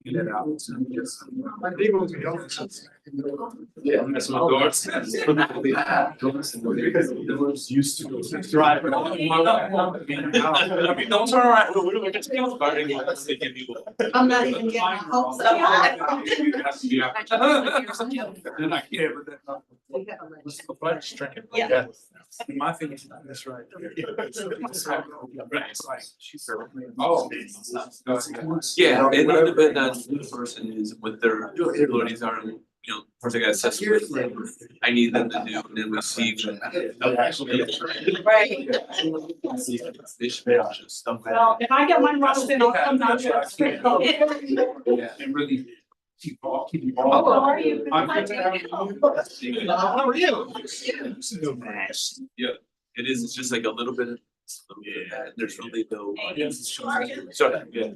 Get it out. Yeah, that's my doors. Used to. Drive. I mean, don't turn around. What do I get to do? Let's take it. I'm not even getting my hopes up. Then I can't, but then. The budget's trying. Yeah. My thing is not this right. It's like, Oh. Yeah, and then depending on who the person is, what their abilities are, and, you know, first I gotta assess what I need them to do, and then we see. Right. Stuff. Well, if I get mine rusted, I'll come down to it. Yeah. and really keep off, keep Oh, how are you? I'm good. How are you? Yeah, it is, it's just like a little bit of. There's really no. How are you? So, yeah.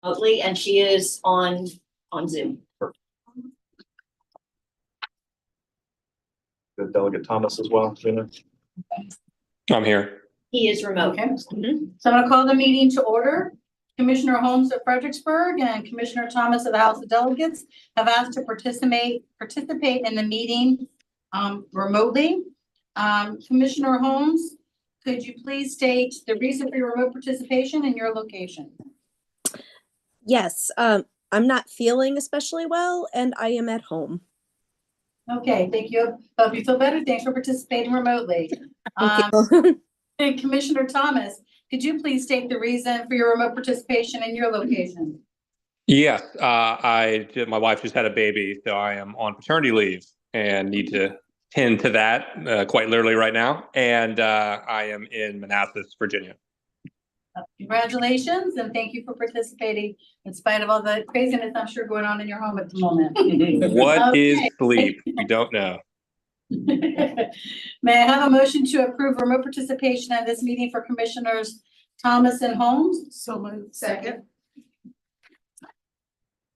remotely, and she is on Zoom. The Delegate Thomas as well, Gina. I'm here. He is remote. Okay. Mhm. So I'm gonna call the meeting to order. Commissioner Holmes of Fredericksburg and Commissioner Thomas of the House of Delegates have asked to participate in the meeting remotely. Commissioner Holmes, could you please state the reason for your remote participation and your location? Yes, I'm not feeling especially well and I am at home. Okay, thank you. Hope you feel better. Thanks for participating remotely. Thank you. And Commissioner Thomas, could you please state the reason for your remote participation and your location? Yes, my wife just had a baby, so I am on paternity leave and need to tend to that quite literally right now. And I am in Manassas, Virginia. Congratulations and thank you for participating in spite of all the craziness I'm sure going on in your home at the moment. What is Okay. sleep? We don't know. May I have a motion to approve remote participation in this meeting for Commissioners Thomas and Holmes? So moved. Second.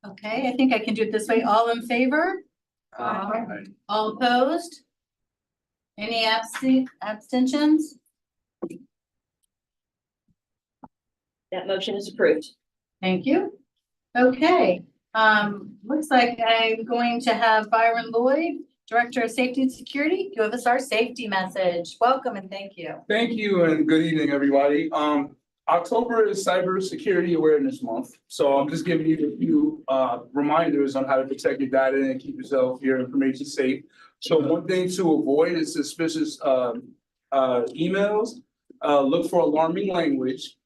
Okay, I think I can do it this way. All in favor? All opposed? Any abstentions? That motion is approved. Thank you. Okay, looks like I'm going to have Byron Lloyd, Director of Safety and Security, give us our safety message. Welcome and thank you. Thank you and good evening, everybody. October is Cybersecurity Awareness Month. So I'm just giving you a few reminders on how to protect your data and keep your information safe. So one thing to avoid is suspicious emails. Look for alarming language,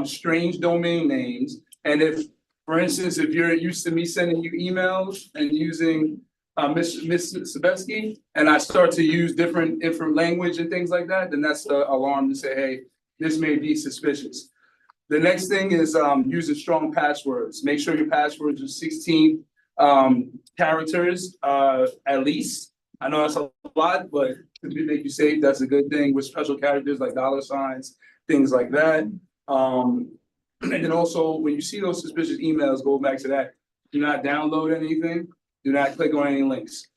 strange domain names. And if, for instance, if you're used to me sending you emails and using Miss Sebesky, and I start to use different language and things like that, then that's the alarm to say, hey, this may be suspicious. The next thing is using strong passwords. Make sure your passwords are 16 characters at least. I know that's a lot, but to make you safe, that's a good thing with special characters like $signs, things like that. And then also when you see those suspicious emails, go back to that. Do not download anything. Do not click on any links.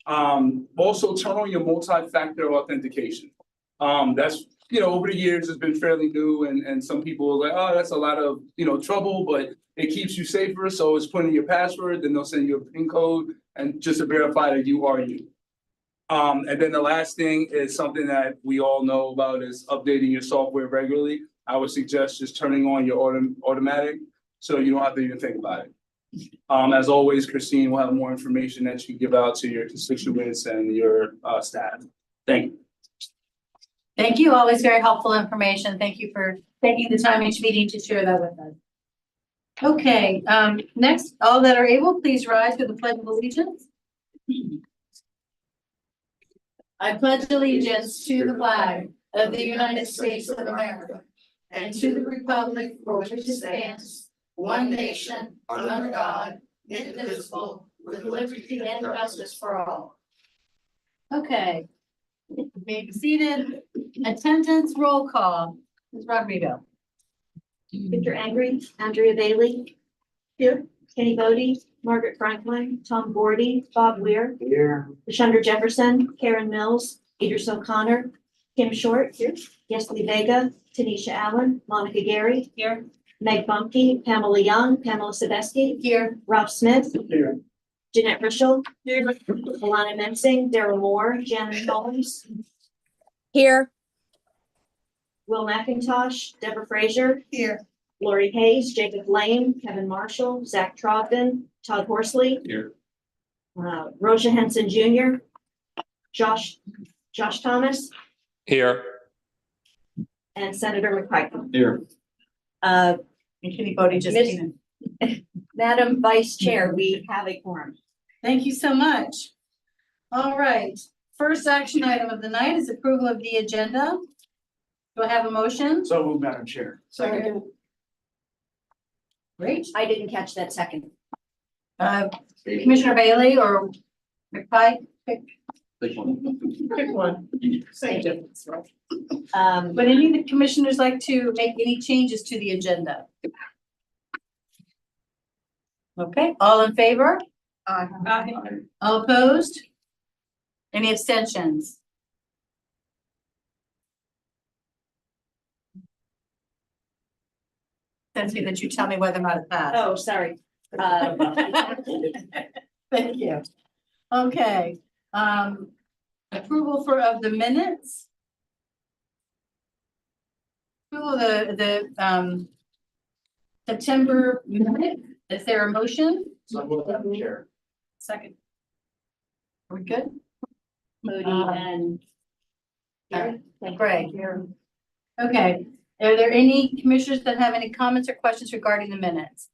Also turn on your multi-factor authentication. That's, over the years it's been fairly new and some people are like, oh, that's a lot of, trouble, but it keeps you safer. So it's putting your password, then they'll send you a PIN code and just to verify that you are you. And then the last thing is something that we all know about is updating your software regularly. I would suggest just turning on your automatic so you don't have to even think about it. As always, Christine will have more information that you give out to your constituents and your staff. Thank you. Thank you. Always very helpful information. Thank you for taking the time each meeting to share that with us. Okay, next, all that are able, please rise for the Pledge of Allegiance. I pledge allegiance to the flag of the United States of America and to the republic for which it stands, one nation, under God, indivisible, with liberty and justice for all. Okay. Being seated, attendance roll call. Ms. Rodrigo. Victor Angry, Andrea Bailey. Here. Kenny Bodie, Margaret Franklin, Tom Gordy, Bob Weir. Here. Deshandra Jefferson, Karen Mills, Idris O'Connor, Kim Short. Here. Yesley Vega, Tanisha Allen, Monica Gary. Here. Meg Bumpy, Pamela Young, Pamela Sebesky. Here. Ralph Smith. Here. Jeanette Rischel. Here. Alana Mensing, Daryl Moore, Janet Holmes, Here, Will McIntosh, Deborah Frazier. Here. Lori Hayes, Jacob Lane, Kevin Marshall, Zach Trogdon, Todd Horsley. Here. Rosia Henson Jr., Josh Thomas, Here. and Senator McCracken. Here. And Kenny Bodie just Miss- came in. Madam Vice Chair, we have a quorum. Thank you so much. All right, first action item of the night is approval of the agenda. Do I have a motion? So moved, Madam Chair. Second. Great. I didn't catch that second. Commissioner Bailey or McPike? Pick Pick one. one. Same difference, right? Um, Would any of the commissioners like to make any changes to the agenda? Okay, all in favor? All opposed? Any abstentions? Cynthia, that you tell me whether or not it passed. Oh, sorry. Thank you. Okay, approval of the minutes. Approval of the September minute. Is there a motion? Second. Are we good? Moody and. Great. Okay, are there any commissioners that have any comments or questions regarding the minutes?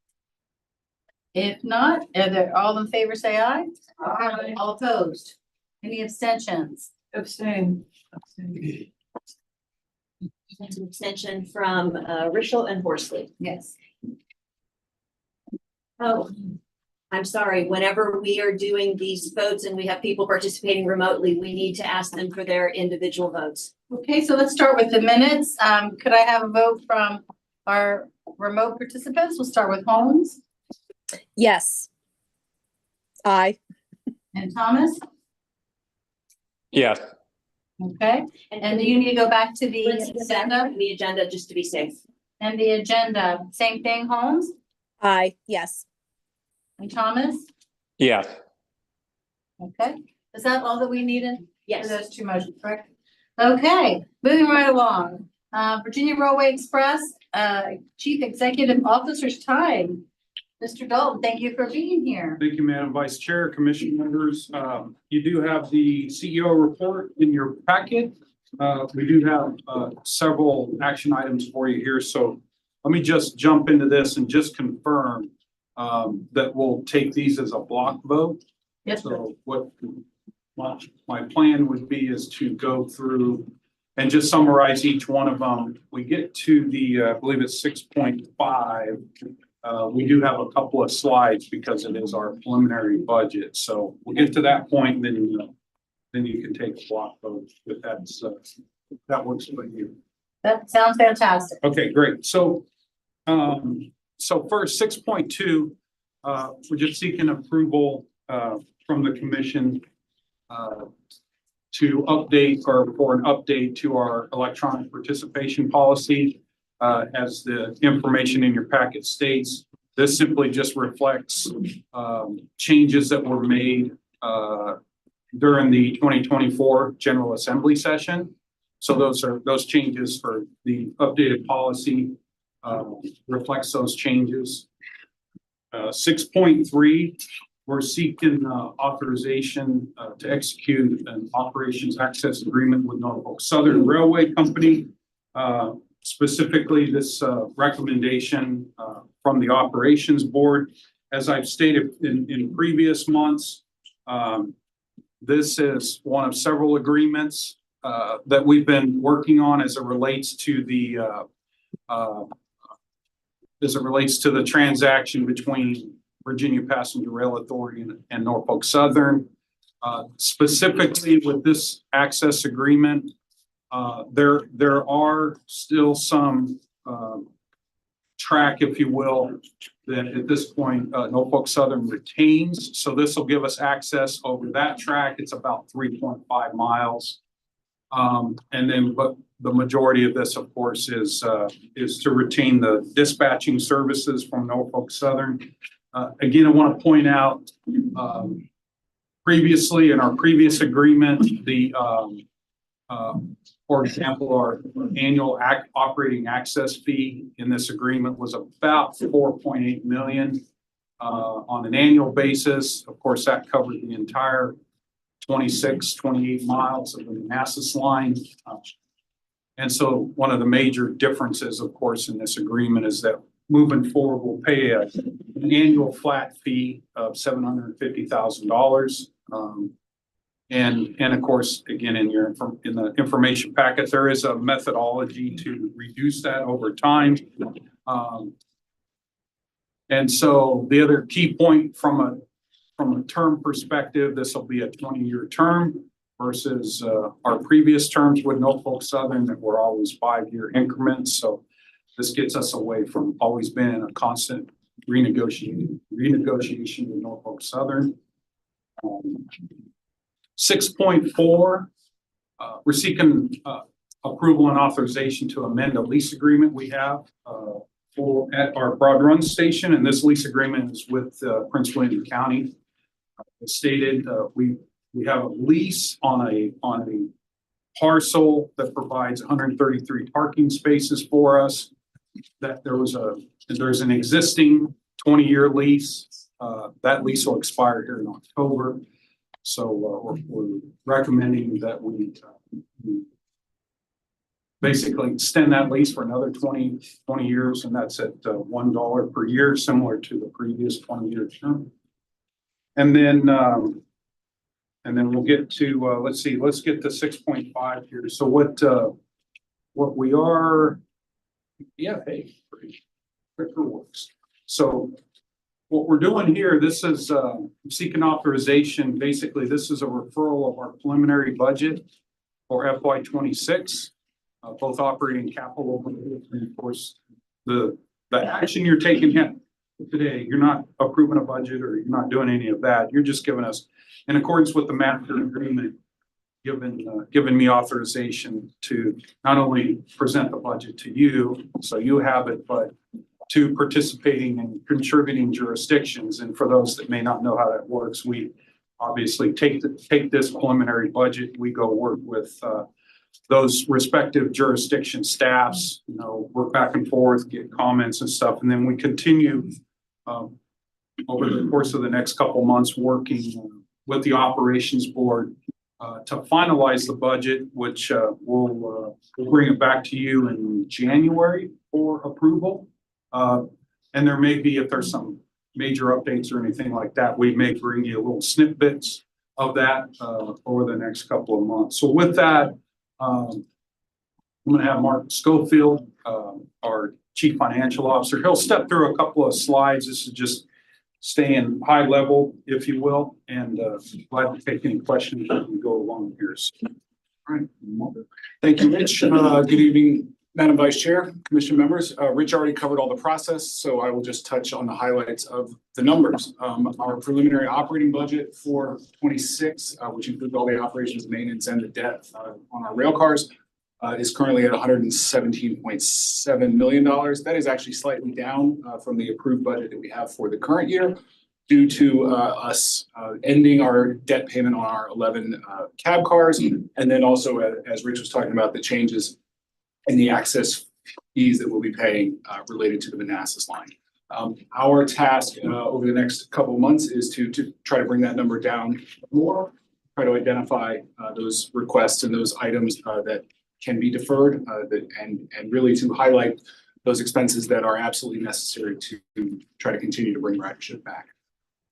If not, are there all in favor, say aye. Aye. All opposed? Any abstentions? Abstain. An extension from Rischel and Horsley. Yes. Oh, I'm sorry. Whenever we are doing these votes and we have people participating remotely, we need to ask them for their individual votes. Okay, so let's start with the minutes. Could I have a vote from our remote participants? We'll start with Holmes Yes. Aye. and Thomas. Yes. Okay, and do you need to go back to the Let's go back agenda? to the agenda just to be safe. And the agenda, same thing, Holmes Aye. Yes. and Thomas? Yes. Okay, is that all that we needed? For Yes. those two motions, correct? Okay, moving right along. Virginia Railway Express, Chief Executive Officer's time. Mr. Dalton, thank you for being here. Thank you, Madam Vice Chair, Commission members. You do have the CEO report in your packet. We do have several action items for you here, so let me just jump into this and just confirm that we'll take these as a block vote. Yes, sir. So what my plan would be is to go through and just summarize each one of them. We get to the, I believe it's 6.5. We do have a couple of slides because it is our preliminary budget. So we'll get to that point, and then you can take a block vote if that works for you. That sounds fantastic. Okay, great. So, first 6.2, we're just seeking approval from the commission to update or for an update to our electronic participation policy. As the information in your packet states, this simply just reflects changes that were made during the 2024 General Assembly session. So those changes for the updated policy reflects those changes. 6.3, we're seeking authorization to execute an operations access agreement with Norfolk Southern Railway Company. Specifically, this recommendation from the operations board, as I've stated in previous months, this is one of several agreements that we've been working on as it relates to the transaction between Virginia Passenger Rail Authority and Norfolk Southern. Specifically with this access agreement, there are still some track, if you will, that at this point Norfolk Southern retains. So this will give us access over that track. It's about 3.5 miles. But the majority of this, of course, is to retain the dispatching services from Norfolk Southern. Again, I want to point out previously in our previous agreement, for example, our annual operating access fee in this agreement was about 4.8 million on an annual basis. Of course, that covered the entire 28 miles of the Manassas line. And so one of the major differences, of course, in this agreement is that moving forward, we'll pay an annual flat fee of $750,000. And of course, again, in the information packet, there is a methodology to reduce that over time. And so the other key point from a term perspective, this will be a 20-year term versus our previous terms with Norfolk Southern that were always 5-year increments. So this gets us away from always being in a constant renegotiation with Norfolk Southern. 6.4, we're seeking approval and authorization to amend a lease agreement we have at our Broad Run station, and this lease agreement is with Prince William County. As stated, we have a lease on a parcel that provides 133 parking spaces for us. That there's an existing 20-year lease. That lease will expire here in October. So we're recommending that we basically extend that lease for another 20 years, and that's at $1 per year, similar to the previous 20-year term. And then we'll get to let's get to 6.5 here. So what we are, quicker works. So what we're doing here, this is seeking authorization. Basically, this is a referral of our preliminary budget for FY26, both operating capital and of course the action you're taking here today. You're not approving a budget or you're not doing any of that. You're just giving us, in accordance with the master agreement, given me authorization to not only present the budget to you, so you have it, but to participating and contributing jurisdictions. And for those that may not know how that works, we obviously take this preliminary budget, we go work with those respective jurisdiction staffs, work back and forth, get comments and stuff, and then we continue over the course of the next couple months working with the operations board to finalize the budget, which we'll bring it back to you in January for approval. And there may be, if there's some major updates or anything like that, we may bring you little snippets of that over the next couple of months. So with that, I'm going to have Mark Schofield, our Chief Financial Officer. He'll step through a couple of slides. This is just staying high level, if you will, and glad to take any questions as we go along here. So, all right. Thank you, Rich. Good evening, Madam Vice Chair, Commission members. Rich already covered all the process, so I will just touch on the highlights of the numbers. Our preliminary operating budget for 26, which includes all the operations, maintenance, and the debt on our rail cars, is currently at $117.7 million. That is actually slightly down from the approved budget that we have for the current year due to us ending our debt payment on our 11 cab cars. And then also, as Rich was talking about, the changes in the access fees that we'll be paying related to the Manassas line. Our task over the next couple of months is to try to bring that number down more, try to identify those requests and those items that can be deferred, and really to highlight those expenses that are absolutely necessary to try to continue to bring ridership back.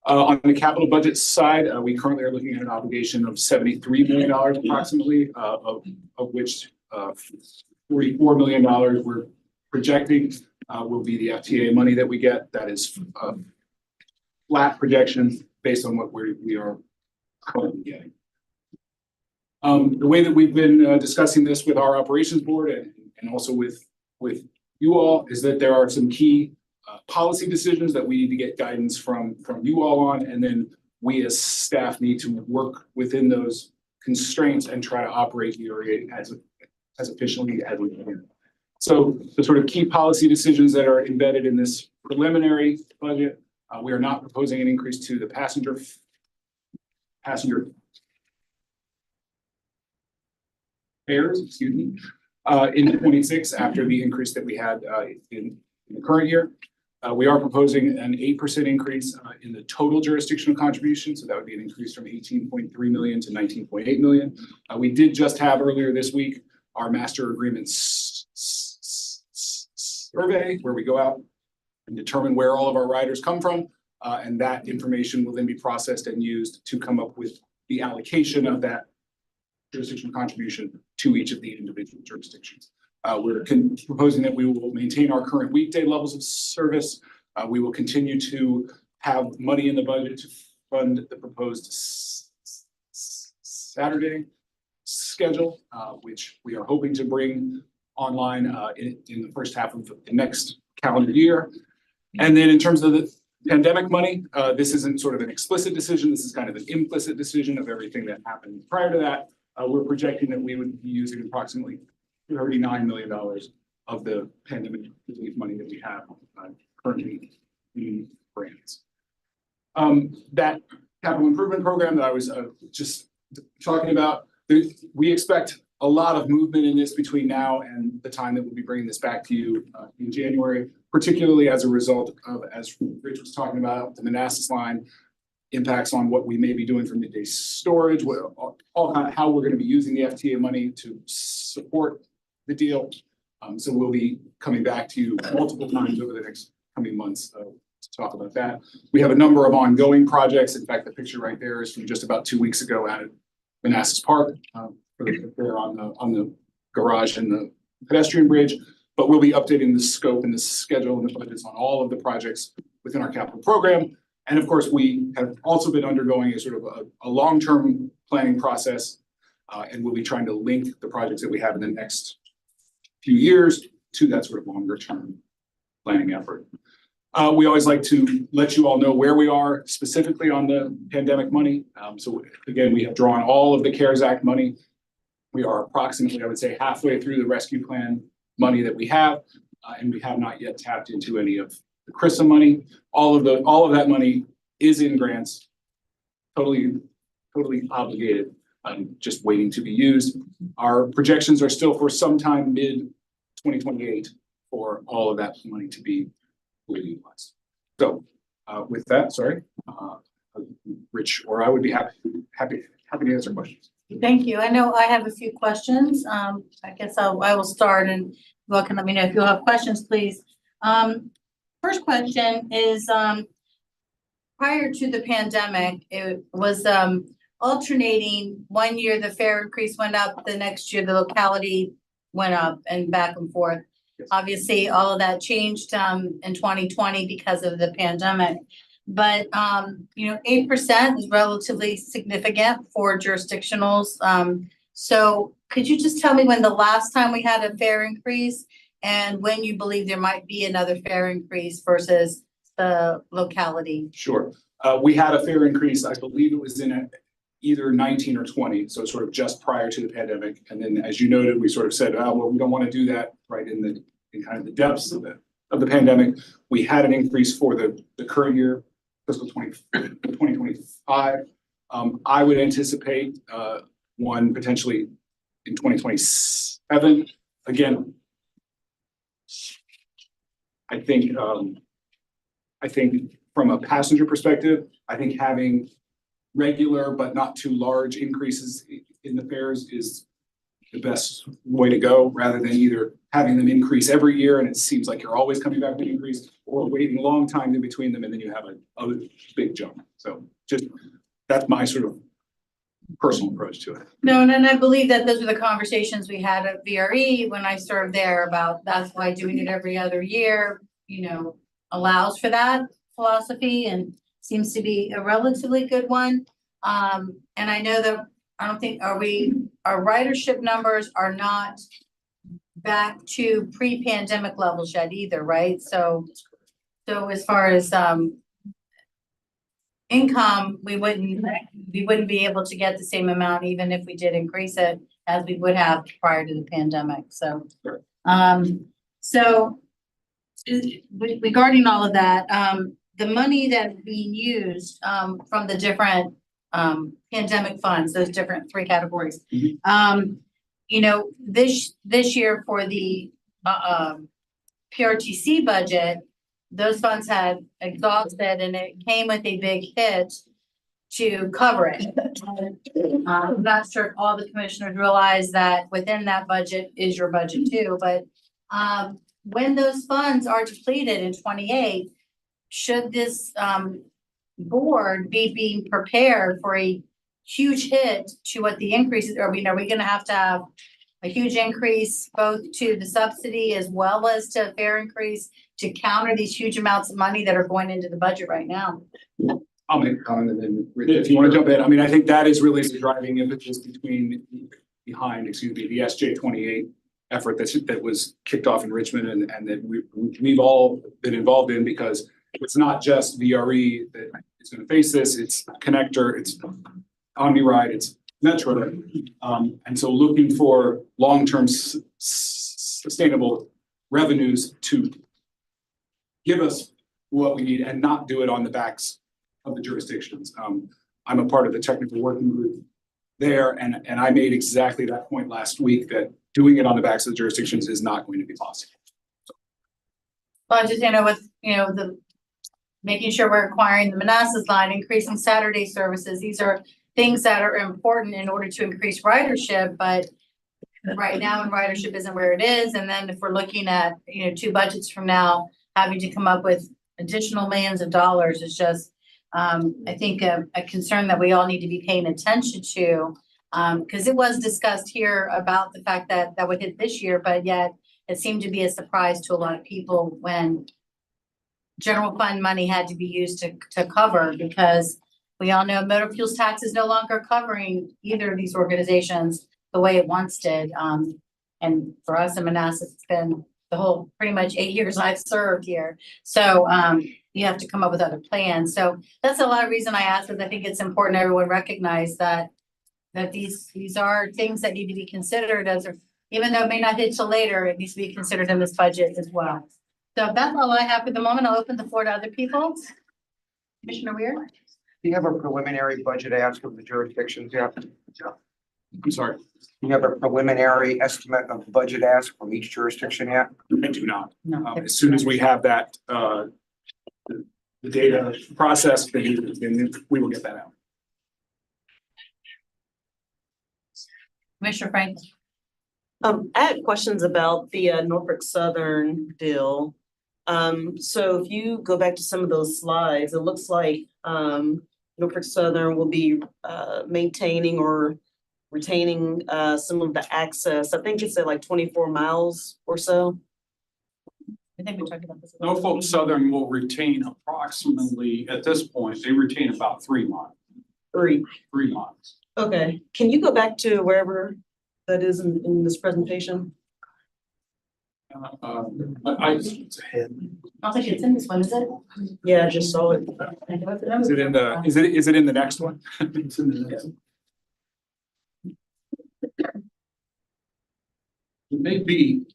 On the capital budget side, we currently are looking at an obligation of $73 million approximately, of which $44 million we're projecting will be the FTA money that we get. That is flat projection based on what we are currently getting. The way that we've been discussing this with our operations board and also with you all is that there are some key policy decisions that we need to get guidance from you all on, and then we as staff need to work within those constraints and try to operate the area as efficiently as we can. So the sort of key policy decisions that are embedded in this preliminary budget, we are not proposing an increase to the passenger fares, in 26 after the increase that we had in the current year. We are proposing an 8% increase in the total jurisdictional contribution. So that would be an increase from 18.3 million to 19.8 million. We did just have earlier this week our master agreement survey, where we go out and determine where all of our riders come from. And that information will then be processed and used to come up with the allocation of that jurisdictional contribution to each of the individual jurisdictions. We're proposing that we will maintain our current weekday levels of service. We will continue to have money in the budget to fund the proposed Saturday schedule, which we are hoping to bring online in the first half of the next calendar year. And then in terms of the pandemic money, this isn't sort of an explicit decision. This is kind of an implicit decision of everything that happened prior to that. We're projecting that we would be using approximately $39 million of the pandemic relief money that we have currently in grants. That capital improvement program that I was just talking about, we expect a lot of movement in this between now and the time that we'll be bringing this back to you in January, particularly as a result of, as Rich was talking about, the Manassas line impacts on what we may be doing for midday storage, all kind of how we're going to be using the FTA money to support the deal. So we'll be coming back to you multiple times over the next coming months to talk about that. We have a number of ongoing projects. In fact, the picture right there is from just about 2 weeks ago out at Manassas Park, there on the garage and the pedestrian bridge. But we'll be updating the scope and the schedule and the budgets on all of the projects within our capital program. And of course, we have also been undergoing a sort of a long-term planning process, and we'll be trying to link the projects that we have in the next few years to that sort of longer-term planning effort. We always like to let you all know where we are specifically on the pandemic money. So again, we have drawn all of the CARES Act money. We are approximately, I would say, halfway through the rescue plan money that we have, and we have not yet tapped into any of the CRISA money. All of that money is in grants, totally obligated, just waiting to be used. Our projections are still for sometime mid-2028 for all of that money to be fully utilized. So with that, sorry, Rich or I would be happy to answer questions. Thank you. I know I have a few questions. I guess I will start, and you all can let me know if you have questions, please. First question is, prior to the pandemic, it was alternating. 1 year the fare increase went up, the next year the locality went up, and back and forth. Yes. Obviously, all of that changed in 2020 because of the pandemic. But 8% is relatively significant for jurisdictionals. So could you just tell me when the last time we had a fare increase, and when you believe there might be another fare increase versus the locality? Sure. We had a fare increase, I believe it was in either 19 or 20, so sort of just prior to the pandemic. And then, as you noted, we sort of said, oh, well, we don't want to do that right in kind of the depths of the pandemic. We had an increase for the current year, fiscal 2025. I would anticipate one potentially in 2027. Again, I think from a passenger perspective, I think having regular but not too large increases in the fares is the best way to go, rather than either having them increase every year and it seems like you're always coming back to increase, or waiting a long time in between them and then you have a big jump. So just that's my sort of personal approach to it. No, and I believe that those are the conversations we had at VRE when I served there, about that's why doing it every other year, allows for that philosophy and seems to be a relatively good one. And I know that I don't think our ridership numbers are not back to pre-pandemic levels yet either, right? So as far as income, we wouldn't be able to get the same amount even if we did increase it as we would have prior to the pandemic. So, regarding all of that, the money that's being used from the different pandemic funds, those different three categories, this year for the PRTC budget, those funds had exhausted and it came with a big hit to cover it. I'm not sure if all the commissioners realize that within that budget is your budget too, but when those funds are depleted in 28, should this board be being prepared for a huge hit to what the increases are? Are we going to have a huge increase both to the subsidy as well as to fare increase to counter these huge amounts of money that are going into the budget right now? I'll make a comment and then if you want to jump in. I mean, I think that is really the driving impetus behind the SJ 28 effort that was kicked off in Richmond and that we've all been involved in, because it's not just VRE that is going to face this, it's Connector, it's OmniRide, it's Metro. And so looking for long-term sustainable revenues to give us what we need and not do it on the backs of the jurisdictions. I'm a part of the technical working group there, and I made exactly that point last week, that doing it on the backs of the jurisdictions is not going to be possible. Well, just, with, the making sure we're acquiring the Manassas line, increasing Saturday services, these are things that are important in order to increase ridership, but right now, ridership isn't where it is. And then if we're looking at, 2 budgets from now, having to come up with additional millions of dollars is just, I think a concern that we all need to be paying attention to. Because it was discussed here about the fact that that would hit this year, but yet it seemed to be a surprise to a lot of people when general fund money had to be used to cover, because we all know motor fuels tax is no longer covering either of these organizations the way it once did. And for us in Manassas, it's been the whole pretty much 8 years I've served here. So you have to come up with other plans. So that's a lot of reason I asked, because I think it's important everyone recognize that these are things that need to be considered even though it may not hit till later, it needs to be considered in this budget as well. So that's all I have for the moment. I'll open the floor to other people. Commissioner Weir? Do you have a preliminary budget ask of the jurisdictions yet? I'm sorry, Do you have a preliminary estimate of the budget ask from each jurisdiction yet? I do not. No. As soon as we have that, the data processed, then we will get that out. Commissioner Frank? I had questions about the Norfolk Southern deal. So if you go back to some of those slides, it looks like Norfolk Southern will be maintaining or retaining some of the access. I think it said like 24 miles or so. I think we talked about this. Norfolk Southern will retain approximately, at this point, they retain about 3 miles. 3 miles. Okay, can you go back to wherever that is in this presentation? It's ahead. I don't think it's in this one, is it? Yeah, I just saw it. Is it in the, is it in the next one? It's in the next one. It may be.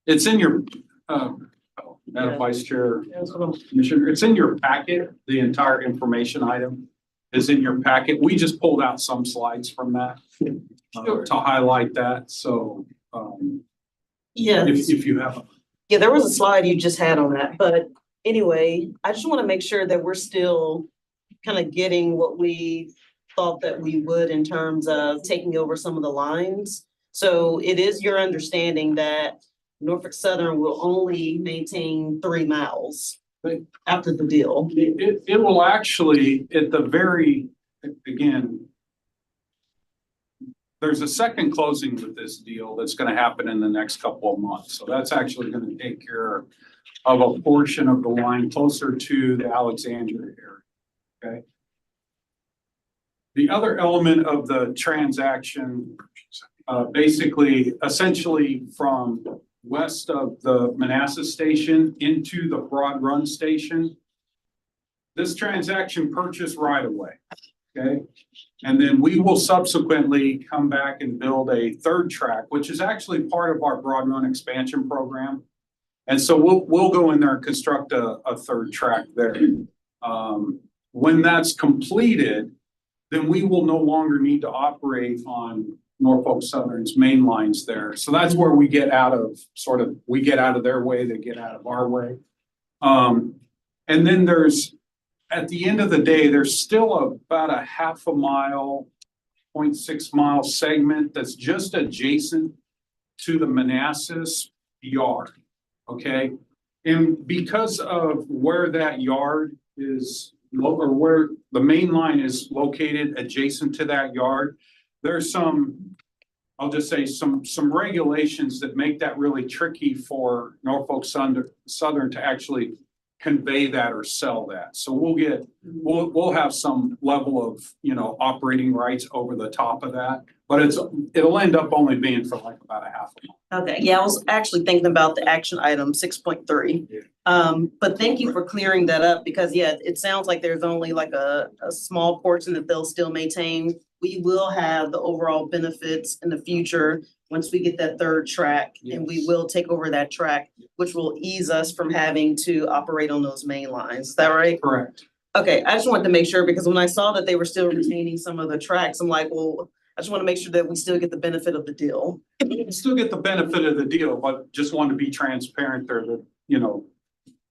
It's in your, Madam Vice Chair, Commissioner, it's in your packet. The entire information item is in your packet. We just pulled out some slides from that to highlight that. So, Yeah. if you have. Yeah, there was a slide you just had on that, but anyway, I just want to make sure that we're still kind of getting what we thought that we would in terms of taking over some of the lines. So it is your understanding that Norfolk Southern will only maintain 3 miles after the deal. It will actually, at the very, again, there's a second closing with this deal that's going to happen in the next couple of months. So that's actually going to take care of a portion of the line closer to the Alexandria area. Okay. The other element of the transaction, basically, essentially from west of the Manassas station into the Broad Run station, this transaction purchased right away. Okay. And then we will subsequently come back and build a 3rd track, which is actually part of our Broad Run expansion program. And so we'll go in there and construct a 3rd track there. When that's completed, then we will no longer need to operate on Norfolk Southern's main lines there. So that's where we get out of we get out of their way, they get out of our way. And then at the end of the day, there's still about a 0.5 mile, 0.6 mile segment that's just adjacent to the Manassas yard. Okay. And because of where that yard is, or where the main line is located adjacent to that yard, there's some, I'll just say some regulations that make that really tricky for Norfolk Southern to actually convey that or sell that. So we'll have some level of, operating rights over the top of that. But it'll end up only being for like about a half a month. Okay, yeah, I was actually thinking about the action item 6.3. But thank you for clearing that up because, yeah, it sounds like there's only like a small portion that they'll still maintain. We will have the overall benefits in the future once we get that third track, and we will take over that track, which will ease us from having to operate on those main lines. Is that right? Correct. Okay, I just wanted to make sure because when I saw that they were still retaining some of the tracks, I'm like, well, I just want to make sure that we still get the benefit of the deal. Still get the benefit of the deal, but just want to be transparent there that,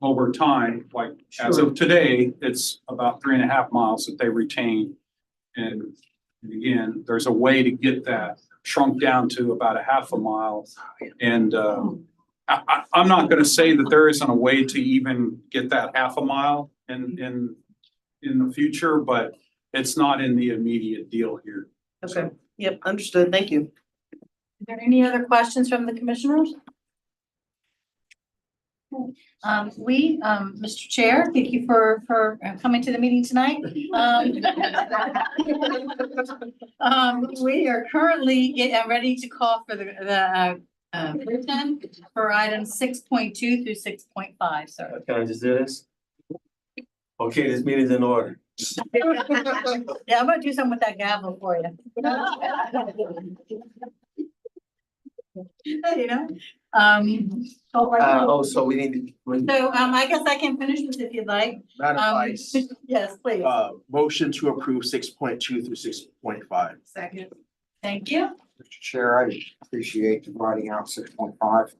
over time, like as of today, it's about 3.5 miles that they retain. And again, there's a way to get that shrunk down to about a half a mile. And I'm not going to say that there isn't a way to even get that half a mile in the future, but it's not in the immediate deal here. Okay, yep, understood. Thank you. Are there any other questions from the commissioners? Mr. Chair, thank you for coming to the meeting tonight. We are currently ready to call for the written for items 6.2 through 6.5, sir. Can I just do this? Okay, this meeting's in order. Yeah, I'm gonna do something with that gavel for you. So we need to. So, I guess I can finish this if you'd like. Madam Vice, Yes, please. motion to approve 6.2 through 6.5. Second. Thank you. Mr. Chair, I appreciate you writing out 6.5.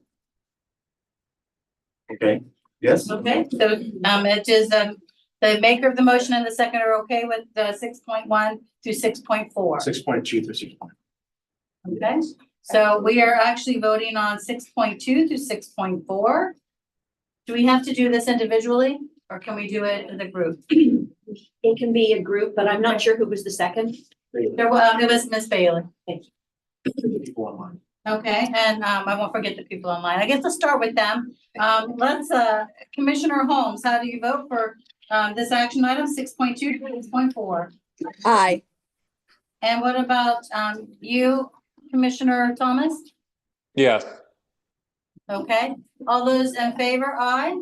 Okay, yes? Okay, so, it is, the maker of the motion and the second are okay with the 6.1 through 6.4. 6.2 through 6. Okay, so we are actually voting on 6.2 through 6.4. Do we have to do this individually or can we do it as a group? It can be a group, but I'm not sure who was the second. It was Ms. Bailey. People online. Okay, and I won't forget the people online. I guess let's start with them. Let's Commissioner Holmes, how do you vote for this action item 6.2 to 6.4? Aye. And what about you, Commissioner Thomas? Yes. Okay, all those in favor, aye.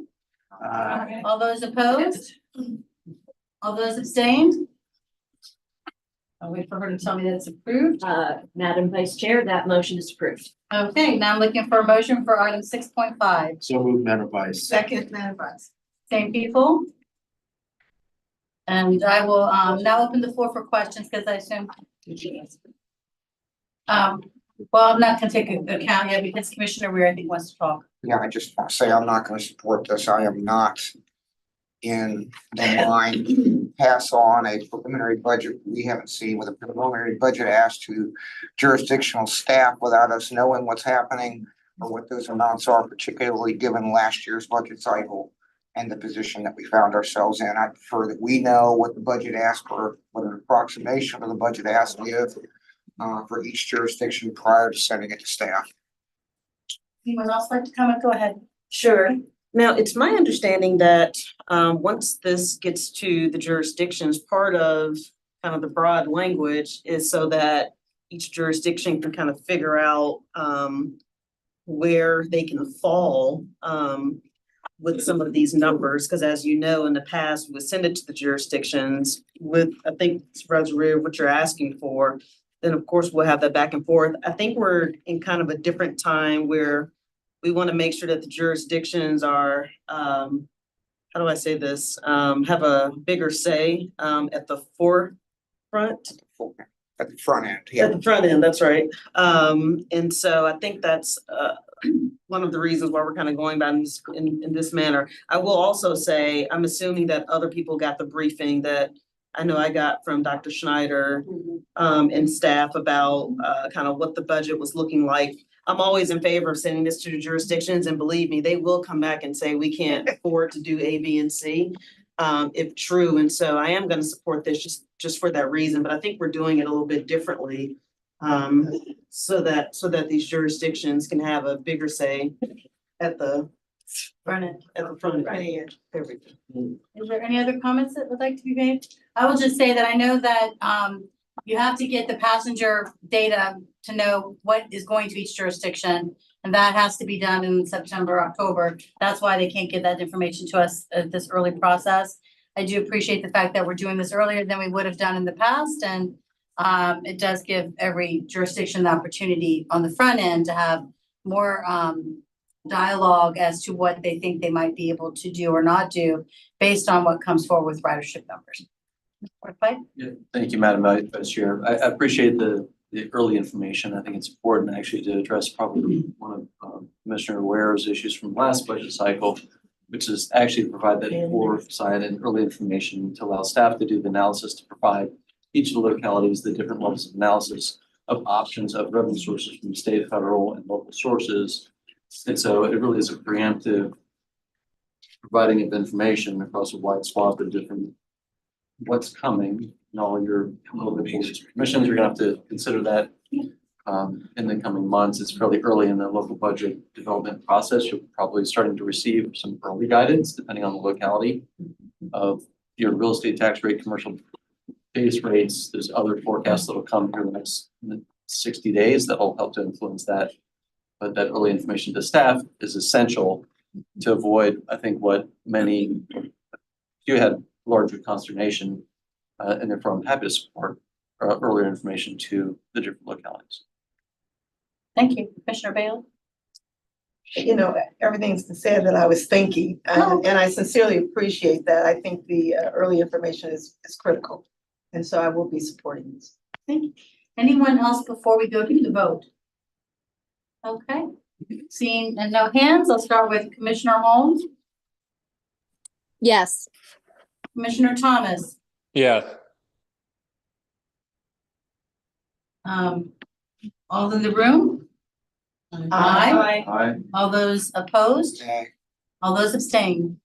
All those opposed? All those abstained? I'll wait for her to tell me that it's approved. Madam Vice Chair, that motion is approved. Okay, now I'm looking for a motion for item 6.5. So moved, Madam Vice. Second, Madam Vice. Same people? And I will now open the floor for questions because I assume. Well, I'm not gonna take account yet because Commissioner Weir, I think, wants to talk. Yeah, I just want to say I'm not going to support this. I am not in the line to pass on a preliminary budget we haven't seen with a preliminary budget asked to jurisdictional staff without us knowing what's happening or what those amounts are, particularly given last year's budget cycle and the position that we found ourselves in. I prefer that we know what the budget asked for, what an approximation of the budget ask is for each jurisdiction prior to sending it to staff. Anyone else like to comment? Go ahead. Sure. Now, it's my understanding that once this gets to the jurisdictions, part of kind of the broad language is so that each jurisdiction can kind of figure out where they can fall with some of these numbers. Because as you know, in the past, we send it to the jurisdictions with, I think, reserve what you're asking for. Then, of course, we'll have that back and forth. I think we're in kind of a different time where we want to make sure that the jurisdictions are, how do I say this, have a bigger say at the forefront. At the front end, yeah. At the front end, that's right. And so I think that's one of the reasons why we're kind of going about in this manner. I will also say, I'm assuming that other people got the briefing that I know I got from Dr. Schneider and staff about kind of what the budget was looking like. I'm always in favor of sending this to the jurisdictions, and believe me, they will come back and say, we can't afford to do A, B, and C, if true. And so I am going to support this just for that reason, but I think we're doing it a little bit differently so that these jurisdictions can have a bigger say at the Brennan. At the front end. There we go. Is there any other comments that would like to be made? I will just say that I know that you have to get the passenger data to know what is going to each jurisdiction. And that has to be done in September, October. That's why they can't get that information to us at this early process. I do appreciate the fact that we're doing this earlier than we would have done in the past. And it does give every jurisdiction the opportunity on the front end to have more dialogue as to what they think they might be able to do or not do based on what comes forward with ridership numbers. Yeah, thank you, Madam Vice Chair. I appreciate the early information. I think it's important actually to address probably one of Commissioner Ware's issues from last budget cycle, which is actually to provide that foresight and early information to allow staff to do the analysis, to provide each of the localities the different levels of analysis of options of revenue sources from state, federal, and local sources. And so it really is a preemptive providing of information across a wide swath of different what's coming and all your commissions are gonna have to consider that in the coming months. It's fairly early in the local budget development process. You're probably starting to receive some early guidance depending on the locality of your real estate tax rate, commercial base rates. There's other forecasts that'll come here in the next 60 days that'll help to influence that. But that early information to staff is essential to avoid, I think, what many you had larger consternation, and therefore I'm happy to support earlier information to the different localities. Thank you, Commissioner Bailey. You know, everything's been said that I was thinking, and I sincerely appreciate that. I think the early information is critical. And so I will be supporting this. Thank you. Anyone else before we go to the vote? Okay, seeing and no hands, I'll start with Commissioner Holmes, Yes. Commissioner Thomas, Yes. all in the room? Aye. Aye. All those opposed? Okay. All those abstained?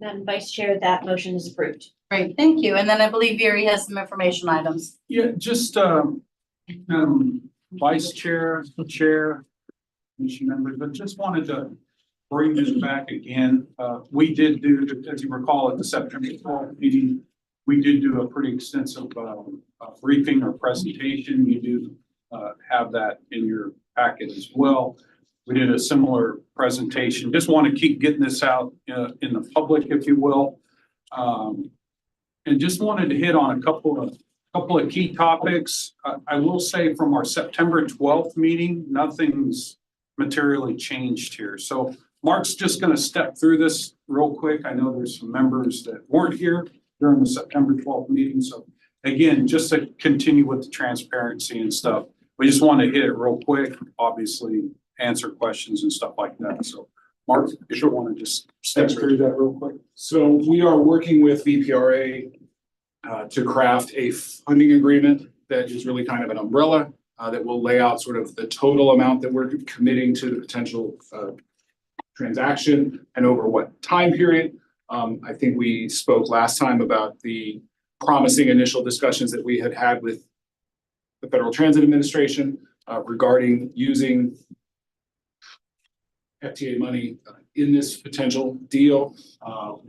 Madam Vice Chair, that motion is approved. Great, thank you. And then I believe Yuri has some information items. Yeah, just, Vice Chair, Chair, Commission members, but just wanted to bring this back again. We did do, as you recall, at the September 12th meeting, we did do a pretty extensive briefing or presentation. You do have that in your packet as well. We did a similar presentation. Just want to keep getting this out in the public, if you will. And just wanted to hit on a couple of key topics. I will say from our September 12th meeting, nothing's materially changed here. So Mark's just going to step through this real quick. I know there's some members that weren't here during the September 12th meeting. So again, just to continue with the transparency and stuff, we just want to hit it real quick, obviously answer questions and stuff like that. So Mark, if you want to just step through that real quick. So we are working with VPRA to craft a funding agreement that is really kind of an umbrella that will lay out sort of the total amount that we're committing to the potential transaction and over what time period. I think we spoke last time about the promising initial discussions that we had had with the Federal Transit Administration regarding using FTA money in this potential deal.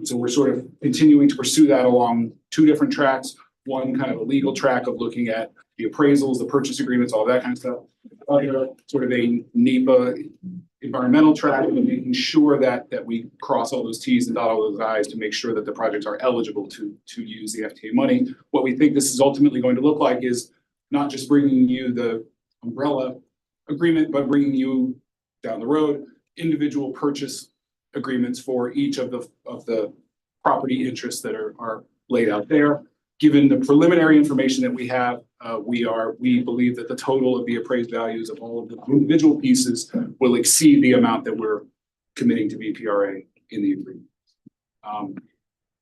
So we're sort of continuing to pursue that along two different tracks. One kind of a legal track of looking at the appraisals, the purchase agreements, all that kind of stuff. Sort of a NEPA environmental track, and making sure that we cross all those T's and dot all those I's to make sure that the projects are eligible to use the FTA money. What we think this is ultimately going to look like is not just bringing you the umbrella agreement, but bringing you down the road individual purchase agreements for each of the property interests that are laid out there. Given the preliminary information that we have, we believe that the total of the appraised values of all of the individual pieces will exceed the amount that we're committing to VPRA in the agreement.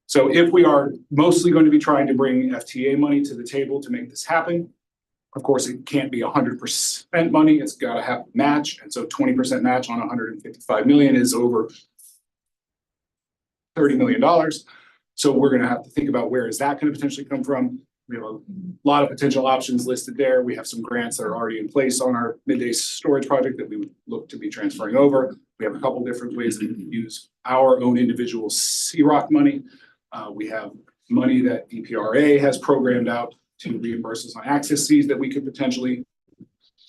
So if we are mostly going to be trying to bring FTA money to the table to make this happen, of course, it can't be 100% money. It's got to have a match. And so 20% match on 155 million is over $30 million. So we're going to have to think about where is that going to potentially come from. we have a lot of potential options listed there. We have some grants that are already in place on our midday storage project that we would look to be transferring over. We have a couple different ways that we can use our own individual CROC money. We have money that PRA has programmed out to reimburse us on access fees that we could potentially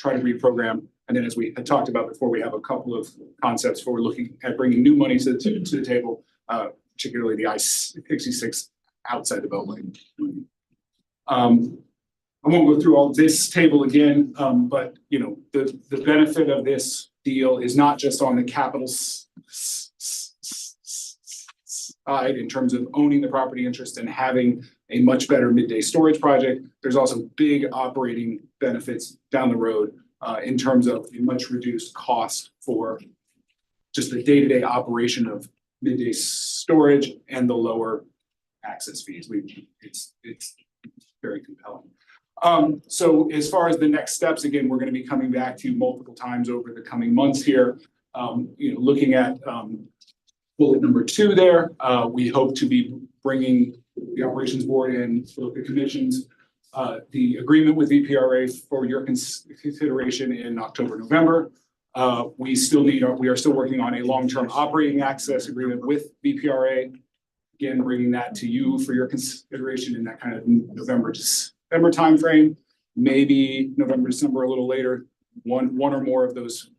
try to reprogram. And then as we had talked about before, we have a couple of concepts for looking at bringing new money to the table, particularly the I-66 outside the Beltline. I won't go through all this table again, but you know, the benefit of this deal is not just on the capital side in terms of owning the property interest and having a much better midday storage project. There's also big operating benefits down the road in terms of a much reduced cost for just the day-to-day operation of midday storage and the lower access fees. It's very compelling. So as far as the next steps, again, we're going to be coming back to you multiple times over the coming months here. You know, looking at bullet number 2 there, we hope to be bringing the operations board and the commissions the agreement with VPRA for your consideration in October, November. We are still working on a long-term operating access agreement with VPRA. Again, bringing that to you for your consideration in that kind of November, December timeframe, maybe November, December, a little later, one or more of those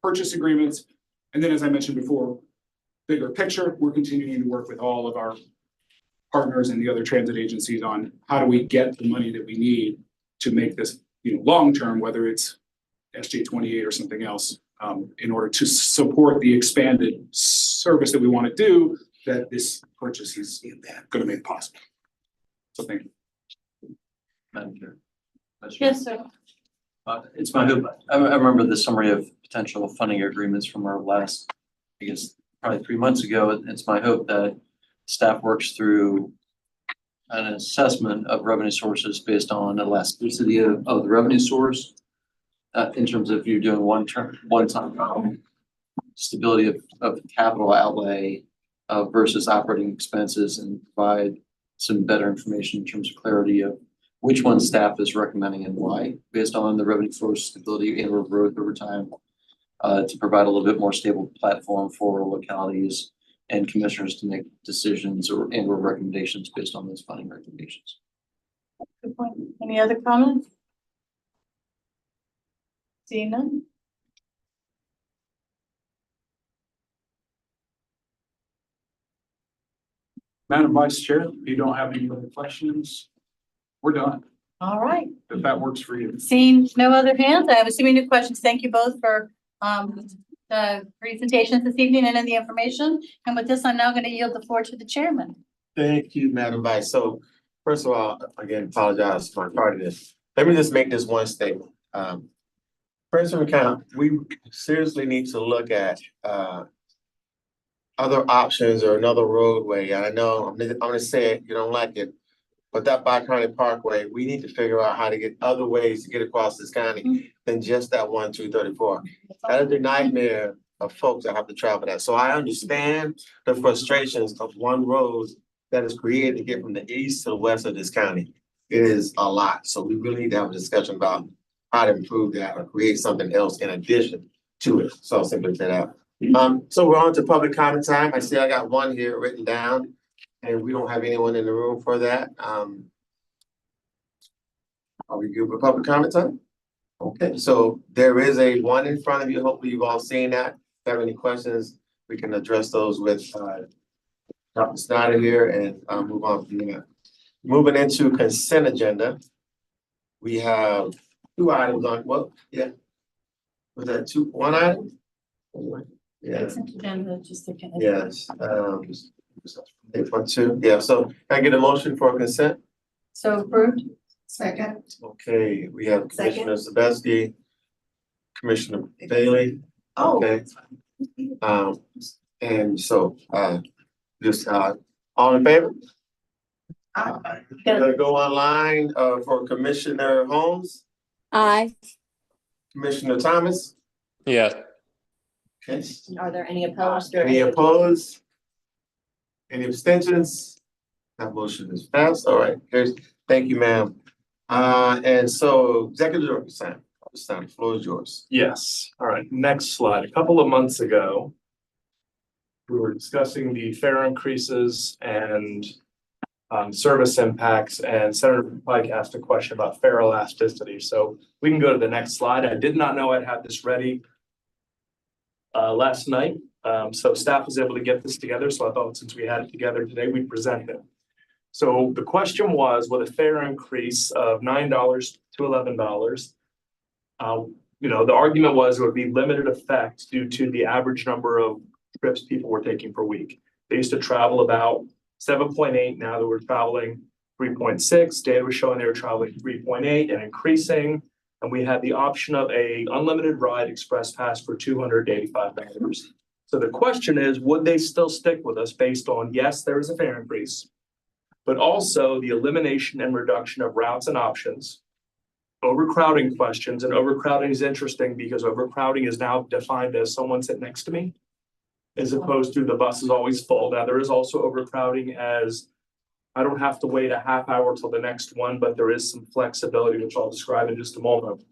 purchase agreements. And then, as I mentioned before, bigger picture, we're continuing to work with all of our partners and the other transit agencies on how do we get the money that we need to make this, you know, long-term, whether it's SJ28 or something else, in order to support the expanded service that we want to do, that this purchase is going to make possible. So thank you. Madam Chair. Yes, sir. It's my hope, I remember the summary of potential funding agreements from our last, I guess, probably 3 months ago. It's my hope that staff works through an assessment of revenue sources based on elasticity of the revenue source. In terms of you're doing one-time stability of capital outlay versus operating expenses, and provide some better information in terms of clarity of which one staff is recommending and why, based on the revenue source stability and growth over time, to provide a little bit more stable platform for localities and commissioners to make decisions or recommendations based on those funding recommendations. Good point. Any other comments? Seeing none? Madam Vice Chair, if you don't have any other questions, we're done, All right. if that works for you. Seeing no other hands, I have assuming no questions. Thank you both for the presentations this evening and in the information. And with this, I'm now going to yield the floor to the chairman. Thank you, Madam Vice. So first of all, again, apologize for my part of this. Let me just make this one statement. President McConnell, we seriously need to look at other options or another roadway. I know I'm gonna say it, you don't like it, but that Bi-County Parkway, we need to figure out how to get other ways to get across this county than just that 1-2-34. That is the nightmare of folks that have to travel that. So I understand the frustrations of one road that is created to get from the east to the west of this county. It is a lot. So we really need to have a discussion about how to improve that or create something else in addition to it. So I'll simply say that. So we're on to public comment time. I see I got one here written down, and we don't have anyone in the room for that. Are we good with public comment time? Okay, so there is a one in front of you. Hopefully you've all seen that. If you have any questions, we can address those with Dr. Snyder here and move on from there. Moving into consent agenda. We have 2 items on, well, yeah. Was that one item? Yeah. Consent agenda, just looking at. Yes. 8.2. Yeah, so can I get a motion for consent? So approved. Second. Okay, we have Commissioner Zabesky, Commissioner Bailey. Oh. Okay. And so just all in favor? Gonna go online for Commissioner Holmes, Aye. Commissioner Thomas. Yes. Okay. Are there any opposed or? Any opposed? Any abstentions? That motion is passed. All right, here's Thank you, ma'am. And so Executive Director Sam, the floor is yours. Yes. All right, next slide. A couple of months ago, we were discussing the fare increases and service impacts, and Senator Pike asked a question about fare elasticity. So we can go to the next slide. I did not know I'd had this ready last night. So staff was able to get this together. So I thought since we had it together today, we'd present it. So the question was, with a fare increase of $9 to $11, the argument was it would be limited effect due to the average number of trips people were taking per week. They used to travel about 7.8. Now that we're traveling 3.6, data was showing they were traveling 3.8 and increasing. And we had the option of a unlimited ride express pass for $285. So the question is, would they still stick with us based on, yes, there is a fare increase, but also the elimination and reduction of routes and options, overcrowding questions. And overcrowding is interesting because overcrowding is now defined as someone sit next to me, as opposed to the bus is always full. Now, there is also overcrowding as I don't have to wait a half hour till the next one, but there is some flexibility, which I'll describe in just a moment,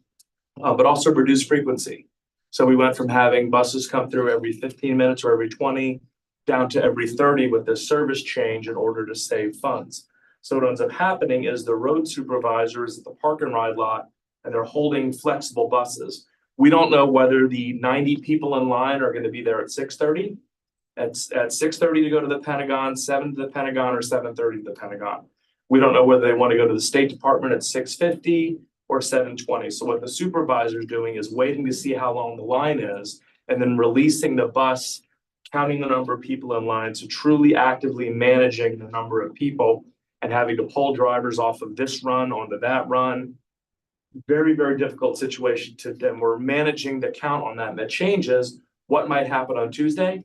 but also reduced frequency. So we went from having buses come through every 15 minutes or every 20 down to every 30 with this service change in order to save funds. So what ends up happening is the road supervisors at the park and ride lot, and they're holding flexible buses. We don't know whether the 90 people in line are going to be there at 6:30, at 6:30 to go to the Pentagon, 7 to the Pentagon, or 7:30 to the Pentagon. We don't know whether they want to go to the State Department at 6:50 or 7:20. So what the supervisor is doing is waiting to see how long the line is, and then releasing the bus, counting the number of people in line, so truly actively managing the number of people and having to pull drivers off of this run onto that run. Very, very difficult situation to them. We're managing the count on that, and that changes. What might happen on Tuesday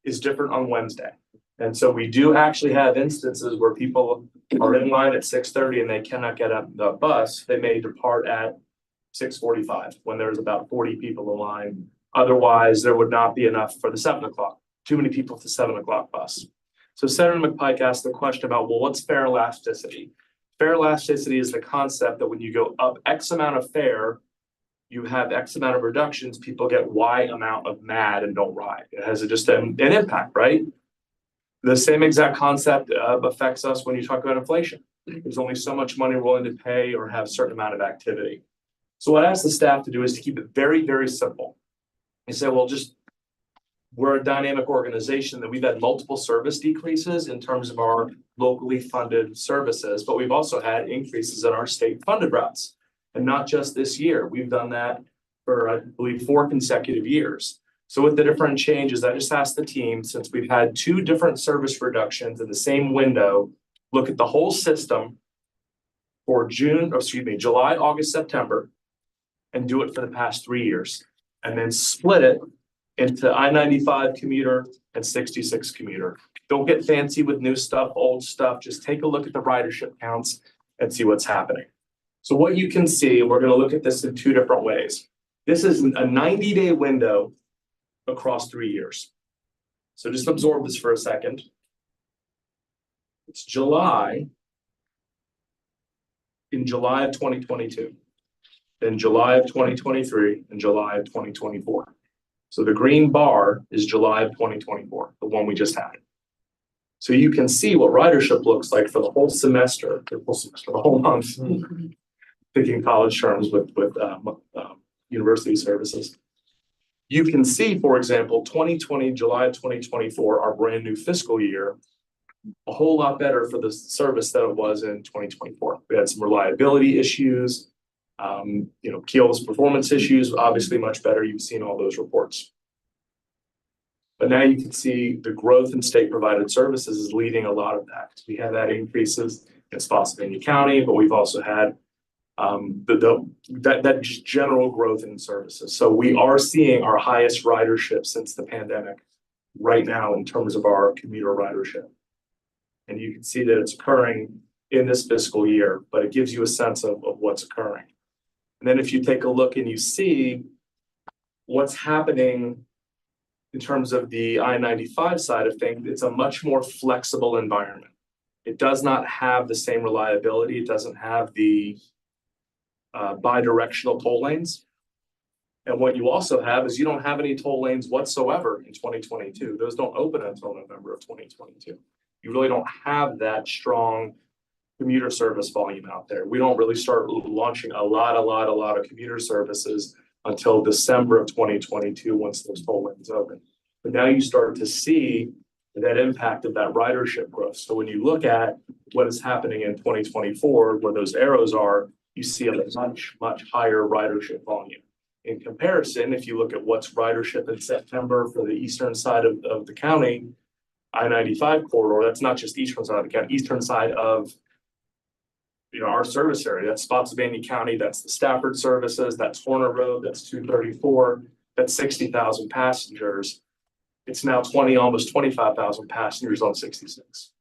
is different on Wednesday. And so we do actually have instances where people are in line at 6:30 and they cannot get up the bus. They may depart at 6:45 when there's about 40 people in line. Otherwise, there would not be enough for the 7 o'clock. Too many people for the 7 o'clock bus. So Senator McPike asked the question about, well, what's fare elasticity? Fare elasticity is the concept that when you go up X amount of fare, you have X amount of reductions, people get Y amount of mad and don't ride. It has just an impact, right? The same exact concept affects us when you talk about inflation. There's only so much money we're willing to pay or have a certain amount of activity. So what I asked the staff to do is to keep it very, very simple. They said, well, we're a dynamic organization that we've had multiple service decreases in terms of our locally funded services, but we've also had increases in our state funded routes. And not just this year, we've done that for, I believe, 4 consecutive years. So with the different changes, I just asked the team, since we've had 2 different service reductions in the same window, look at the whole system for July, August, September, and do it for the past 3 years, and then split it into I-95 commuter and 66 commuter. Don't get fancy with new stuff, old stuff. Just take a look at the ridership counts and see what's happening. So what you can see, we're going to look at this in 2 different ways. This is a 90-day window across 3 years. So just absorb this for a second. It's in July of 2022, then July of 2023, and July of 2024. So the green bar is July of 2024, the one we just had. So you can see what ridership looks like for the whole semester, the whole month, thinking college terms with university services. You can see, for example, July of 2024, our brand new fiscal year, a whole lot better for the service than it was in 2024. We had some reliability issues, Keel's performance issues, obviously much better. You've seen all those reports. But now you can see the growth in state provided services is leading a lot of that. We have had increases in Spotsylvania County, but we've also had that general growth in services. So we are seeing our highest ridership since the pandemic right now in terms of our commuter ridership. And you can see that it's occurring in this fiscal year, but it gives you a sense of what's occurring. And then if you take a look and you see what's happening in terms of the I-95 side of things, it's a much more flexible environment. It does not have the same reliability. It doesn't have the bi-directional toll lanes. And what you also have is you don't have any toll lanes whatsoever in 2022. Those don't open until November of 2022. You really don't have that strong commuter service volume out there. We don't really start launching a lot of commuter services until December of 2022, once those toll lanes open. But now you start to see that impact of that ridership growth. So when you look at what is happening in 2024, where those arrows are, you see a much higher ridership volume. In comparison, if you look at what's ridership in September for the eastern side of the county, I-95 corridor, that's not just eastern side of the county, eastern side of our service area. That's Spotsylvania County, that's the Stafford services, that's Horner Road, that's 234, that's 60,000 passengers. It's now almost 25,000 passengers on 66.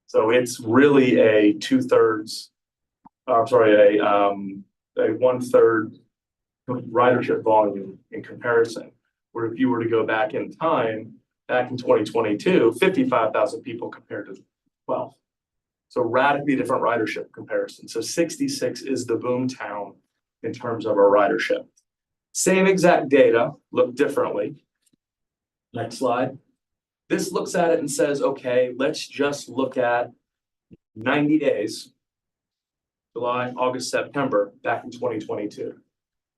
So it's really a 1/3 ridership volume in comparison. Where if you were to go back in time, back in 2022, 55,000 people compared to 12. So radically different ridership comparison. So 66 is the boom town in terms of our ridership. Same exact data, look differently. Next slide. This looks at it and says, okay, let's just look at 90 days, July, August, September, back in 2022.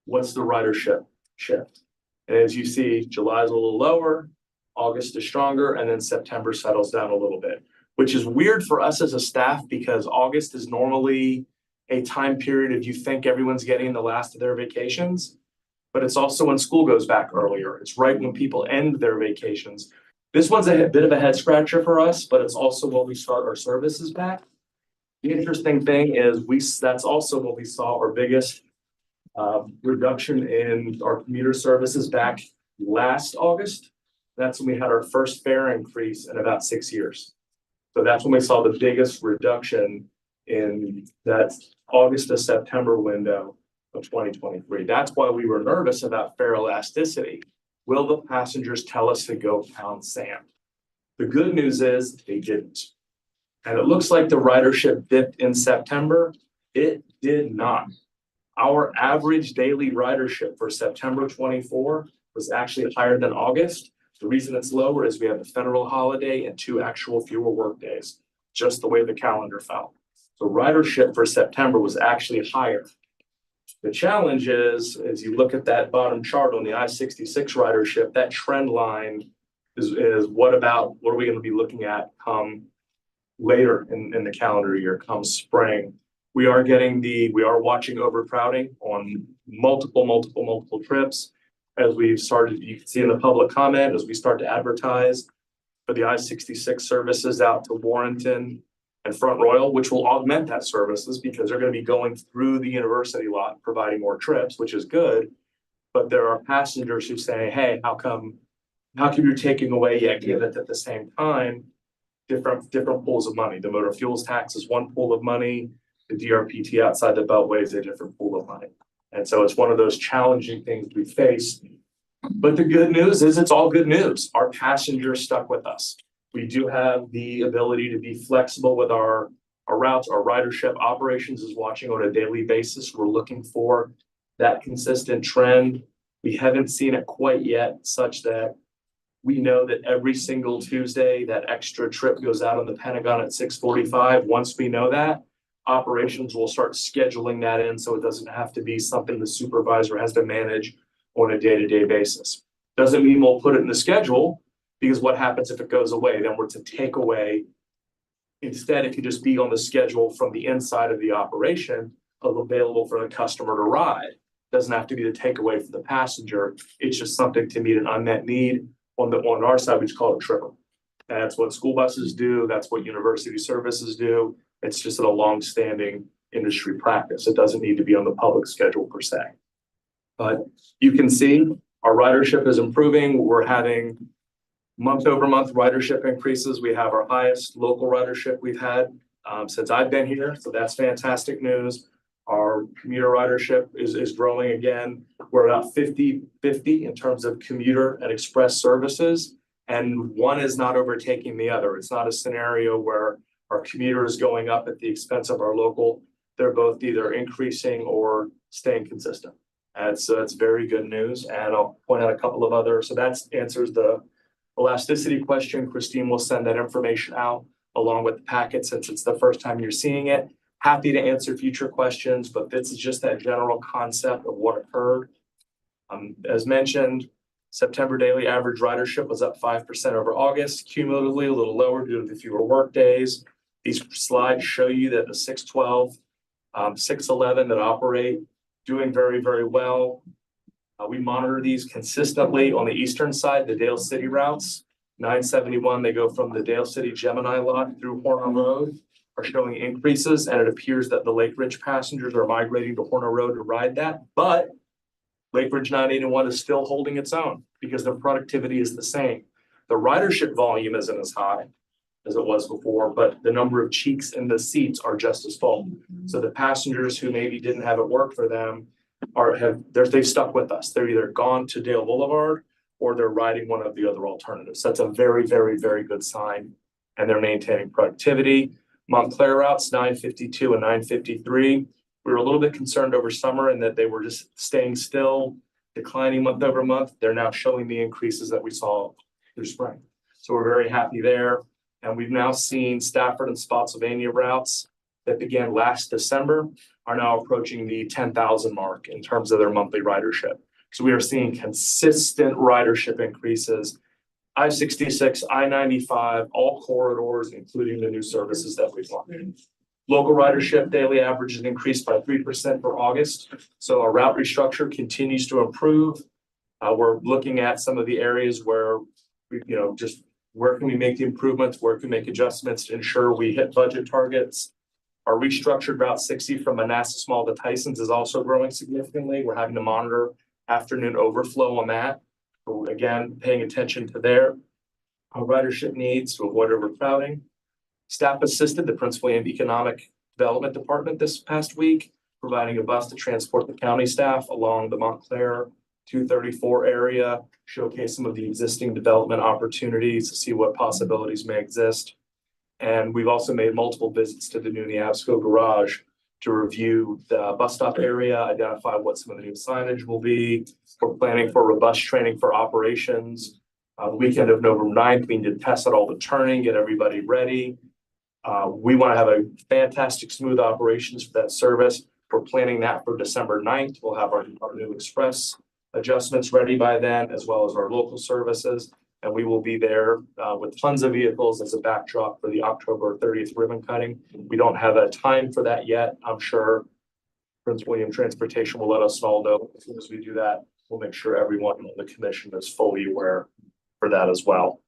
What's the ridership shift? And as you see, July is a little lower, August is stronger, and then September settles down a little bit, which is weird for us as a staff because August is normally a time period if you think everyone's getting the last of their vacations, but it's also when school goes back earlier. It's right when people end their vacations. This one's a bit of a head scratcher for us, but it's also when we start our services back. The interesting thing is that's also when we saw our biggest reduction in our commuter services back last August. That's when we had our first fare increase in about 6 years. So that's when we saw the biggest reduction in that August to September window of 2023. That's why we were nervous about fare elasticity. Will the passengers tell us to go pound sand? The good news is they didn't. And it looks like the ridership dipped in September. It did not. Our average daily ridership for September 24 was actually higher than August. The reason it's lower is we have the federal holiday and 2 actual fewer work days, just the way the calendar fell. So ridership for September was actually higher. The challenge is, as you look at that bottom chart on the I-66 ridership, that trend line is what are we going to be looking at come later in the calendar year, come spring. We are watching overcrowding on multiple trips. As we've started, you can see in the public comment, as we start to advertise for the I-66 services out to Warrenton and Front Royal, which will augment that services because they're going to be going through the university lot, providing more trips, which is good. But there are passengers who say, hey, how come you're taking away yet give it at the same time? Different pools of money. The motor fuels tax is one pool of money. The DRPT outside the Beltway is a different pool of money. And so it's one of those challenging things we face. But the good news is it's all good news. Our passengers stuck with us. We do have the ability to be flexible with our routes. Our ridership operations is watching on a daily basis. We're looking for that consistent trend. We haven't seen it quite yet, such that we know that every single Tuesday, that extra trip goes out on the Pentagon at 6:45. Once we know that, operations will start scheduling that in so it doesn't have to be something the supervisor has to manage on a day-to-day basis. Doesn't mean we'll put it in the schedule, because what happens if it goes away? Then we're to take away. Instead, it could just be on the schedule from the inside of the operation available for the customer to ride. Doesn't have to be the takeaway for the passenger. It's just something to meet an unmet need. On our side, we just call it tripper. That's what school buses do. That's what university services do. It's just a long-standing industry practice. It doesn't need to be on the public schedule per se. But you can see our ridership is improving. We're having month-over-month ridership increases. We have our highest local ridership we've had since I've been here. So that's fantastic news. Our commuter ridership is growing again. We're about 50-50 in terms of commuter and express services, and one is not overtaking the other. It's not a scenario where Our commuter is going up at the expense of our local. They're both either increasing or staying consistent. And so that's very good news. And I'll point out a couple of other, so that answers the elasticity question. Christine will send that information out along with the packet since it's the first time you're seeing it. Happy to answer future questions, but this is just that general concept of what occurred. As mentioned, September daily average ridership was up 5% over August, cumulatively a little lower due to the fewer work days. These slides show you that the 612, 611 that operate doing very, very well. We monitor these consistently on the eastern side, the Dale City routes. 971, they go from the Dale City Gemini lot through Horner Road, are showing increases, and it appears that the Lake Ridge passengers are migrating to Horner Road to ride that. But Lake Ridge 981 is still holding its own because the productivity is the same. The ridership volume isn't as high as it was before, but the number of cheeks in the seats are just as full. So the passengers who maybe didn't have it work for them they've stuck with us. They're either gone to Dale Boulevard or they're riding one of the other alternatives. That's a very, very, very good sign. And they're maintaining productivity. Montclair routes 952 and 953. We were a little bit concerned over summer and that they were just staying still, declining month over month. They're now showing the increases that we saw through spring. So we're very happy there. And we've now seen Stafford and Spotsylvania routes that began last December are now approaching the 10,000 mark in terms of their monthly ridership. So we are seeing consistent ridership increases. I-66, I-95, all corridors, including the new services that we've launched. Local ridership daily average has increased by 3% for August. So our route restructure continues to improve. We're looking at some of the areas where we, just where can we make the improvements, where can we make adjustments to ensure we hit budget targets. Our restructured Route 60 from Manassas Mall to Tyson's is also growing significantly. We're having to monitor afternoon overflow on that. So again, paying attention to their ridership needs to avoid overcrowding. Staff assisted the Principal and Economic Development Department this past week, providing a bus to transport the county staff along the Montclair 234 area, showcase some of the existing development opportunities to see what possibilities may exist. And we've also made multiple visits to the new Neabsco garage to review the bus stop area, identify what some of the new signage will be. We're planning for robust training for operations. The weekend of November 9th, we need to test out all the turning, get everybody ready. We want to have a fantastic, smooth operations for that service. We're planning that for December 9th. We'll have our new express adjustments ready by then, as well as our local services. And we will be there with tons of vehicles as a backdrop for the October 30th ribbon cutting. We don't have a time for that yet. I'm sure Prince William Transportation will let us all know as soon as we do that. We'll make sure everyone on the commission is fully aware for that as well.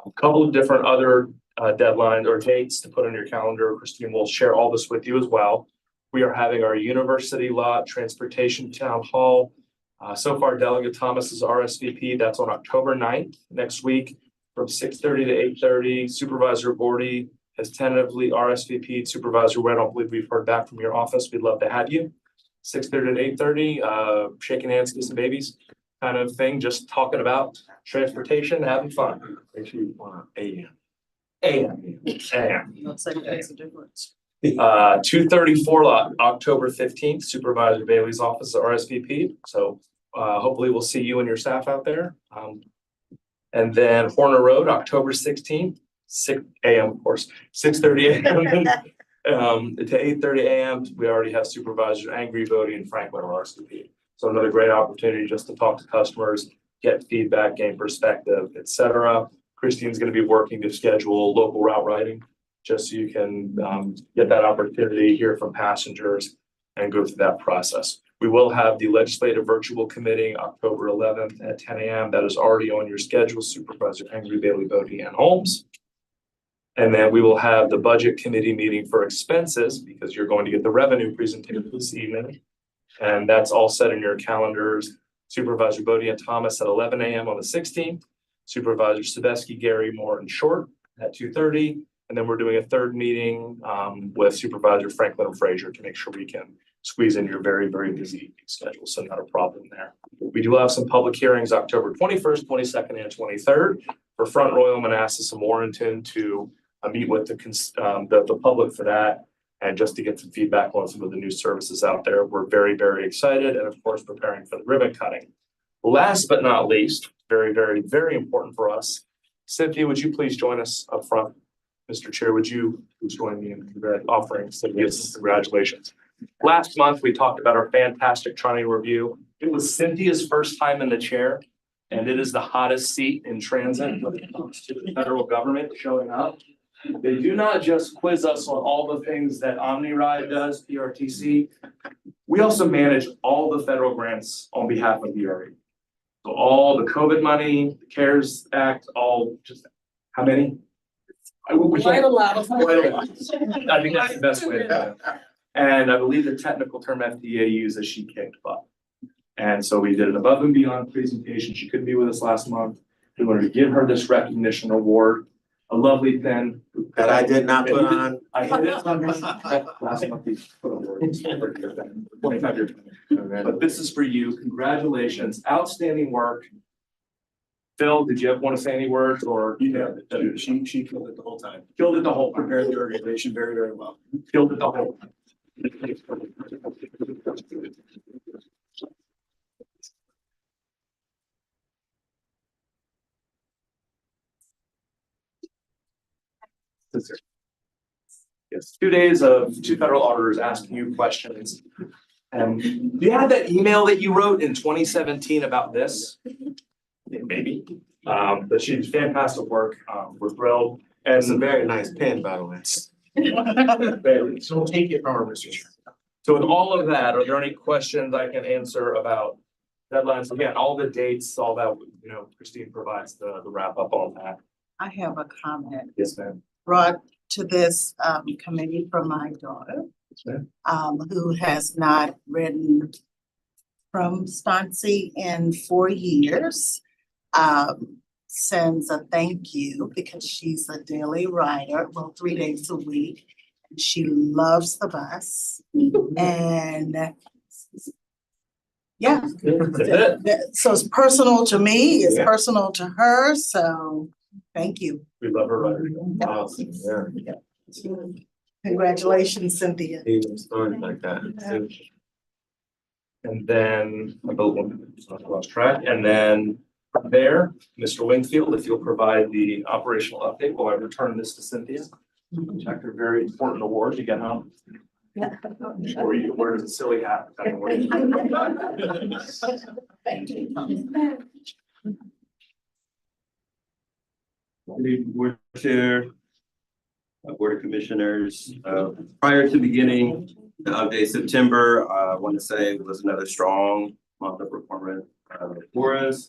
A couple of different other deadlines or dates to put on your calendar. Christine will share all this with you as well. We are having our University Lot Transportation Town Hall. So far, Delegate Thomas is RSVP. That's on October 9th, next week, from 6:30 to 8:30. Supervisor Gordy has tentatively RSVP'd. Supervisor Webb, I don't believe we've heard back from your office. We'd love to have you. 6:30 to 8:30, shaking hands, kissing babies kind of thing, just talking about transportation, having fun. Make sure you want AM. Looks like it makes a difference. 234 lot, October 15th, Supervisor Bailey's office is RSVP. So hopefully we'll see you and your staff out there. And then Horner Road, October 16th, 6 a.m. of course, 6:30 a.m. To 8:30 a.m. We already have Supervisor Angry, Bodie, and Franklin on RSVP. So another great opportunity just to talk to customers, get feedback, gain perspective, etc. Christine's going to be working to schedule local route writing, just so you can get that opportunity, hear from passengers, and go through that process. We will have the Legislative Virtual Committee October 11th at 10 a.m. That is already on your schedule, Supervisor Angry, Bailey, Bodie, and Holmes. And then we will have the Budget Committee meeting for expenses, because you're going to get the revenue presentation this evening. And that's all set in your calendars. Supervisor Bodie and Thomas at 11 a.m. on the 16th. Supervisor Sebeski, Gary, Moore, and Short at 2:30. And then we're doing a third meeting with Supervisor Franklin and Frazier to make sure we can squeeze in your very, very busy schedule. So not a problem there. We do have some public hearings October 21st, 22nd, and 23rd for Front Royal, Manassas, and Warrenton to meet with the public for that. And just to get some feedback on some of the new services out there. We're very, very excited and of course, preparing for the ribbon cutting. Last but not least, very, very, very important for us. Cynthia, would you please join us up front? Mr. Chair, would you please join me in offering Cynthia's congratulations? Last month, we talked about our fantastic triennial review. It was Cynthia's first time in the chair, and it is the hottest seat in transit when it comes to the federal government showing up. They do not just quiz us on all the things that OmniRide does, PRTC. We also manage all the federal grants on behalf of PRTC. So all the COVID money, the CARES Act, all just, how many? Quite a lot of. Quite a lot. I think that's the best way to do it. And I believe the technical term FDA uses she kicked butt. And so we did an above and beyond presentation. She couldn't be with us last month. We wanted to give her this recognition award, a lovely pen. That I did not put on. I hid it on this last month. We put on the 25-year. But this is for you. Congratulations. Outstanding work. Phil, did you want to say any words or? She killed it the whole time. Killed it the whole time. Prepared the organization very, very well. Killed it the whole time. Yes, 2 days of two federal auditors asking you questions. Do you have that email that you wrote in 2017 about this? Yeah, maybe. But she did fantastic work. We're thrilled. And It's a very nice pen, by the way. So take it from her, Mr. Chair. So with all of that, are there any questions I can answer about deadlines? Again, all the dates, all that, Christine provides the wrap up on that. I have a comment Yes, ma'am. brought to this committee from my daughter, Yes, ma'am. who has not ridden from Stonsey in 4 years. Sends a thank you because she's a daily rider, well, 3 days a week. She loves the bus and yeah. So it's personal to me, it's personal to her, so thank you. We love her rider. Awesome, yeah. Congratulations, Cynthia. Even stories like that. And then I lost track. And then from there, Mr. Wingfield, if you'll provide the operational update while I return this to Cynthia. Check her very important award to get home. Or you wear the silly hat. Thank you. Good evening, Board Chair, Board of Commissioners. Prior to beginning the update September, I want to say it was another strong month of performance for us.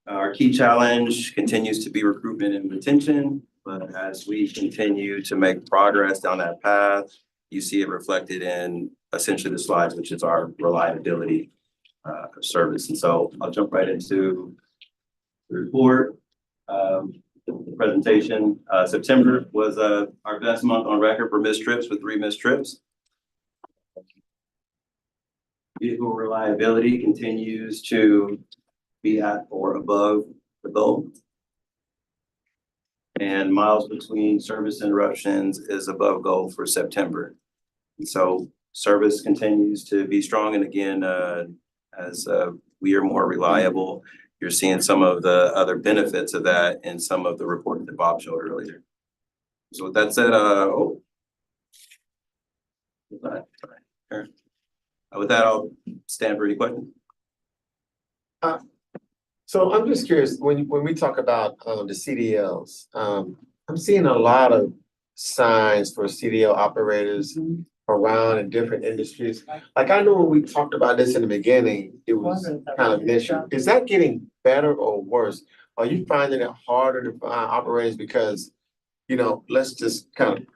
Our key challenge continues to be recruitment and retention, but as we continue to make progress down that path, you see it reflected in essentially the slides, which is our reliability of service. And so I'll jump right into the report. The presentation. September was our best month on record for missed trips with 3 missed trips. Vehicle reliability continues to be at or above the goal. And miles between service interruptions is above goal for September. And so service continues to be strong. And again, as we are more reliable, you're seeing some of the other benefits of that in some of the reports that Bob showed earlier. So with that said, with that, I'll stand for any questions. So I'm just curious, when we talk about the CDLs, I'm seeing a lot of signs for CDL operators around in different industries. Like I know when we talked about this in the beginning, it was kind of an issue. Is that getting better or worse? Are you finding it harder to find operators because, let's just kind of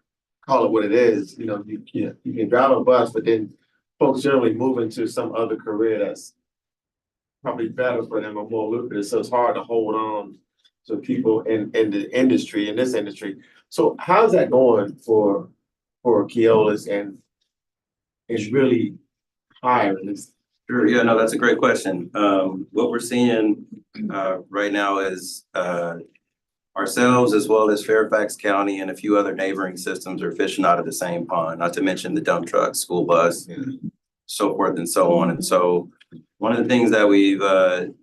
call it what it is. You can drive a bus, but then folks generally move into some other career that's probably better for them or more lucrative. So it's hard to hold on to people in the industry, in this industry. So how's that going for Keolis and is really hiring? Sure, yeah, no, that's a great question. What we're seeing right now is Ourselves, as well as Fairfax County and a few other neighboring systems, are fishing out of the same pond, not to mention the dump truck, school bus, so forth and so on. And so one of the things that we've done,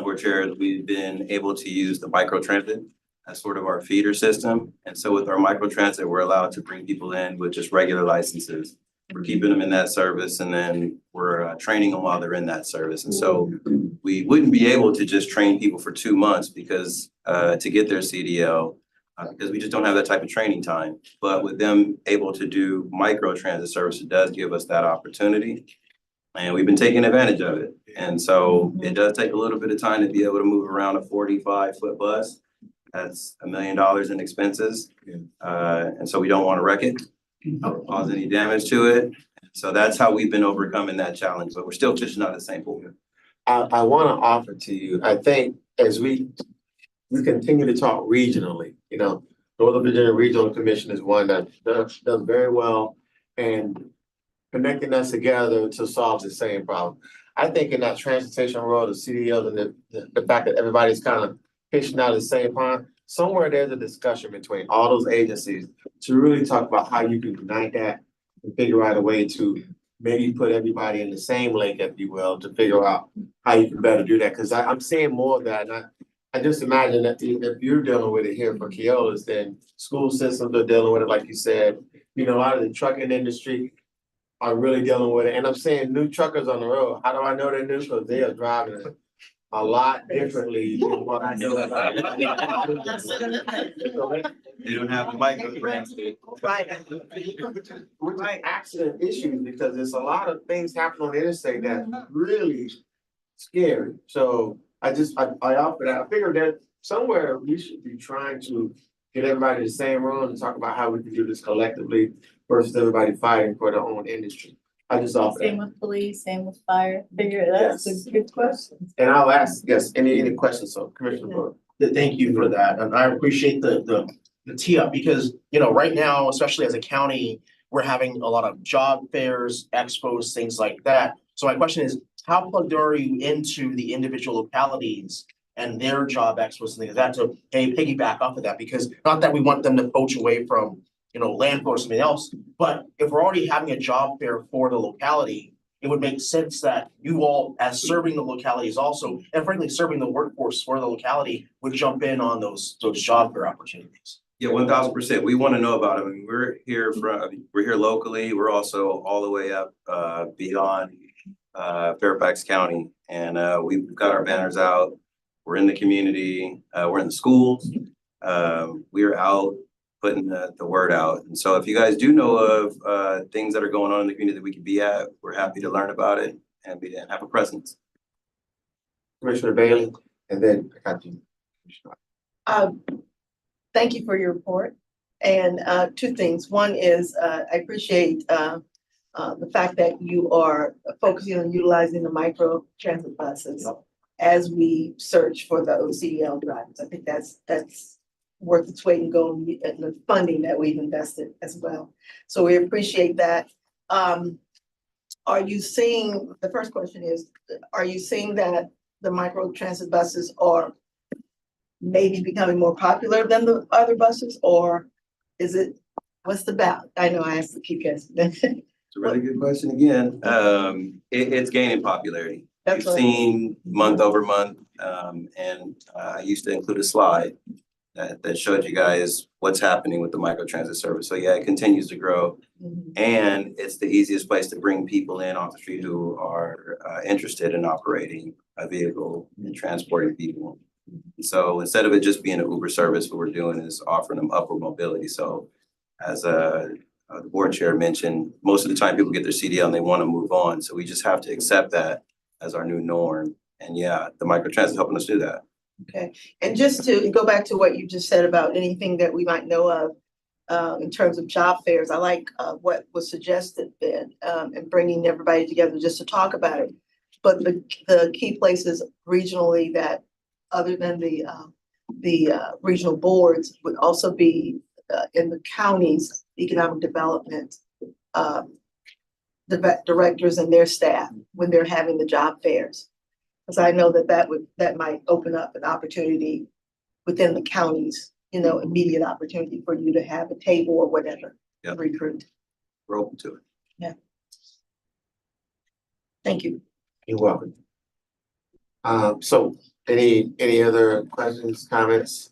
Board Chair, is we've been able to use the microtransit as sort of our feeder system. And so with our microtransit, we're allowed to bring people in with just regular licenses. We're keeping them in that service, and then we're training them while they're in that service. And so we wouldn't be able to just train people for 2 months because to get their CDL, because we just don't have that type of training time. But with them able to do micro transit service, it does give us that opportunity. And we've been taking advantage of it. And so it does take a little bit of time to be able to move around a 45-foot bus. That's $1 million in expenses. And so we don't want to wreck it, cause any damage to it. So that's how we've been overcoming that challenge, but we're still fishing out of the same pool. I want to offer to you, I think as we continue to talk regionally, you know, Northern Virginia Regional Commission is one that does very well and connecting us together to solve the same problem. I think in that transportation world, the CDLs and the fact that everybody's kind of fishing out of the same pond, somewhere there's a discussion between all those agencies to really talk about how you can unite that and figure out a way to maybe put everybody in the same lake, if you will, to figure out how you can better do that. Because I'm seeing more of that. And I just imagine that if you're dealing with it here for Keolis, then school systems are dealing with it, like you said. You know, a lot of the trucking industry are really dealing with it. And I'm saying new truckers on the road. How do I know they're new? Because they are driving it a lot differently than what I know. They don't have the micro. Which is accident issues, because there's a lot of things happening on the interstate that's really scary. So I offer that. I figured that somewhere we should be trying to get everybody in the same room and talk about how we can do this collectively versus everybody fighting for their own industry. I just offer that. Same with police, same with fire. That's a good question. And I'll ask, yes, any questions, so Commissioner Burke. Thank you for that, and I appreciate the tee up, because, you know, right now, especially as a county, we're having a lot of job fairs, expos, things like that. So my question is, how plugged are you into the individual localities and their job expos and things like that to piggyback off of that? Because not that we want them to poach away from, you know, land or something else, but if we're already having a job fair for the locality, it would make sense that you all, as serving the localities also, and frankly, serving the workforce for the locality, would jump in on those job fair opportunities. Yeah, 1000%. We want to know about it. I mean, we're here locally. We're also all the way up beyond Fairfax County, and we've got our banners out. We're in the community. We're in the schools. We are out putting the word out. And so if you guys do know of things that are going on in the community that we can be at, we're happy to learn about it and have a presence. Commissioner Bailey, and then I got you. Thank you for your report. And two things. One is I appreciate the fact that you are focusing on utilizing the micro transit buses as we search for those CDL drivers. I think that's worth its weight in gold and the funding that we've invested as well. So we appreciate that. Are you seeing, the first question is, are you seeing that the micro transit buses are maybe becoming more popular than the other buses, or is it, what's the balance? I know I asked to keep guessing. It's a really good question again. It's gaining popularity. We've seen month over month, and I used to include a slide that showed you guys what's happening with the microtransit service. So yeah, it continues to grow. And it's the easiest place to bring people in off the street who are interested in operating a vehicle and transporting people. So instead of it just being an Uber service, what we're doing is offering them upward mobility. So as the board chair mentioned, most of the time people get their CDL and they want to move on. So we just have to accept that as our new norm. And yeah, the microtransit is helping us do that. Okay, and just to go back to what you just said about anything that we might know of in terms of job fairs, I like what was suggested then, and bringing everybody together just to talk about it. But the key places regionally that, other than the regional boards, would also be in the counties, economic development directors and their staff when they're having the job fairs. Because I know that might open up an opportunity within the counties immediate opportunity for you to have a table or whatever. Yep. Recruit. We're open to it. Thank you. You're welcome. So any other questions, comments?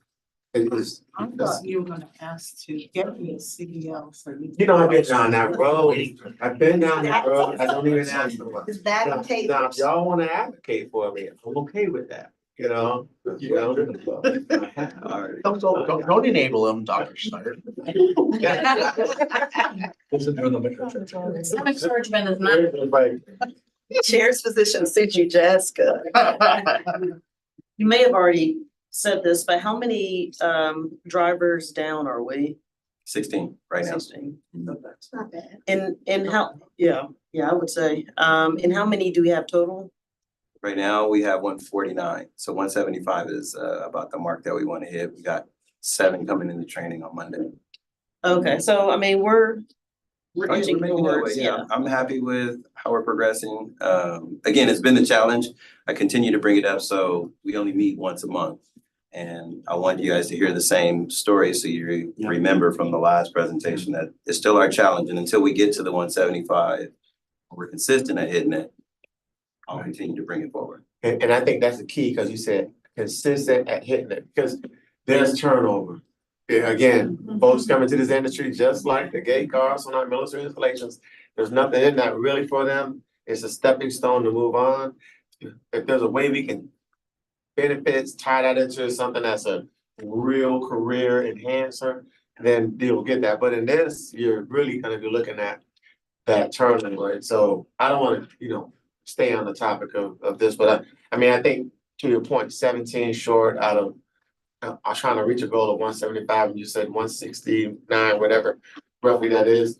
It is, I thought you were gonna ask to get me a CDL for you. you know, I've been down that road. I've been down that road. I don't even ask for one. Is that a Now, table? if y'all wanna advocate for me, I'm okay with that, you know? All right. Don't enable them, Dr. Snyder. Some encouragement is not. Like, Chair's position suits you, Jessica. You may have already said this, but how many drivers down are we? 16 right now. 16. It's not bad. And how, yeah, I would say, and how many do we have total? Right now, we have 149. So 175 is about the mark that we want to hit. We got 7 coming into training on Monday. Okay, so I mean, we're Oh, yeah, inching we're making headway. towards, Yeah, yeah. I'm happy with how we're progressing. Again, it's been a challenge. I continue to bring it up, so we only meet once a month. And I want you guys to hear the same story so you remember from the last presentation that it's still our challenge. And until we get to the 175, we're consistent at hitting it, I'll continue to bring it forward. and I think that's the key, because you said consistent at hitting it, because there's turnover. Yeah, again, folks coming to this industry, just like the gate cars on our military installations, there's nothing in that really for them. It's a stepping stone to move on. If there's a way we can benefits, tie that into something that's a real career enhancer, then you'll get that. But in this, you're really gonna be looking at that turnover. And so I don't wanna, stay on the topic of this, but I mean, I think to your point, 17 short out of, I was trying to reach a goal of 175, and you said 169, whatever, roughly that is.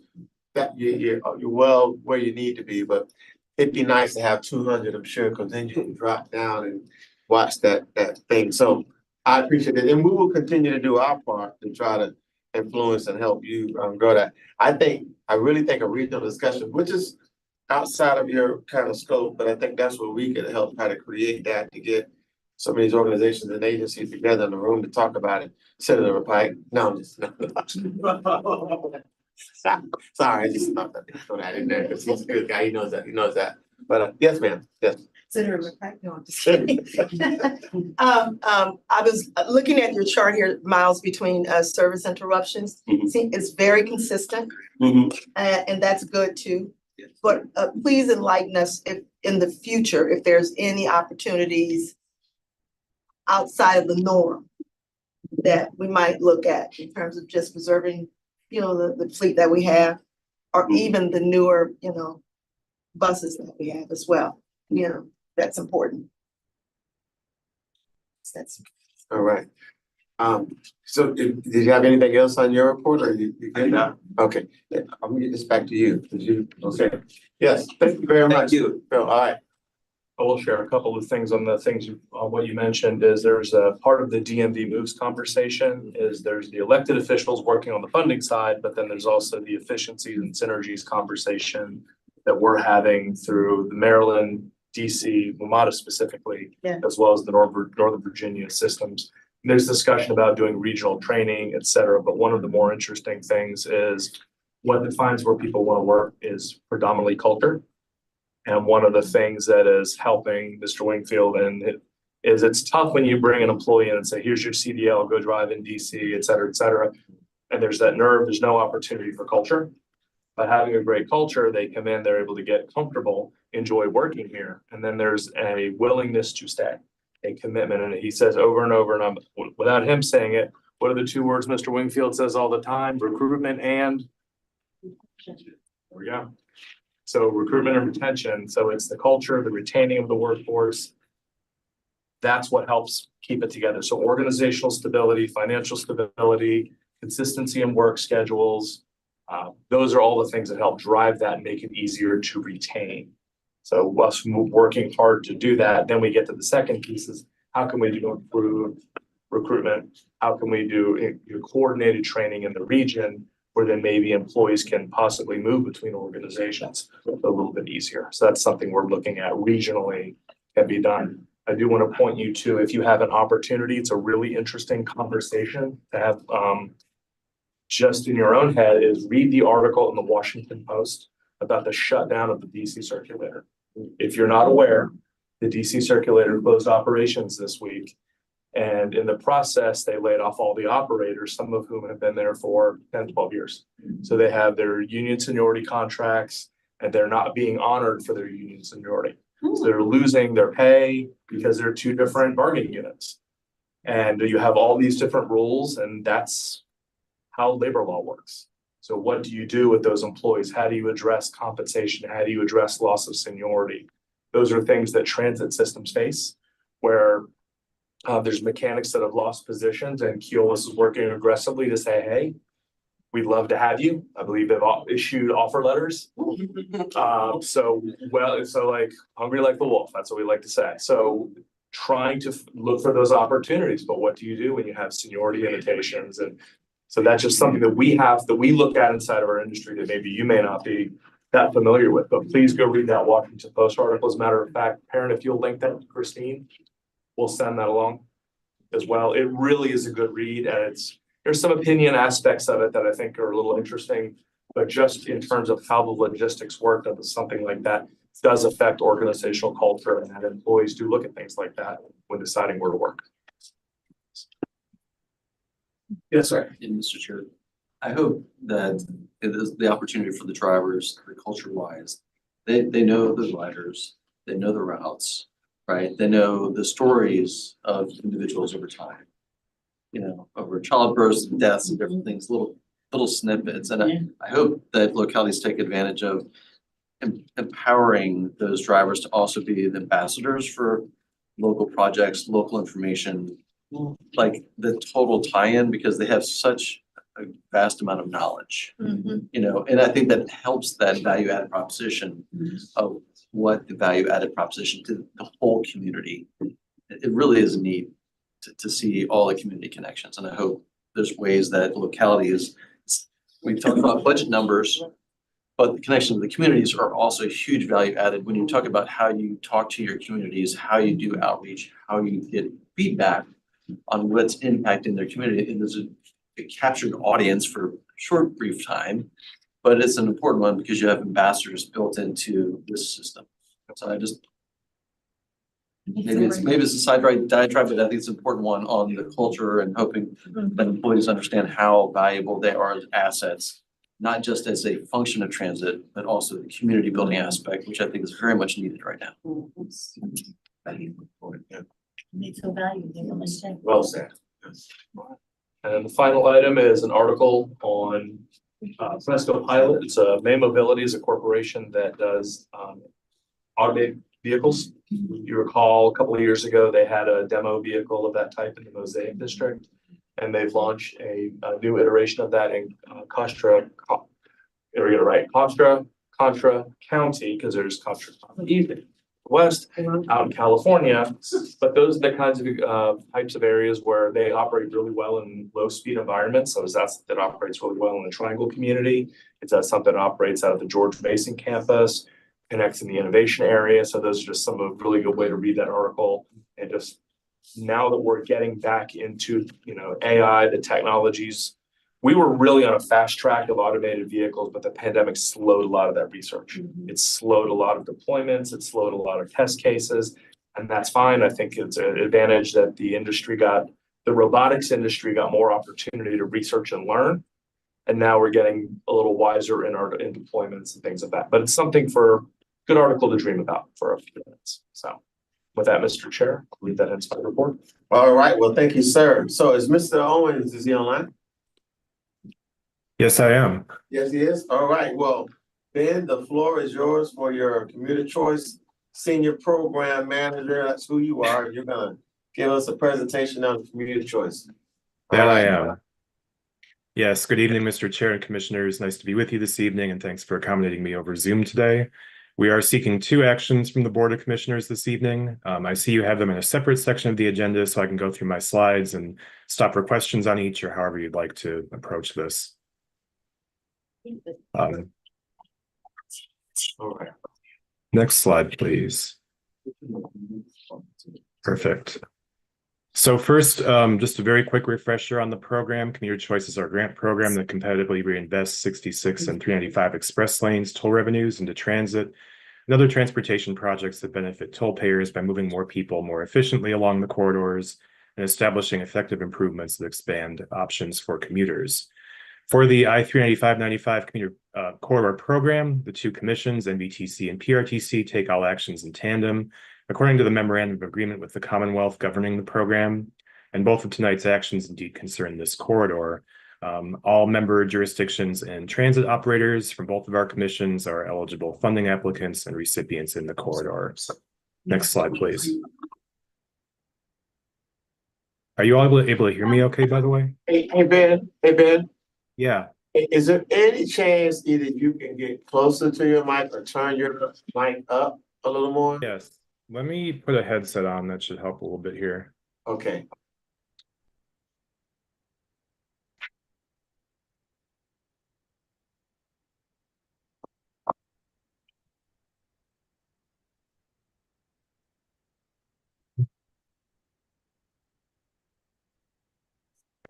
That you're well where you need to be, but it'd be nice to have 200, I'm sure, because then you can drop down and watch that thing. So I appreciate it, and we will continue to do our part to try to influence and help you grow that. I really think a regional discussion, which is outside of your kind of scope, but I think that's where we could help try to create that, to get some of these organizations and agencies together in the room to talk about it. Senator Pike, no. Sorry, I just thought that throw that in there, because he's a good guy, he knows that. But yes, ma'am, yes. Senator McCracken, no, I'm just kidding. I was looking at your chart here, Miles, between service interruptions. See, it's very consistent, and that's good too. But please enlighten us if in the future, if there's any opportunities outside of the norm that we might look at in terms of just preserving, the fleet that we have, or even the newer, buses that we have as well. That's important. That's All right. So did you have anything else on your report, or you good now? Okay, yeah, I'm gonna get this back to you. Okay, yes, thank you very much. Thank you. Bill, all right. I will share a couple of things on the things, what you mentioned is there's a part of the DMV moves conversation is there's the elected officials working on the funding side, but then there's also the efficiencies and synergies conversation that we're having through the Maryland, DC, WMATA specifically, as well as the Northern Virginia systems. There's discussion about doing regional training, et cetera, but one of the more interesting things is what defines where people want to work is predominantly culture. And one of the things that is helping Mr. Wingfield is it's tough when you bring an employee in and say, here's your CDL, go drive in DC, et cetera, et cetera. And there's that nerve, there's no opportunity for culture. But having a great culture, they come in, they're able to get comfortable, enjoy working here. And then there's a willingness to stay, a commitment. And he says over and over, and without him saying it, what are the 2 words Mr. Wingfield says all the time? Recruitment and, there we go. So recruitment and retention. So it's the culture, the retaining of the workforce. That's what helps keep it together. So organizational stability, financial stability, consistency in work schedules. Those are all the things that help drive that and make it easier to retain. So us working hard to do that, then we get to the second piece is how can we do improved recruitment? How can we do coordinated training in the region where then maybe employees can possibly move between organizations a little bit easier. So that's something we're looking at regionally can be done. I do want to point you to, if you have an opportunity, it's a really interesting conversation to have, just in your own head, is read the article in the Washington Post about the shutdown of the DC circulator. If you're not aware, the DC circulator closed operations this week. And in the process, they laid off all the operators, some of whom have been there for 10, 12 years. So they have their union seniority contracts and they're not being honored for their union seniority. So they're losing their pay because they're two different bargaining units. And you have all these different rules, and that's how labor law works. So what do you do with those employees? How do you address compensation? How do you address loss of seniority? Those are things that transit systems face, where there's mechanics that have lost positions, and Keolis is working aggressively to say, hey, we'd love to have you. I believe they've issued offer letters. So like hungry like the wolf, that's what we like to say. So trying to look for those opportunities, but what do you do when you have seniority limitations? And so that's just something that we look at inside of our industry that maybe you may not be that familiar with, but please go read that Washington Post article. As a matter of fact, Parent, if you'll link that to Christine, we'll send that along as well. It really is a good read, and there's some opinion aspects of it that I think are a little interesting, but just in terms of how the logistics work, that something like that does affect organizational culture, and that employees do look at things like that when deciding where to work. Yes, sir. And Mr. Chair, I hope that it is the opportunity for the drivers, the culture wise, they know the riders, they know the routes, right? They know the stories of individuals over time, over childbirths, deaths, and different things, little snippets. And I hope that localities take advantage of empowering those drivers to also be the ambassadors for local projects, local information, like the total tie-in, because they have such a vast amount of knowledge, and I think that helps that value-added proposition of what the value-added proposition to the whole community. It really is neat to see all the community connections, and I hope there's ways that localities, we talk about budget numbers, but the connection with the communities are also huge value added when you talk about how you talk to your communities, how you do outreach, how you get feedback on what's impacting their community. And there's a captured audience for a short, brief time, but it's an important one because you have ambassadors built into this system. So I just, maybe it's a side diatribe, but I think it's an important one on the culture and hoping that employees understand how valuable they are as assets, not just as a function of transit, but also the community building aspect, which I think is very much needed right now. Need some value, they don't say. Well said. And the final item is an article on Fresco Pilot. It's May Mobility is a corporation that does automated vehicles. You recall a couple of years ago, they had a demo vehicle of that type in the Mosaic District. And they've launched a new iteration of that in Contra County, because there's Contra County West out in California. But those are the kinds of types of areas where they operate really well in low speed environments. So that operates really well in the Triangle community. It's something that operates out of the George Mason campus, connects in the innovation area. So those are just some of a really good way to read that article. And just now that we're getting back into, AI, the technologies, we were really on a fast track of automated vehicles, but the pandemic slowed a lot of that research. It slowed a lot of deployments. It slowed a lot of test cases, and that's fine. I think it's an advantage that the robotics industry got more opportunity to research and learn. And now we're getting a little wiser in deployments and things like that. But it's something for good article to dream about for a few minutes. So with that, Mr. Chair, I'll leave that in my report. All right, well, thank you, sir. So is Mr. Owens, is he online? Yes, I am. Yes, he is. All right, well, Ben, the floor is yours for your commuter choice senior program manager. That's who you are. You're gonna give us a presentation on commuter choice. That I am. Yes, good evening, Mr. Chair and Commissioners. Nice to be with you this evening, and thanks for accommodating me over Zoom today. We are seeking 2 actions from the Board of Commissioners this evening. I see you have them in a separate section of the agenda, so I can go through my slides and stop for questions on each, or however you'd like to approach this. Next slide, please. Perfect. So first, just a very quick refresher on the program. Commuter Choice is our grant program that competitively reinvests 66 and 395 express lanes toll revenues into transit and other transportation projects that benefit toll payers by moving more people more efficiently along the corridors and establishing effective improvements that expand options for commuters. For the I-395-95 commuter corridor program, the two commissions, NBTC and PRTC, take all actions in tandem according to the memorandum of agreement with the Commonwealth governing the program. And both of tonight's actions indeed concern this corridor. All member jurisdictions and transit operators from both of our commissions are eligible funding applicants and recipients in the corridor. Next slide, please. Are you all able to hear me okay, by the way? Hey, Ben. Hey, Ben. Yeah. Is there any chance either you can get closer to your mic or turn your mic up a little more? Yes. Let me put a headset on. That should help a little bit here. Okay.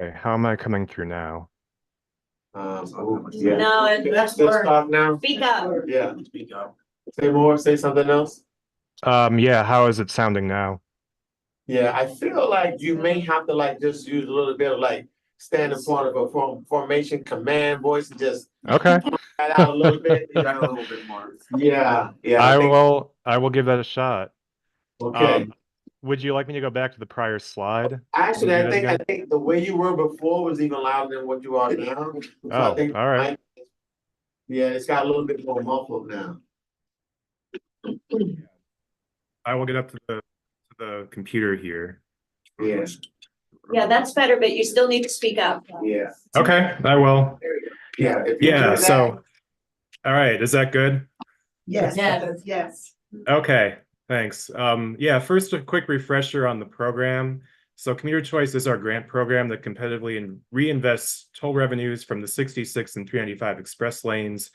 Okay, how am I coming through now? Yeah. No, Let's talk now. Speak up. Yeah, speak up. Say more, say something else. Yeah, how is it sounding now? Yeah, I feel like you may have to like just use a little bit of like stand in front of a formation command voice and just Okay. that out a little bit. You know? A little bit more. Yeah, yeah. I will give that a shot. Okay. Would you like me to go back to the prior slide? Actually, Can we do that I again? think the way you were before was even louder than what you are now. So I Oh, think all right. yeah, it's got a little bit more muffled now. I will get up to the computer here. Yeah. Yeah, that's better, but you still need to speak up. Yeah. Okay, I will. Yeah. If you Yeah, do that, so, all right, is that good? Yes, Yes. yes. Okay, thanks. Yeah, first a quick refresher on the program. So Commuter Choice is our grant program that competitively reinvests toll revenues from the 66 and 395 express lanes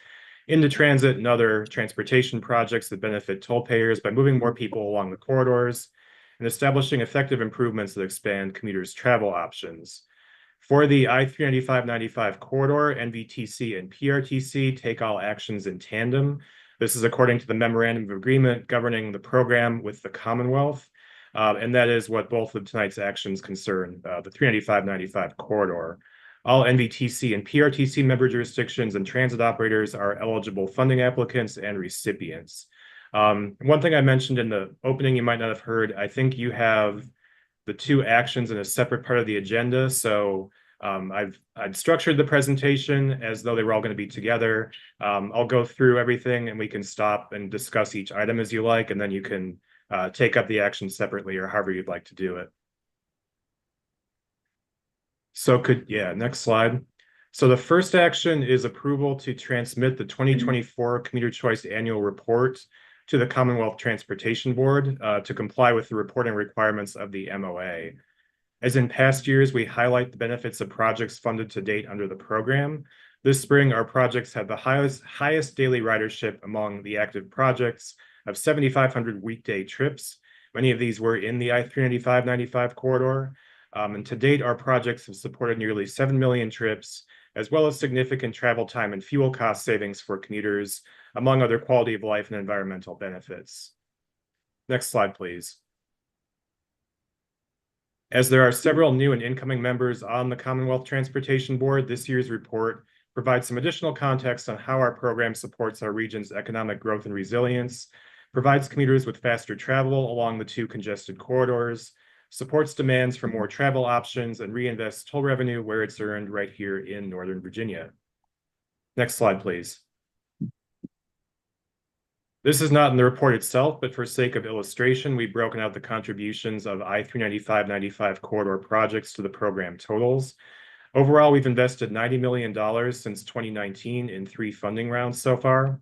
into transit and other transportation projects that benefit toll payers by moving more people along the corridors and establishing effective improvements that expand commuters' travel options. For the I-395-95 corridor, NVTC and PRTC take all actions in tandem. This is according to the memorandum of agreement governing the program with the Commonwealth. And that is what both of tonight's actions concern, the 395-95 corridor. All NVTC and PRTC member jurisdictions and transit operators are eligible funding applicants and recipients. One thing I mentioned in the opening you might not have heard, I think you have the two actions in a separate part of the agenda. So I've structured the presentation as though they were all going to be together. I'll go through everything and we can stop and discuss each item as you like, and then you can take up the action separately or however you'd like to do it. So next slide. So the first action is approval to transmit the 2024 Commuter Choice Annual Report to the Commonwealth Transportation Board to comply with the reporting requirements of the MOA. As in past years, we highlight the benefits of projects funded to date under the program. This spring, our projects had the highest daily ridership among the active projects of 7,500 weekday trips. Many of these were in the I-395-95 corridor. And to date, our projects have supported nearly 7 million trips, as well as significant travel time and fuel cost savings for commuters, among other quality of life and environmental benefits. Next slide, please. As there are several new and incoming members on the Commonwealth Transportation Board, this year's report provides some additional context on how our program supports our region's economic growth and resilience, provides commuters with faster travel along the two congested corridors, supports demands for more travel options, and reinvests toll revenue where it's earned right here in Northern Virginia. Next slide, please. This is not in the report itself, but for sake of illustration, we've broken out the contributions of I-395-95 corridor projects to the program totals. Overall, we've invested $90 million since 2019 in 3 funding rounds so far,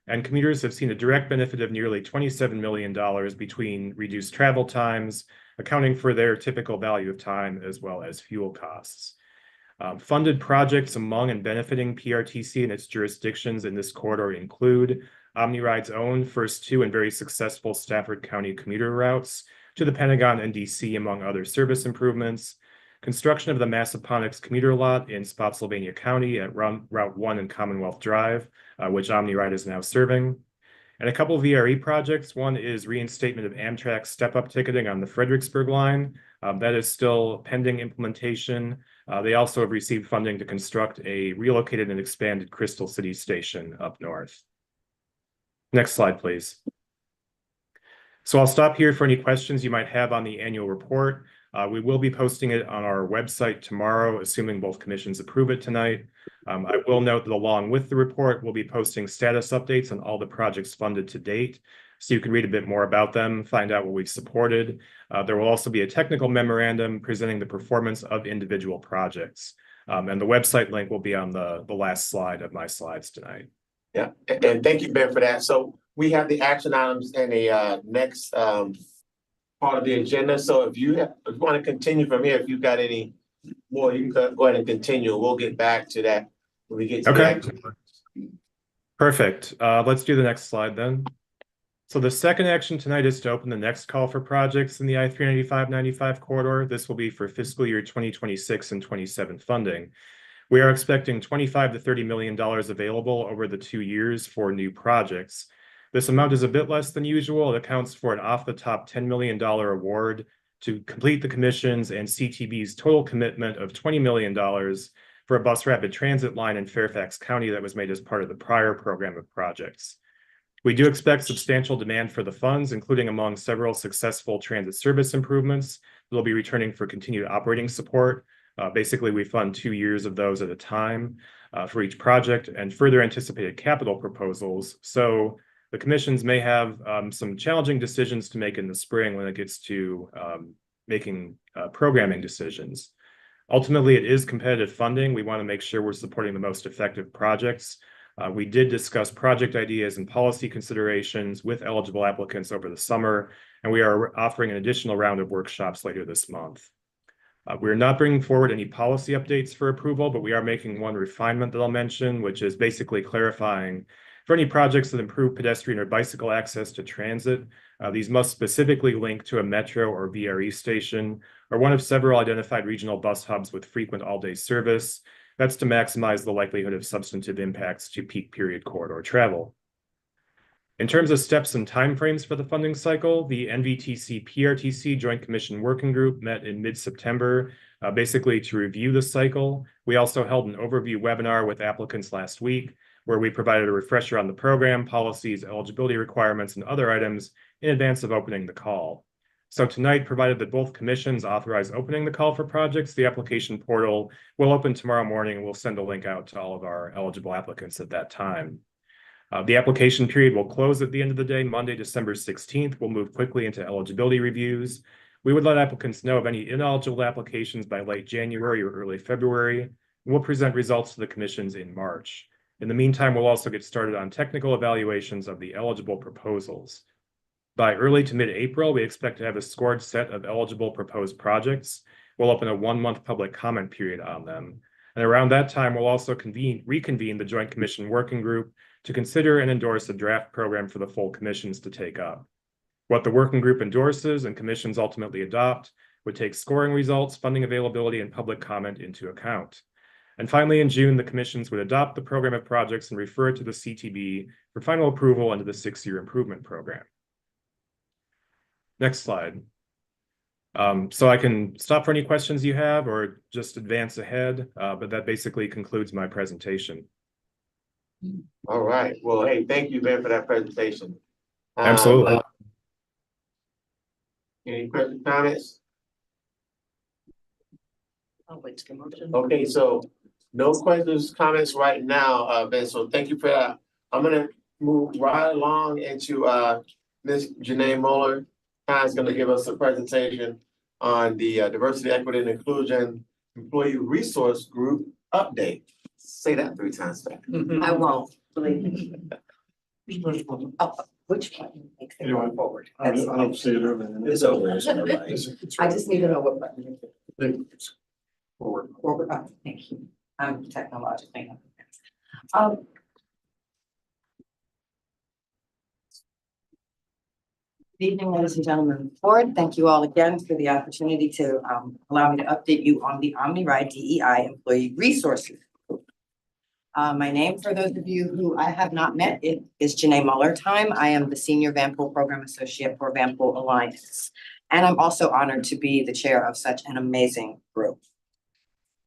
and commuters have seen a direct benefit of nearly $27 million between reduced travel times, accounting for their typical value of time, as well as fuel costs. Funded projects among and benefiting PRTC and its jurisdictions in this corridor include OmniRide's own first 2 and very successful Stafford County commuter routes, to the Pentagon and DC, among other service improvements. Construction of the Massaponax commuter lot in Spotsylvania County at Route 1 and Commonwealth Drive, which OmniRide is now serving. And a couple of VRE projects. One is reinstatement of Amtrak step-up ticketing on the Fredericksburg line. That is still pending implementation. They also have received funding to construct a relocated and expanded Crystal City station up north. Next slide, please. So I'll stop here for any questions you might have on the annual report. We will be posting it on our website tomorrow, assuming both commissions approve it tonight. I will note that along with the report, we'll be posting status updates on all the projects funded to date, so you can read a bit more about them, find out what we've supported. There will also be a technical memorandum presenting the performance of individual projects. And the website link will be on the last slide of my slides tonight. Yeah, and thank you, Ben, for that. So we have the action items in the next part of the agenda. So if you want to continue from here, if you've got any more, you can go ahead and continue. We'll get back to that when we get to the action. Perfect. Let's do the next slide then. So the second action tonight is to open the next call for projects in the I-395-95 corridor. This will be for fiscal year 2026 and 27 funding. We are expecting $25 to $30 million available over the 2 years for new projects. This amount is a bit less than usual. It accounts for an off-the-top $10 million award to complete the commission's and CTB's total commitment of $20 million for a bus rapid transit line in Fairfax County that was made as part of the prior program of projects. We do expect substantial demand for the funds, including among several successful transit service improvements that will be returning for continued operating support. Basically, we fund 2 years of those at a time for each project, and further anticipated capital proposals. So the commissions may have some challenging decisions to make in the spring when it gets to making programming decisions. Ultimately, it is competitive funding. We want to make sure we're supporting the most effective projects. We did discuss project ideas and policy considerations with eligible applicants over the summer, and we are offering an additional round of workshops later this month. We're not bringing forward any policy updates for approval, but we are making one refinement that I'll mention, which is basically clarifying for any projects that improve pedestrian or bicycle access to transit. These must specifically link to a metro or VRE station or one of several identified regional bus hubs with frequent all-day service. That's to maximize the likelihood of substantive impacts to peak period corridor travel. In terms of steps and timeframes for the funding cycle, the NVTC PRTC Joint Commission Working Group met in mid-September, basically to review the cycle. We also held an overview webinar with applicants last week, where we provided a refresher on the program, policies, eligibility requirements, and other items in advance of opening the call. So tonight, provided that both commissions authorize opening the call for projects, the application portal will open tomorrow morning, and we'll send a link out to all of our eligible applicants at that time. The application period will close at the end of the day, Monday, December 16th. We'll move quickly into eligibility reviews. We would let applicants know of any ineligible applications by late January or early February. We'll present results to the commissions in March. In the meantime, we'll also get started on technical evaluations of the eligible proposals. By early to mid-April, we expect to have a scored set of eligible proposed projects. We'll open a 1-month public comment period on them. And around that time, we'll also reconvene the Joint Commission Working Group to consider and endorse a draft program for the full commissions to take up. What the working group endorses and commissions ultimately adopt would take scoring results, funding availability, and public comment into account. And finally, in June, the commissions would adopt the program of projects and refer it to the CTB for final approval under the 6-year improvement program. Next slide. So I can stop for any questions you have or just advance ahead, but that basically concludes my presentation. All right. Well, hey, thank you, Ben, for that presentation. Absolutely. Any questions, comments? I'll wait to the motion. Okay, so no questions, comments right now, Ben. So thank you for that. I'm gonna move right along into Ms. Janae Muller. Is going to give us a presentation on the Diversity, Equity, and Inclusion Employee Resource Group update. Say that 3 times fast. I won't, believe me. Oh, which button makes it going forward? I don't see it over there. It's over there. I just need to know what button. Forward. Forward, thank you. I'm technologically. Good evening, ladies and gentlemen of the board. Thank you all again for the opportunity to allow me to update you on the OmniRide DEI Employee Resources. My name, for those of you who I have not met, it is Janae Muller-Time. I am the Senior Vanpool Program Associate for Vanpool Alliance. And I'm also honored to be the chair of such an amazing group.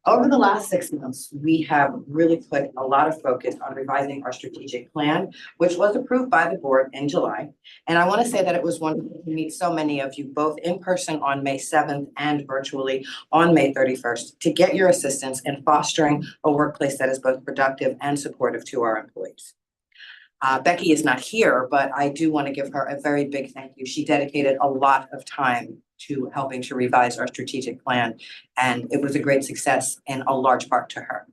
Over the last 6 months, we have really put a lot of focus on revising our strategic plan, which was approved by the board in July. And I want to say that it was wonderful to meet so many of you, both in person on May 7th and virtually on May 31st, to get your assistance in fostering a workplace that is both productive and supportive to our employees. Becky is not here, but I do want to give her a very big thank you. She dedicated a lot of time to helping to revise our strategic plan, and it was a great success in a large part to her.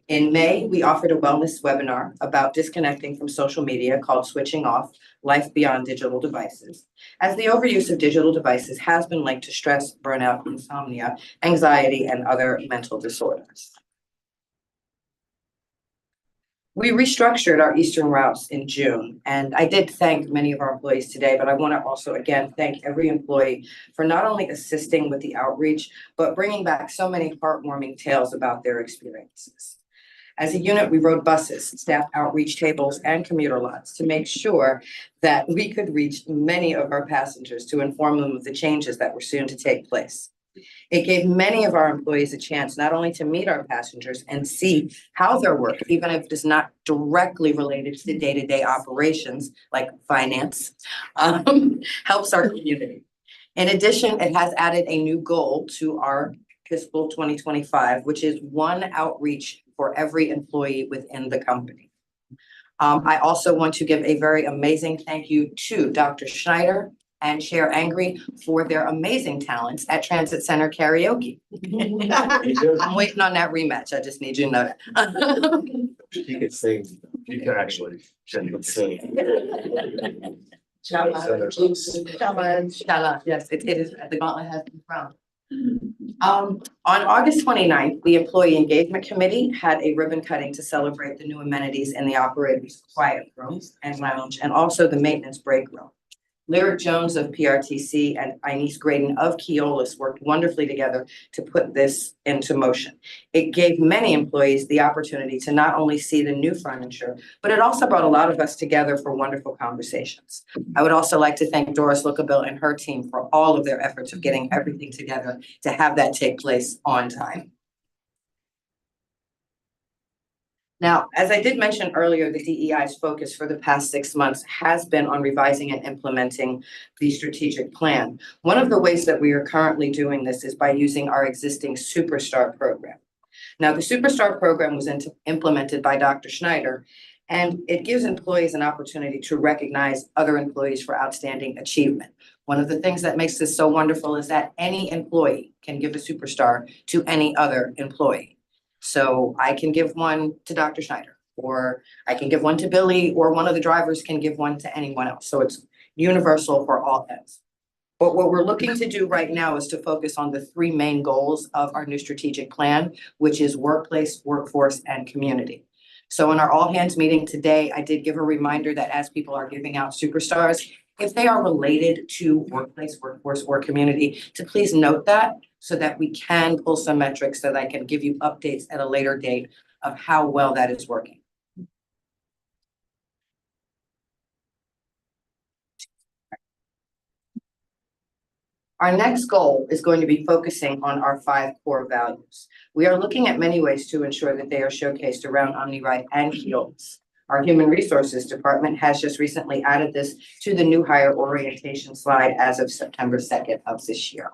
In May, we offered a wellness webinar about disconnecting from social media called Switching Off: Life Beyond Digital Devices, as the overuse of digital devices has been linked to stress, burnout, insomnia, anxiety, and other mental disorders. We restructured our Eastern routes in June, and I did thank many of our employees today, but I want to also again thank every employee for not only assisting with the outreach, but bringing back so many heartwarming tales about their experiences. As a unit, we rode buses, staffed outreach tables, and commuter lots to make sure that we could reach many of our passengers to inform them of the changes that were soon to take place. It gave many of our employees a chance not only to meet our passengers and see how their work, even if it is not directly related to the day-to-day operations like finance, helps our community. In addition, it has added a new goal to our fiscal 2025, which is one outreach for every employee within the company. I also want to give a very amazing thank you to Dr. Schneider and Chair Angry for their amazing talents at Transit Center Karaoke. I'm waiting on that rematch. I just need you to know that. She could sing. She could actually. She could sing. Shala, yes, it is. The gauntlet has been thrown. On August 29th, the Employee Engagement Committee had a ribbon cutting to celebrate the new amenities in the operators' quiet rooms and lounge, and also the maintenance break room. Lyric Jones of PRTC and Inez Graydon of Keolis worked wonderfully together to put this into motion. It gave many employees the opportunity to not only see the new furniture, but it also brought a lot of us together for wonderful conversations. I would also like to thank Doris Lookabill and her team for all of their efforts of getting everything together to have that take place on time. Now, as I did mention earlier, the DEI's focus for the past 6 months has been on revising and implementing the strategic plan. One of the ways that we are currently doing this is by using our existing Superstar program. Now, the Superstar program was implemented by Dr. Schneider, and it gives employees an opportunity to recognize other employees for outstanding achievement. One of the things that makes this so wonderful is that any employee can give a Superstar to any other employee. So I can give one to Dr. Schneider, or I can give one to Billy, or one of the drivers can give one to anyone else. So it's universal for all heads. But what we're looking to do right now is to focus on the 3 main goals of our new strategic plan, which is workplace, workforce, and community. So in our all hands meeting today, I did give a reminder that as people are giving out Superstars, if they are related to workplace, workforce, or community, to please note that so that we can pull some metrics so that I can give you updates at a later date of how well that is working. Our next goal is going to be focusing on our 5 core values. We are looking at many ways to ensure that they are showcased around OmniRide and Keolis. Our Human Resources Department has just recently added this to the new hire orientation slide as of September 2nd of this year.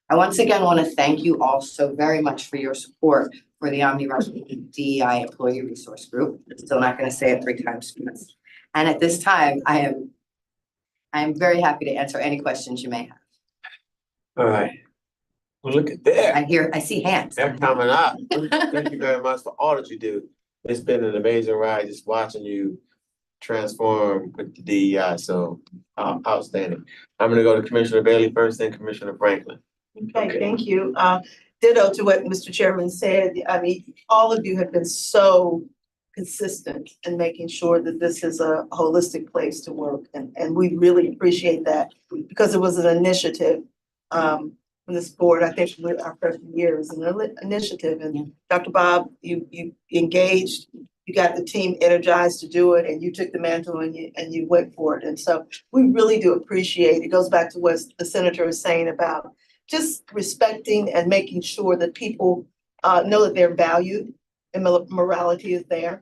I once again want to thank you all so very much for your support for the OmniRide DEI Employee Resource Group. I'm still not going to say it 3 times fast. And at this time, I am very happy to answer any questions you may have. All right. Well, look at that. I see hands. They're coming up. Thank you very much for all that you do. It's been an amazing ride just watching you transform with the DEI. So outstanding. I'm going to go to Commissioner Bailey first, then Commissioner Franklin. Okay, thank you. Ditto to what Mr. Chairman said. I mean, all of you have been so consistent in making sure that this is a holistic place to work. And we really appreciate that because it was an initiative from this board. I think our freshman year was an initiative, and Dr. Bob, you engaged, you got the team energized to do it, and you took the mantle and you went for it. And so we really do appreciate it. It goes back to what the senator was saying about just respecting and making sure that people know that they're valued and morality is there.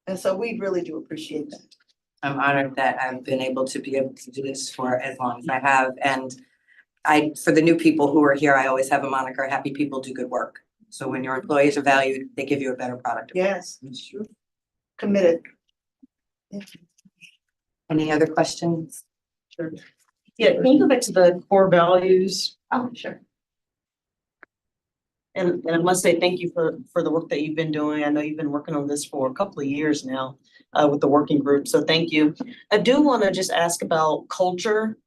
And so we really do appreciate that. I'm honored that I've been able to do this for as long as I have. And for the new people who are here, I always have a moniker, happy people do good work. So when your employees are valued, they give you a better product. Yes, it's true. Committed. Yeah. Any other questions? Sure. Yeah, can you go back to the core values? Oh, sure. And I must say thank you for the work that you've been doing. I know you've been working on this for a couple of years now with the working group, so thank you. I do want to just ask about culture,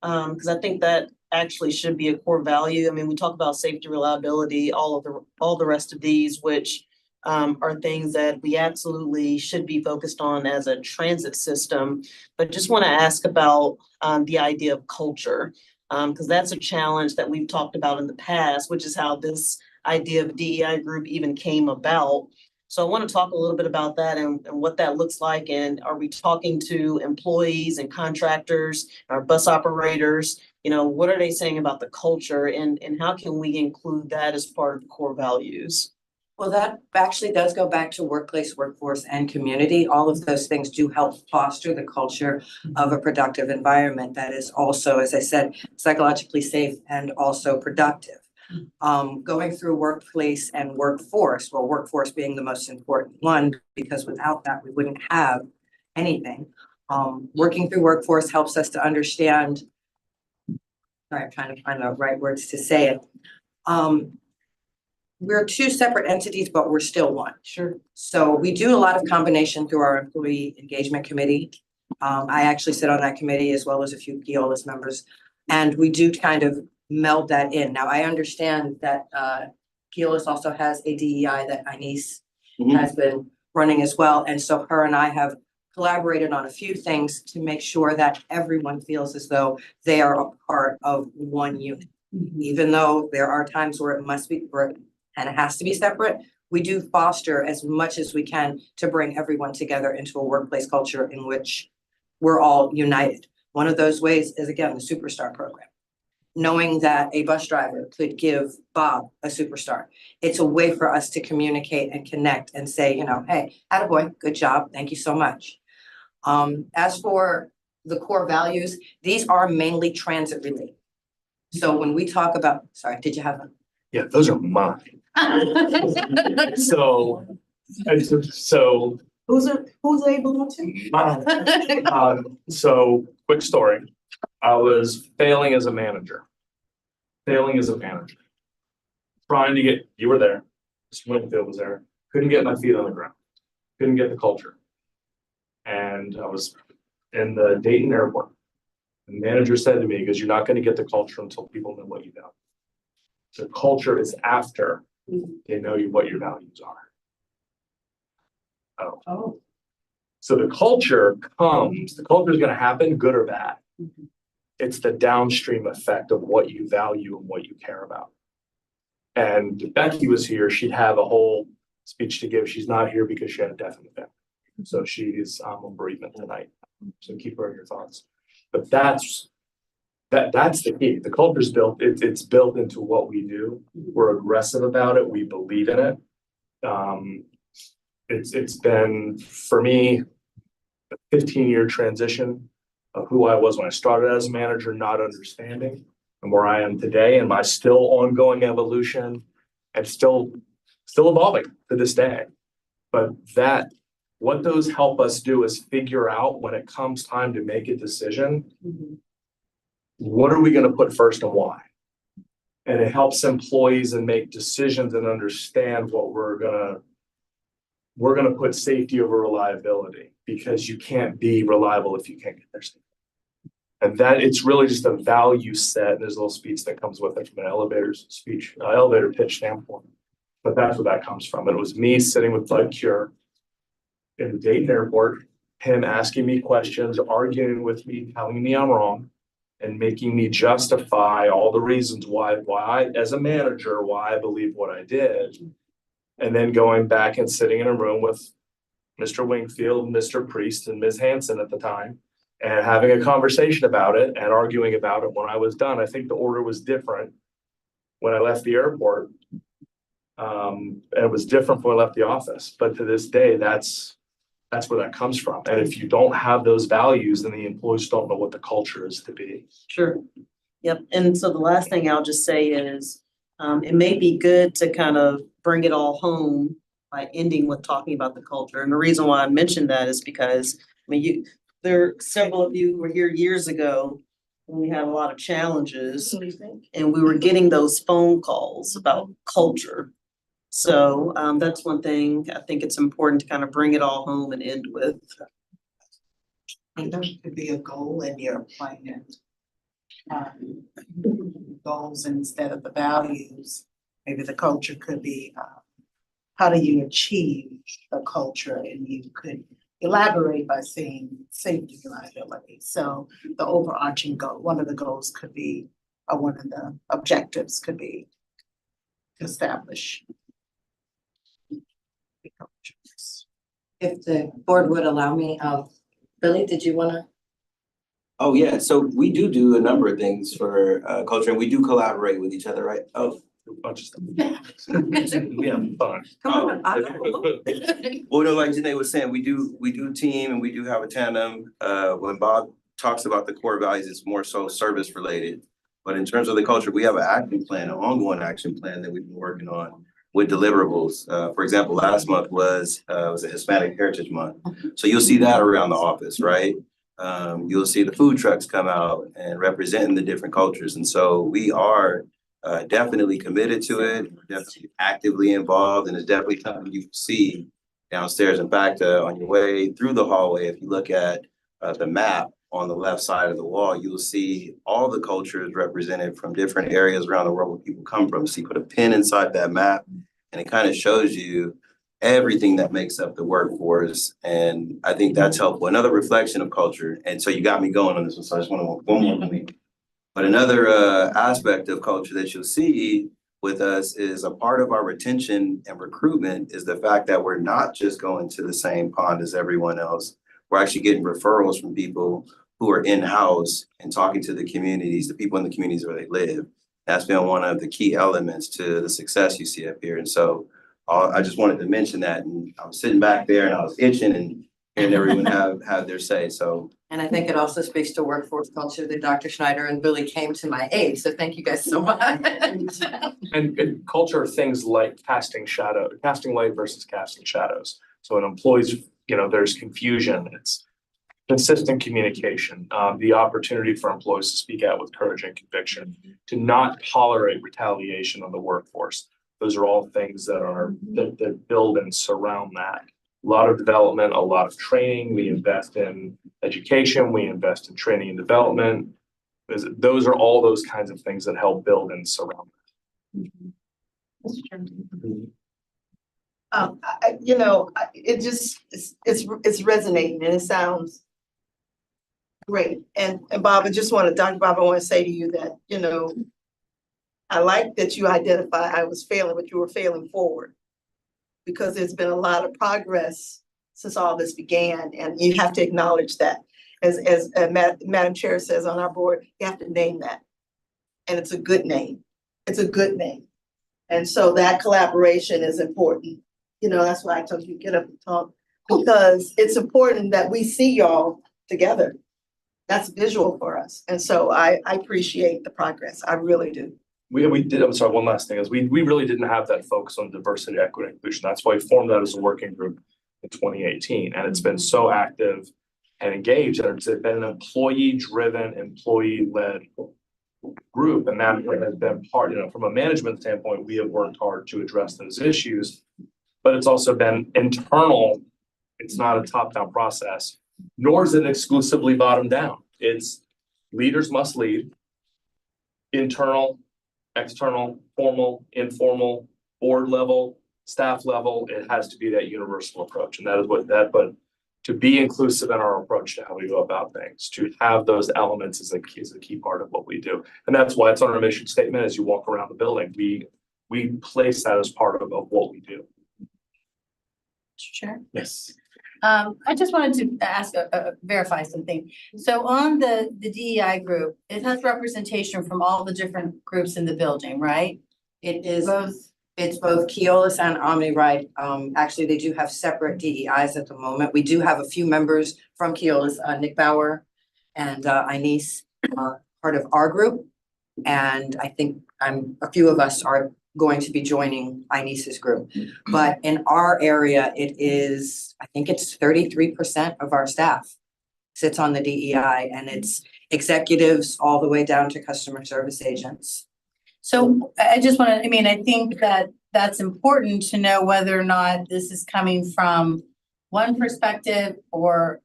because I think that actually should be a core value. I mean, we talk about safety, reliability, all the rest of these, which are things that we absolutely should be focused on as a transit system. But just want to ask about the idea of culture. Because that's a challenge that we've talked about in the past, which is how this idea of DEI group even came about. So I want to talk a little bit about that and what that looks like. And are we talking to employees and contractors, our bus operators? You know, what are they saying about the culture, and how can we include that as part of the core values? Well, that actually does go back to workplace, workforce, and community. All of those things do help foster the culture of a productive environment that is also, as I said, psychologically safe and also productive. Going through workplace and workforce, well, workforce being the most important one, because without that, we wouldn't have anything. Working through workforce helps us to understand, sorry, I'm trying to find the right words to say it. We're two separate entities, but we're still one. Sure. So we do a lot of combination through our employee engagement committee. I actually sit on that committee as well as a few Keolis members, and we do kind of meld that in. Now, I understand that Keolis also has a DEI that Inez has been running as well. And so her and I have collaborated on a few things to make sure that everyone feels as though they are a part of one unit. Even though there are times where it must be, and it has to be separate, we do foster as much as we can to bring everyone together into a workplace culture in which we're all united. One of those ways is, again, the Superstar program. Knowing that a bus driver could give Bob a superstar. It's a way for us to communicate and connect and say, you know, hey, attaboy, good job, thank you so much. As for the core values, these are mainly transit related. So when we talk about, sorry, did you have them? Yeah, those are mine. So Who's they belong to? so quick story. I was failing as a manager. Trying to get, you were there, Winfield was there, couldn't get my feet on the ground, couldn't get the culture. And I was in the Dayton airport. The manager said to me, he goes, you're not going to get the culture until people know what you know. The culture is after they know what your values are. Oh. So the culture is going to happen, good or bad. It's the downstream effect of what you value and what you care about. And if Becky was here, she'd have a whole speech to give. She's not here because she had a death in the family. So she is on bereavement tonight. So keep her in your thoughts. But that's the key. The culture's built, it's built into what we do. We're aggressive about it. We believe in it. It's been, for me, a 15-year transition of who I was when I started as a manager, not understanding, and where I am today, and my still ongoing evolution, and still evolving to this day. But what those help us do is figure out when it comes time to make a decision, what are we going to put first and why? And it helps employees and make decisions and understand what we're going to put safety over reliability, because you can't be reliable if you can't get there safely. And that it's really just a value set. And there's a little speech that comes with it from an elevator pitch standpoint. But that's where that comes from. It was me sitting with Bud Cure in the Dayton airport, him asking me questions, arguing with me, telling me I'm wrong, and making me justify all the reasons why I, as a manager, why I believe what I did. And then going back and sitting in a room with Mr. Wingfield, Mr. Priest, and Ms. Hanson at the time, and having a conversation about it and arguing about it when I was done. I think the order was different when I left the airport. And it was different when I left the office, but to this day, that's where that comes from. And if you don't have those values, then the employees don't know what the culture is to be. Sure. Yep. And so the last thing I'll just say is, it may be good to kind of bring it all home by ending with talking about the culture. And the reason why I mentioned that is because, I mean, there are several of you who were here years ago when we had a lot of challenges and we were getting those phone calls about culture. So that's one thing I think it's important to kind of bring it all home and end with. I think there could be a goal in your plan. Goals instead of the values. Maybe the culture could be, how do you achieve the culture? And you could elaborate by saying safety and liability. So the overarching goal, one of the goals could be, or one of the objectives could be to establish. If the board would allow me, Billy, did you wanna? Oh, yeah, so we do a number of things for culture, and we do collaborate with each other, right? Oh. A bunch of stuff. We have fun. Come on. Well, no, like Janae was saying, we do team and we do have a tandem. When Bob talks about the core values, it's more so service related. But in terms of the culture, we have an action plan, an ongoing action plan that we've been working on with deliverables. For example, last month was a Hispanic Heritage Month. So you'll see that around the office, right? You'll see the food trucks come out and representing the different cultures. And so we are definitely committed to it, definitely actively involved, and it's definitely something you see downstairs. In fact, on your way through the hallway, if you look at the map on the left side of the wall, you'll see all the cultures represented from different areas around the world where people come from. So you put a pin inside that map, and it kind of shows you everything that makes up the workforce. And I think that's helpful. Another reflection of culture. And so you got me going on this one, so I just want to one more thing. But another aspect of culture that you'll see with us is a part of our retention and recruitment is the fact that we're not just going to the same pond as everyone else. We're actually getting referrals from people who are in-house and talking to the communities, the people in the communities where they live. That's been one of the key elements to the success you see up here. And so I just wanted to mention that. And I was sitting back there and I was itching and hearing everyone have their say. So. And I think it also speaks to workforce culture that Dr. Schneider and Billy came to my aid. So thank you guys so much. And culture are things like casting light versus casting shadows. So when employees, there's confusion, it's consistent communication, the opportunity for employees to speak out with courage and conviction, to not tolerate retaliation on the workforce. Those are all things that build and surround that. A lot of development, a lot of training. We invest in education, we invest in training and development. Those are all those kinds of things that help build and surround that. It's resonating and it sounds great. And Bob, Dr. Bob, I want to say to you that, I like that you identify I was failing, but you were failing forward. Because there's been a lot of progress since all this began, and you have to acknowledge that. As Madam Chair says on our board, you have to name that. And it's a good name. It's a good name. And so that collaboration is important. That's why I told you get up and talk, because it's important that we see y'all together. That's visual for us. And so I appreciate the progress. I really do. We did, I'm sorry, one last thing is we really didn't have that focus on diversity, equity, and inclusion. That's why we formed that as a working group in 2018. And it's been so active and engaged, and it's been an employee-driven, employee-led group. And that has been part, from a management standpoint, we have worked hard to address those issues, but it's also been internal. It's not a top-down process, nor is it exclusively bottom-down. It's leaders must lead, internal, external, formal, informal, board level, staff level, it has to be that universal approach, and that is what that, but to be inclusive in our approach to how we go about things, to have those elements is a key part of what we do. And that's why it's on our mission statement. As you walk around the building, we place that as part of what we do. Sure. Yes. I just wanted to ask, verify something. So on the DEI group, it has representation from all the different groups in the building, right? It is, Both, it's both Keolis and OmniRide. Actually, they do have separate DEIs at the moment. We do have a few members from Keolis, Nick Bauer and Inez, part of our group. And I think a few of us are going to be joining Inez's group. But in our area, it is, I think it's 33% of our staff sits on the DEI, and it's executives all the way down to customer service agents. so I just want to, I mean, I think that that's important to know whether or not this is coming from one perspective or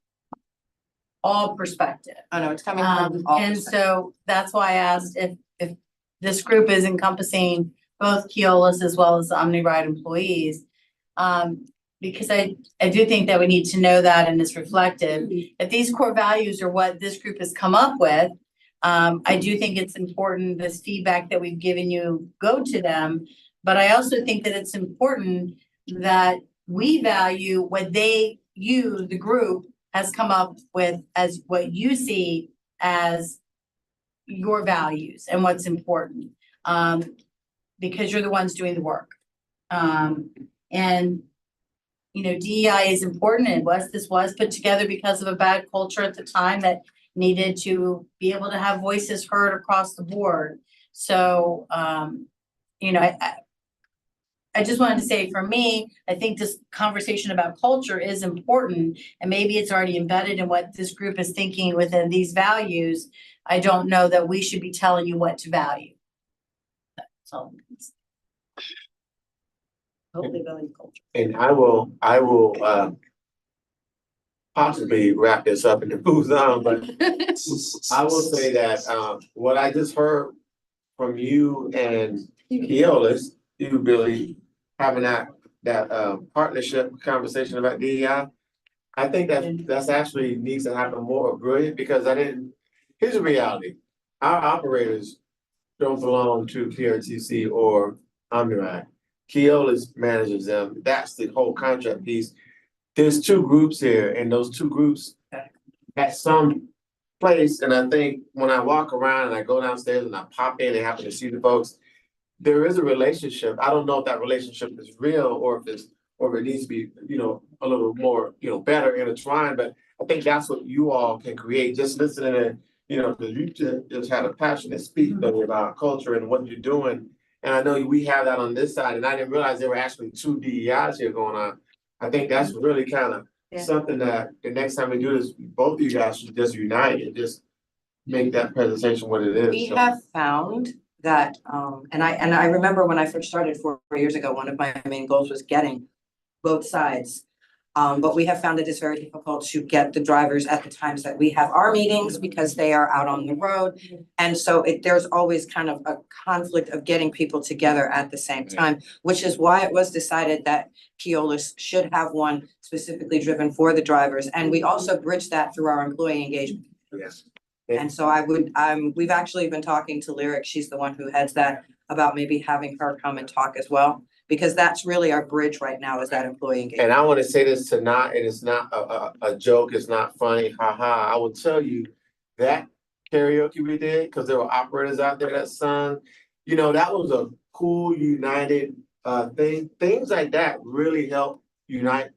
all perspective. I know it's coming from all And perspectives. so that's why I asked if this group is encompassing both Keolis as well as OmniRide employees. Because I do think that we need to know that, and it's reflective. If these core values are what this group has come up with, I do think it's important, this feedback that we've given you, go to them. But I also think that it's important that we value what you, the group, has come up with as what you see as your values and what's important. Because you're the ones doing the work. And you know, DEI is important, and this was put together because of a bad culture at the time that needed to be able to have voices heard across the board. So, you know, I just wanted to say, for me, I think this conversation about culture is important, and maybe it's already embedded in what this group is thinking within these values. I don't know that we should be telling you what to value. That's all. Totally value culture. And I will possibly wrap this up and move on, but I will say that what I just heard from you and Keolis, you Billy, having that partnership conversation about DEI, I think that's actually needs to happen more. Brilliant, because here's the reality. Our operators don't belong to PRTC or OmniRide. Keolis manages them. That's the whole contract piece. There's two groups here, and those two groups at some place, and I think when I walk around and I go downstairs and I pop in and happen to see the folks, there is a relationship. I don't know if that relationship is real or if it needs to be, a little more, better intertwined, but I think that's what you all can create, just listening and, because you just had a passionate speech about culture and what you're doing. And I know we have that on this side, and I didn't realize there were actually two DEIs here going on. I think that's really kind of something that the next time we do this, both of you guys should just unite and just make that presentation what it is. We have found that, and I remember when I first started 4 years ago, one of my main goals was getting both sides. But we have found that it's very difficult to get the drivers at the times that we have our meetings because they are out on the road. And so there's always kind of a conflict of getting people together at the same time, which is why it was decided that Keolis should have one specifically driven for the drivers. And we also bridge that through our employee engagement. Yes. And so we've actually been talking to Lyric, she's the one who heads that, about maybe having her come and talk as well. Because that's really our bridge right now, is that employee engagement. And I want to say this and it's not a joke, it's not funny, haha. I will tell you that karaoke we did, because there were operators out there that sung, that was a cool, united thing. Things like that really help unite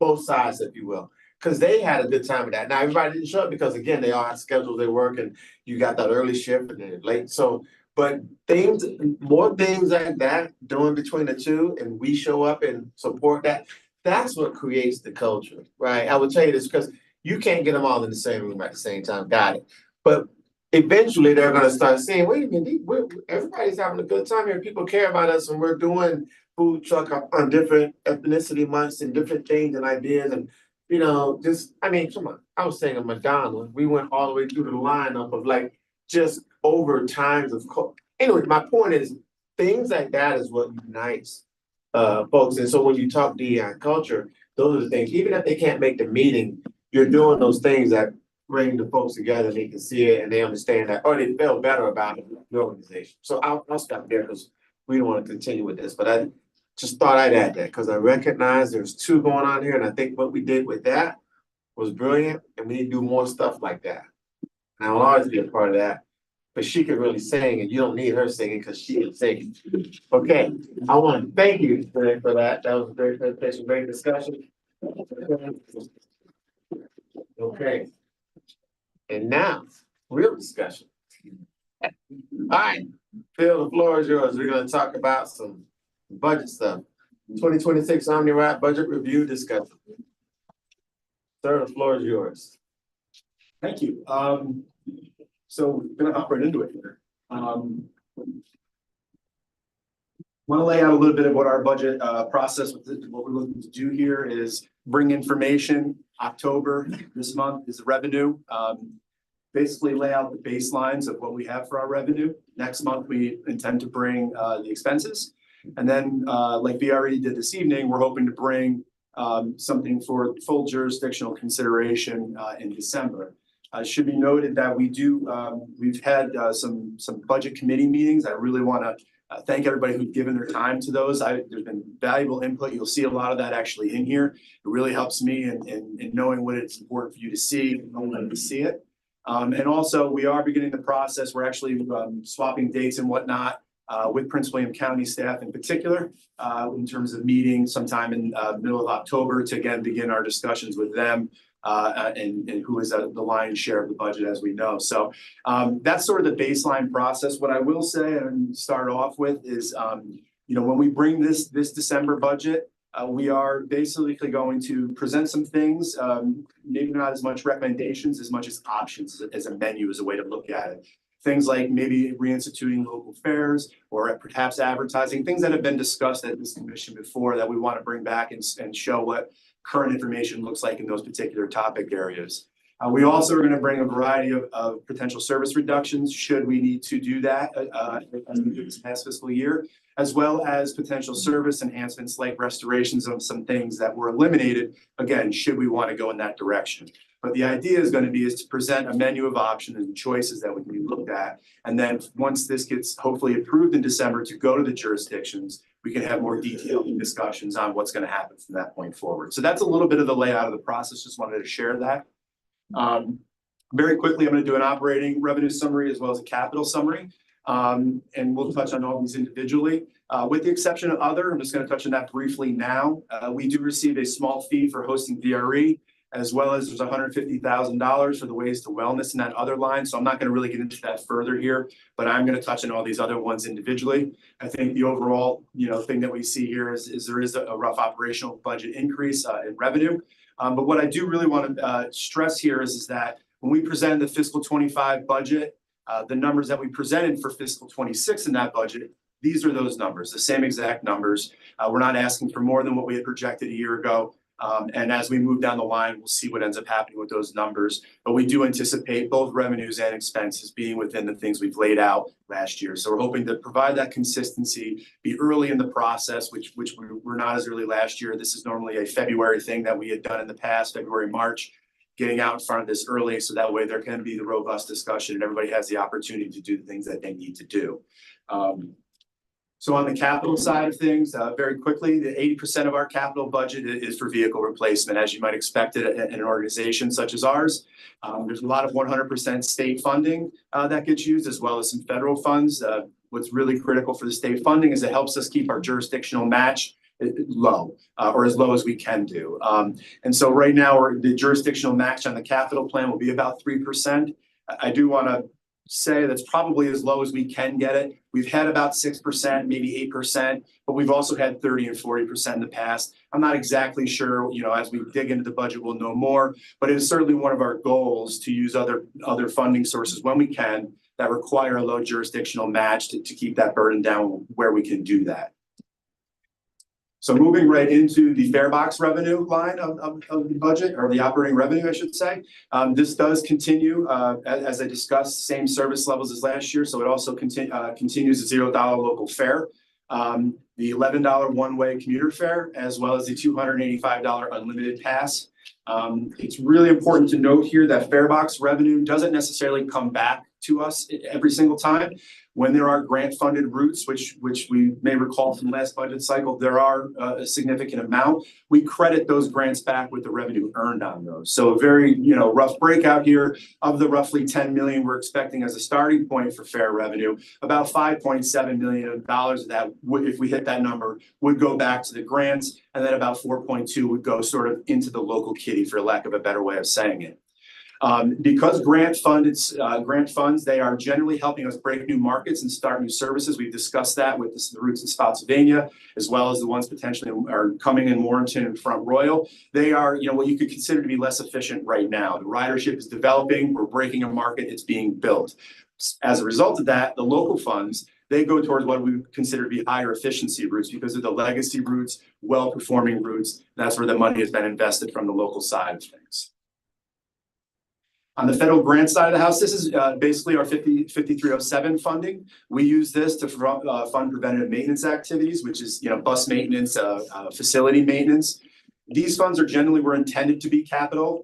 both sides, if you will. Because they had a good time with that. Now, everybody didn't show up because, again, they all had schedules, they work, and you got that early shift and then late. But more things like that doing between the two, and we show up and support that. That's what creates the culture, right? I would tell you this because you can't get them all in the same room at the same time. Got it. But eventually they're going to start saying, wait a minute, everybody's having a good time here. People care about us, and we're doing food truck on different ethnicity months and different things and ideas. And, come on. I was saying at Madonna, we went all the way through the lineup of just over times of anyway, my point is things like that is what unites folks. And so when you talk DEI culture, those are the things, even if they can't make the meeting, you're doing those things that bring the folks together, and they can see it and they understand that, or they feel better about the organization. So I'll stop there because we don't want to continue with this, but I just thought I'd add that because I recognize there's two going on here, and I think what we did with that was brilliant, and we need to do more stuff like that. And I'll always be a part of that. But she can really sing, and you don't need her singing because she can sing. Okay, I want to thank you for that. That was a great presentation, great discussion. Okay. And now, real discussion. All right, Phil, the floor is yours. We're gonna talk about some budget stuff. 2026 OmniRat budget review discussion. Sir, the floor is yours. Thank you. So we're gonna hop right into it here. Want to lay out a little bit of what our budget process, what we're looking to do here is bring information. October, this month is the revenue. Basically lay out the baselines of what we have for our revenue. Next month, we intend to bring the expenses. And then like BRE did this evening, we're hoping to bring something for full jurisdictional consideration in December. It should be noted that we've had some budget committee meetings. I really want to thank everybody who's given their time to those. There's been valuable input. You'll see a lot of that actually in here. It really helps me in knowing what it's important for you to see and knowing to see it. And also we are beginning the process. We're actually swapping dates and whatnot with Prince William County staff in particular in terms of meeting sometime in middle of October to again begin our discussions with them. And who is the lion's share of the budget, as we know. So that's sort of the baseline process. What I will say and start off with is, when we bring this December budget, we are basically going to present some things, maybe not as much recommendations as much as options as a menu is a way to look at it. Things like maybe reinstituting local fairs or perhaps advertising, things that have been discussed at this commission before that we want to bring back and show what current information looks like in those particular topic areas. We also are going to bring a variety of potential service reductions should we need to do that as we do this past fiscal year, as well as potential service enhancements like restorations of some things that were eliminated, again, should we want to go in that direction. But the idea is going to be to present a menu of options and choices that we can be looked at. And then once this gets hopefully approved in December to go to the jurisdictions, we can have more detailed discussions on what's going to happen from that point forward. So that's a little bit of the layout of the process. Just wanted to share that. Very quickly, I'm going to do an operating revenue summary as well as a capital summary. And we'll touch on all these individually. With the exception of other, I'm just going to touch on that briefly now. We do receive a small fee for hosting VRE, as well as there's $150,000 for the ways to wellness in that other line. So I'm not going to really get into that further here, but I'm going to touch on all these other ones individually. I think the overall, thing that we see here is there is a rough operational budget increase in revenue. But what I do really want to stress here is that when we present the fiscal 25 budget, the numbers that we presented for fiscal 26 in that budget, these are those numbers, the same exact numbers. We're not asking for more than what we had projected a year ago. And as we move down the line, we'll see what ends up happening with those numbers. But we do anticipate both revenues and expenses being within the things we've laid out last year. So we're hoping to provide that consistency, be early in the process, which we're not as early last year. This is normally a February thing that we had done in the past, February, March, getting out in front of this early. So that way there can be the robust discussion and everybody has the opportunity to do the things that they need to do. So on the capital side of things, very quickly, the 80% of our capital budget is for vehicle replacement, as you might expect it in an organization such as ours. There's a lot of 100% state funding that gets used, as well as some federal funds. What's really critical for the state funding is it helps us keep our jurisdictional match low, or as low as we can do. And so right now, the jurisdictional match on the capital plan will be about 3%. I do want to say that's probably as low as we can get it. We've had about 6%, maybe 8%, but we've also had 30 and 40% in the past. I'm not exactly sure, as we dig into the budget, we'll know more, but it is certainly one of our goals to use other funding sources when we can that require a low jurisdictional match to keep that burden down where we can do that. So moving right into the fare box revenue line of the budget, or the operating revenue, I should say. This does continue, as I discussed, same service levels as last year. So it also continues a $0 local fare. the $11 one-way commuter fare, as well as the $285 unlimited pass. It's really important to note here that fare box revenue doesn't necessarily come back to us every single time. When there are grant-funded routes, which we may recall from last budget cycle, there are a significant amount. We credit those grants back with the revenue earned on those. So a very, rough breakout here of the roughly 10 million we're expecting as a starting point for fare revenue. About $5.7 million of that, if we hit that number, would go back to the grants, and then about 4.2 would go sort of into the local kitty, for lack of a better way of saying it. Because grant funds, they are generally helping us break new markets and start new services. We've discussed that with the routes in Spotsylvania, as well as the ones potentially are coming in Warrenton and Front Royal. They are, what you could consider to be less efficient right now. The ridership is developing, we're breaking a market, it's being built. As a result of that, the local funds, they go towards what we consider to be higher efficiency routes because of the legacy routes, well-performing routes. That's where the money has been invested from the local side of things. On the federal grant side of the house, this is basically our 5307 funding. We use this to fund preventative maintenance activities, which is bus maintenance, facility maintenance. These funds were intended to be capital.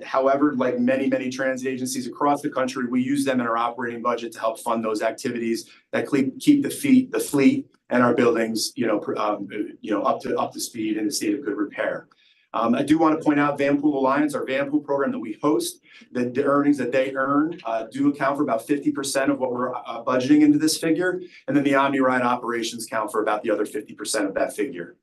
However, like many transit agencies across the country, we use them in our operating budget to help fund those activities that keep the fleet and our buildings up to speed in a state of good repair. I do want to point out Vanpool Alliance, our Vanpool program that we host, the earnings that they earn do account for about 50% of what we're budgeting into this figure. And then the OmniRide operations count for about the other 50% of that figure.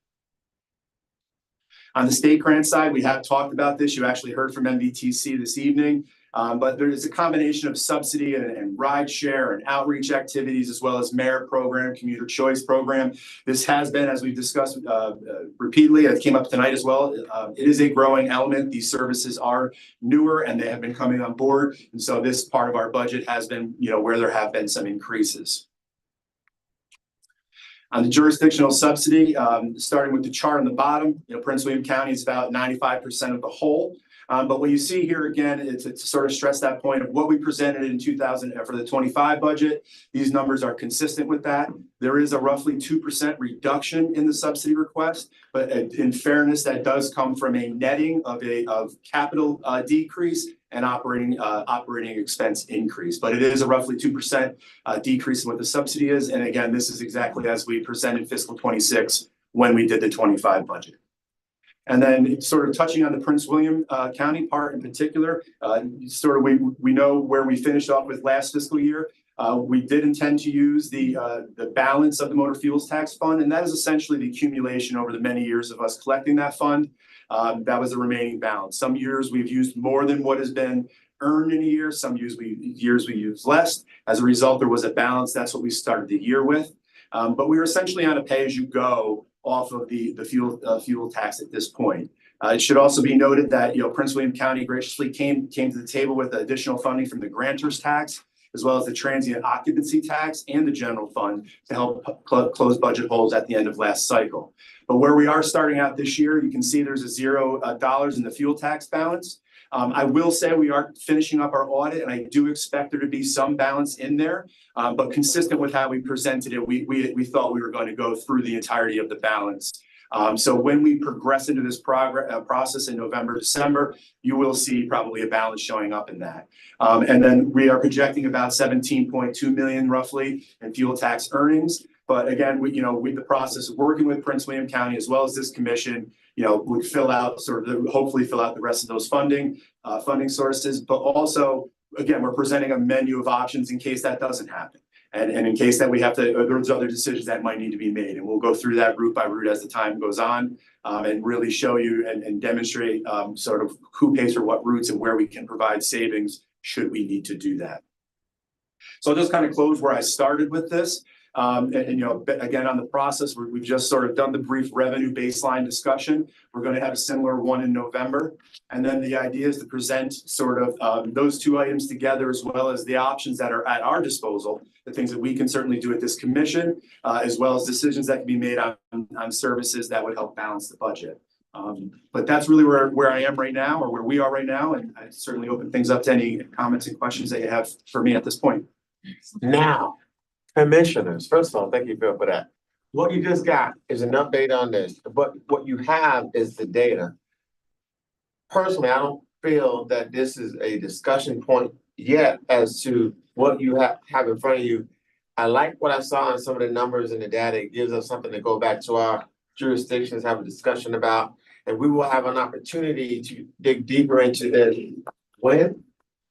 On the state grant side, we have talked about this. You actually heard from MVTC this evening. But there is a combination of subsidy and ride share and outreach activities, as well as merit program, commuter choice program. This has been, as we've discussed repeatedly, it came up tonight as well. It is a growing element. These services are newer and they have been coming on board. And so this part of our budget has been, where there have been some increases. On the jurisdictional subsidy, starting with the chart on the bottom, Prince William County is about 95% of the whole. But what you see here again is to sort of stress that point of what we presented in 2000 for the 25 budget. These numbers are consistent with that. There is a roughly 2% reduction in the subsidy request, but in fairness, that does come from a netting of capital decrease and operating expense increase. But it is a roughly 2% decrease in what the subsidy is. And again, this is exactly as we presented fiscal 26 when we did the 25 budget. And then sort of touching on the Prince William County part in particular, we know where we finished off with last fiscal year. We did intend to use the balance of the motor fuels tax fund, and that is essentially the accumulation over the many years of us collecting that fund. That was the remaining balance. Some years we've used more than what has been earned in a year. Some years we use less. As a result, there was a balance. That's what we started the year with. But we were essentially on a pay-as-you-go off of the fuel tax at this point. It should also be noted that Prince William County graciously came to the table with additional funding from the grantor's tax, as well as the transient occupancy tax and the general fund to help close budget holes at the end of last cycle. But where we are starting out this year, you can see there's a $0 in the fuel tax balance. I will say we are finishing up our audit, and I do expect there to be some balance in there. But consistent with how we presented it, we thought we were going to go through the entirety of the balance. So when we progress into this process in November, December, you will see probably a balance showing up in that. And then we are projecting about 17.2 million roughly in fuel tax earnings. But again, with the process of working with Prince William County as well as this commission, would hopefully fill out the rest of those funding sources. But also, again, we're presenting a menu of options in case that doesn't happen. And in case that we have to, there's other decisions that might need to be made. And we'll go through that route by route as the time goes on and really show you and demonstrate sort of who pays for what routes and where we can provide savings should we need to do that. So I'll just kind of close where I started with this. Again, on the process, we've just sort of done the brief revenue baseline discussion. We're going to have a similar one in November. And then the idea is to present sort of those two items together, as well as the options that are at our disposal, the things that we can certainly do at this commission, as well as decisions that can be made on services that would help balance the budget. But that's really where I am right now, or where we are right now. And I certainly open things up to any comments and questions that you have for me at this point. Now, commissioners, first of all, thank you, Bill, for that what you just got is an update on this, but what you have is the data. Personally, I don't feel that this is a discussion point yet as to what you have in front of you. I like what I saw in some of the numbers and the data. It gives us something to go back to our jurisdictions, have a discussion about, and we will have an opportunity to dig deeper into this. When?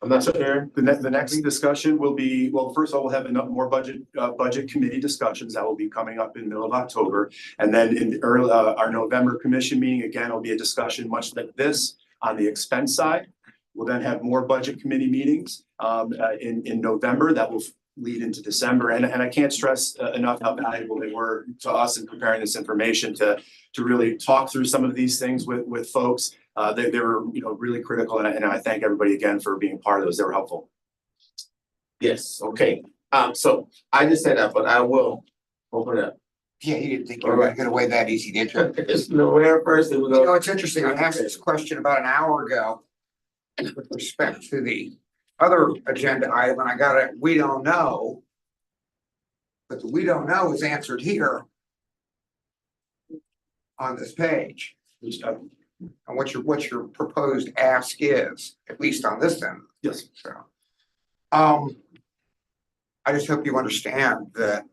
I'm not sure. The next discussion will be, well, first of all, we'll have enough more budget committee discussions that will be coming up in the middle of October. And then in early, our November commission meeting, again, will be a discussion much like this on the expense side. We'll then have more budget committee meetings in November that will lead into December. And I can't stress enough how valuable they were to us in preparing this information to really talk through some of these things with folks. They were, really critical, and I thank everybody again for being part of those. They were helpful. Yes, okay. So I just said that, but I will open it up. Yeah, you didn't think you were gonna get away that easy, did you? It's nowhere first. It was You know, it's interesting. I asked this question about an hour ago with respect to the other agenda item, and I got it, we don't know. But the we don't know is answered here on this page. And what your proposed ask is, at least on this end. Yes. So, I just hope you understand that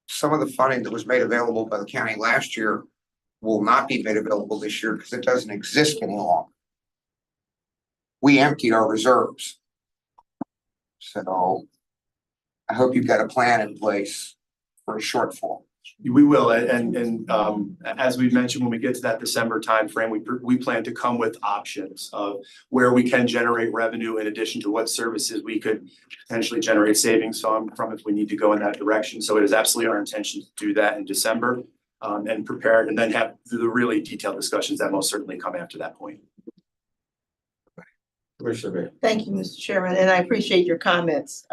some of the funding that was made available by the county last year will not be made available this year because it doesn't exist any longer. We emptied our reserves. So I hope you've got a plan in place for a shortfall. We will, and as we mentioned, when we get to that December timeframe, we plan to come with options of where we can generate revenue in addition to what services we could potentially generate savings from if we need to go in that direction. So it is absolutely our intention to do that in December and prepare it, and then have the really detailed discussions that most certainly come after that point. Thank you, Mr. Chairman, and I appreciate your comments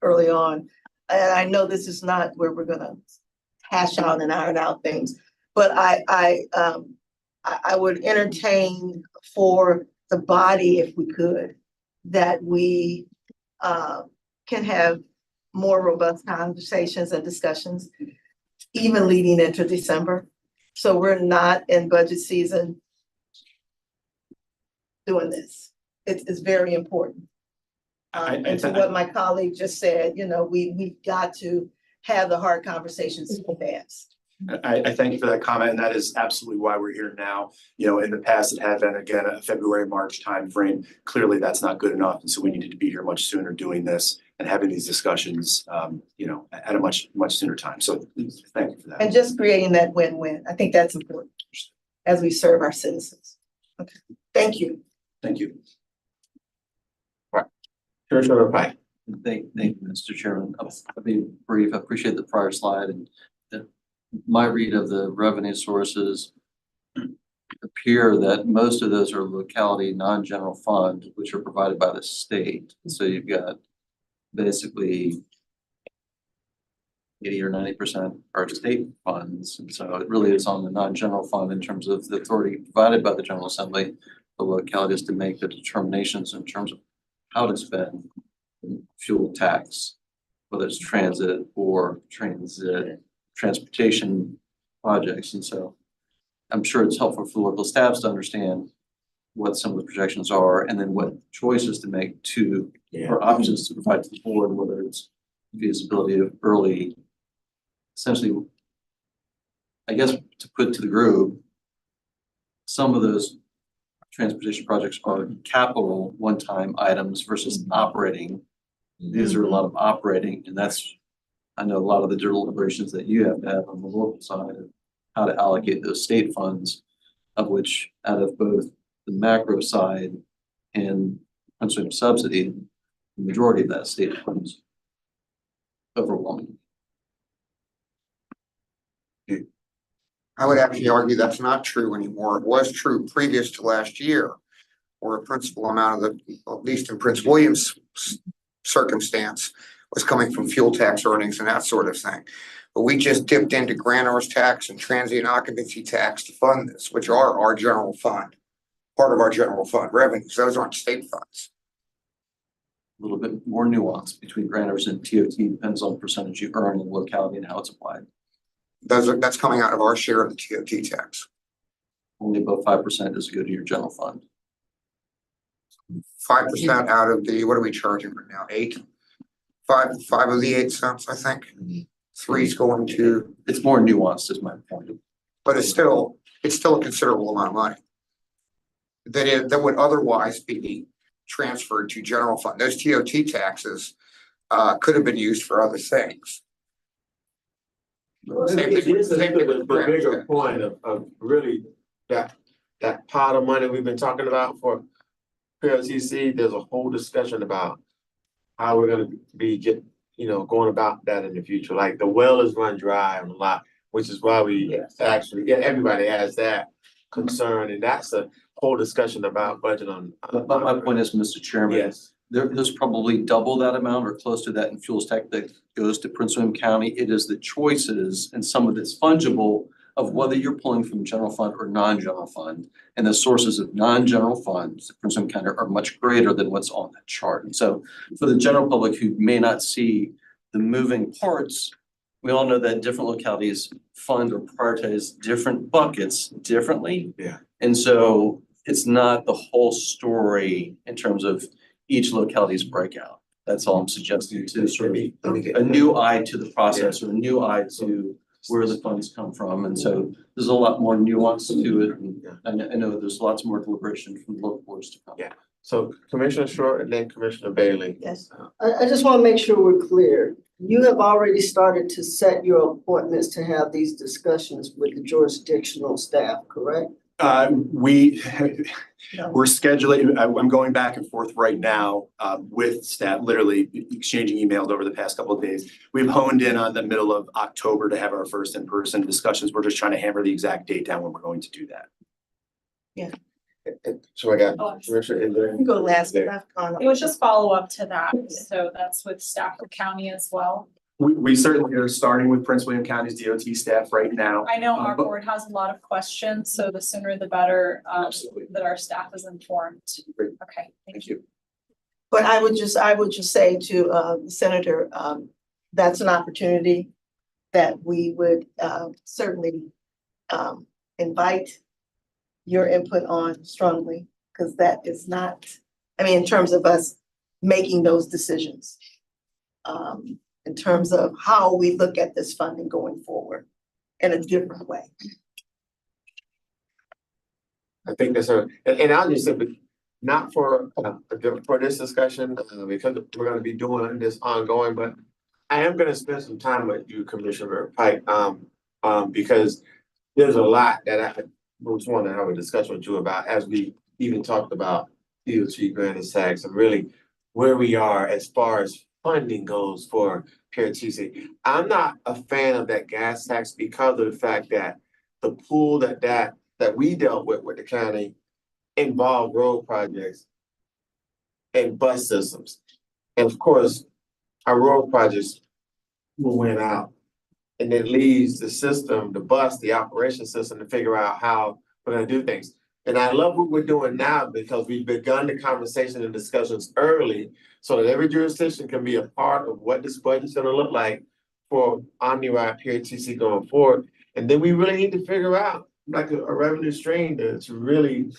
early on. And I know this is not where we're gonna hash out and iron out things, but I would entertain for the body, if we could, that we can have more robust conversations and discussions, even leading into December. So we're not in budget season doing this. It's very important. And to what my colleague just said, we've got to have the hard conversations in advance. I thank you for that comment, and that is absolutely why we're here now. In the past, it had been, again, a February, March timeframe. Clearly, that's not good enough, and so we needed to be here much sooner doing this and having these discussions, at a much sooner time. So thank you for that. And just creating that win-win. I think that's important as we serve our citizens. Okay, thank you. Thank you. Thank you, Mr. Chairman. I'll be brief. I appreciate the prior slide, and my read of the revenue sources appear that most of those are locality non-general fund, which are provided by the state. So you've got basically 80 or 90% are state funds. And so it really is on the non-general fund in terms of the authority provided by the General Assembly, the localities to make the determinations in terms of how to spend fuel tax, whether it's transit or transportation projects. And so I'm sure it's helpful for local staffs to understand what some of the projections are and then what choices to make or options to provide to the board, whether it's feasibility of early, essentially, I guess to put to the group, some of those transportation projects are capital one-time items versus operating. These are a lot of operating, and I know a lot of the deliberations that you have to have on the local side of how to allocate those state funds, of which out of both the macro side and consumer subsidy, the majority of that state funds overwhelming. I would actually argue that's not true anymore. It was true previous to last year, where a principal amount of at least in Prince William's circumstance, was coming from fuel tax earnings and that sort of thing. But we just dipped into grant hours tax and transient occupancy tax to fund this, which are our general fund, part of our general fund revenues. Those aren't state funds. A little bit more nuance between grant hours and TOT depends on percentage you earn in the locality and how it's applied. That's coming out of our share of the TOT tax. Only about 5% is go to your general fund. 5% out of the, what are we charging right now? 5 of the 8 cents, I think. 3's going to, It's more nuanced is my point. but it's still a considerable amount of money. That would otherwise be transferred to general fund. Those TOT taxes could have been used for other things. Same thing with The bigger grants. point of really that pot of money we've been talking about for PRTC, there's a whole discussion about how we're gonna be going about that in the future. Like the well is run dry on a lot, which is why we actually, everybody has that concern, and that's a whole discussion about budget on. But my point is, Mr. Chairman. Yes. There's probably double that amount or close to that in fuels tax that goes to Prince William County. It is the choices and some of it's fungible of whether you're pulling from general fund or non-general fund. And the sources of non-general funds, Prince William County, are much greater than what's on that chart. And so for the general public who may not see the moving parts, we all know that different localities fund or prioritize different buckets differently. Yeah. And so it's not the whole story in terms of each locality's breakout. That's all I'm suggesting to sort of a new eye to the process or a new eye to where the funds come from. And so there's a lot more nuance to it. And I know there's lots more deliberation from local boards to come. Yeah. So Commissioner Short and then Commissioner Bailey. Yes, I just want to make sure we're clear. You have already started to set your appointments to have these discussions with the jurisdictional staff, correct? We're scheduling, I'm going back and forth right now with staff, literally exchanging emails over the past couple of days. We've honed in on the middle of October to have our first in-person discussions. We're just trying to hammer the exact date down when we're going to do that. Yeah. So I got Commissioner Indra. You go last. It was just follow up to that, so that's with Stafford County as well. We certainly are starting with Prince William County's DOT staff right now. I know our board has a lot of questions, so the sooner the better, that our staff is informed. Okay, thank you. But I would just say to the Senator, that's an opportunity that we would certainly invite your input on strongly, because that is not, I mean, in terms of us making those decisions. In terms of how we look at this funding going forward in a different way. I think that's and I'll just say, but not for this discussion, because we're gonna be doing this ongoing, but I am gonna spend some time with you, Commissioner Pike, because there's a lot that I just want to have a discussion with you about, as we even talked about DOT grant and tax, and really where we are as far as funding goes for PRTC. I'm not a fan of that gas tax because of the fact that the pool that we dealt with the county involved road projects and bus systems. And of course, our road projects will win out. And it leaves the system, the bus, the operation system to figure out how we're gonna do things. And I love what we're doing now because we've begun the conversation and discussions early so that every jurisdiction can be a part of what this budget's gonna look like for OmniRide PRTC going forward. And then we really need to figure out like a revenue stream to really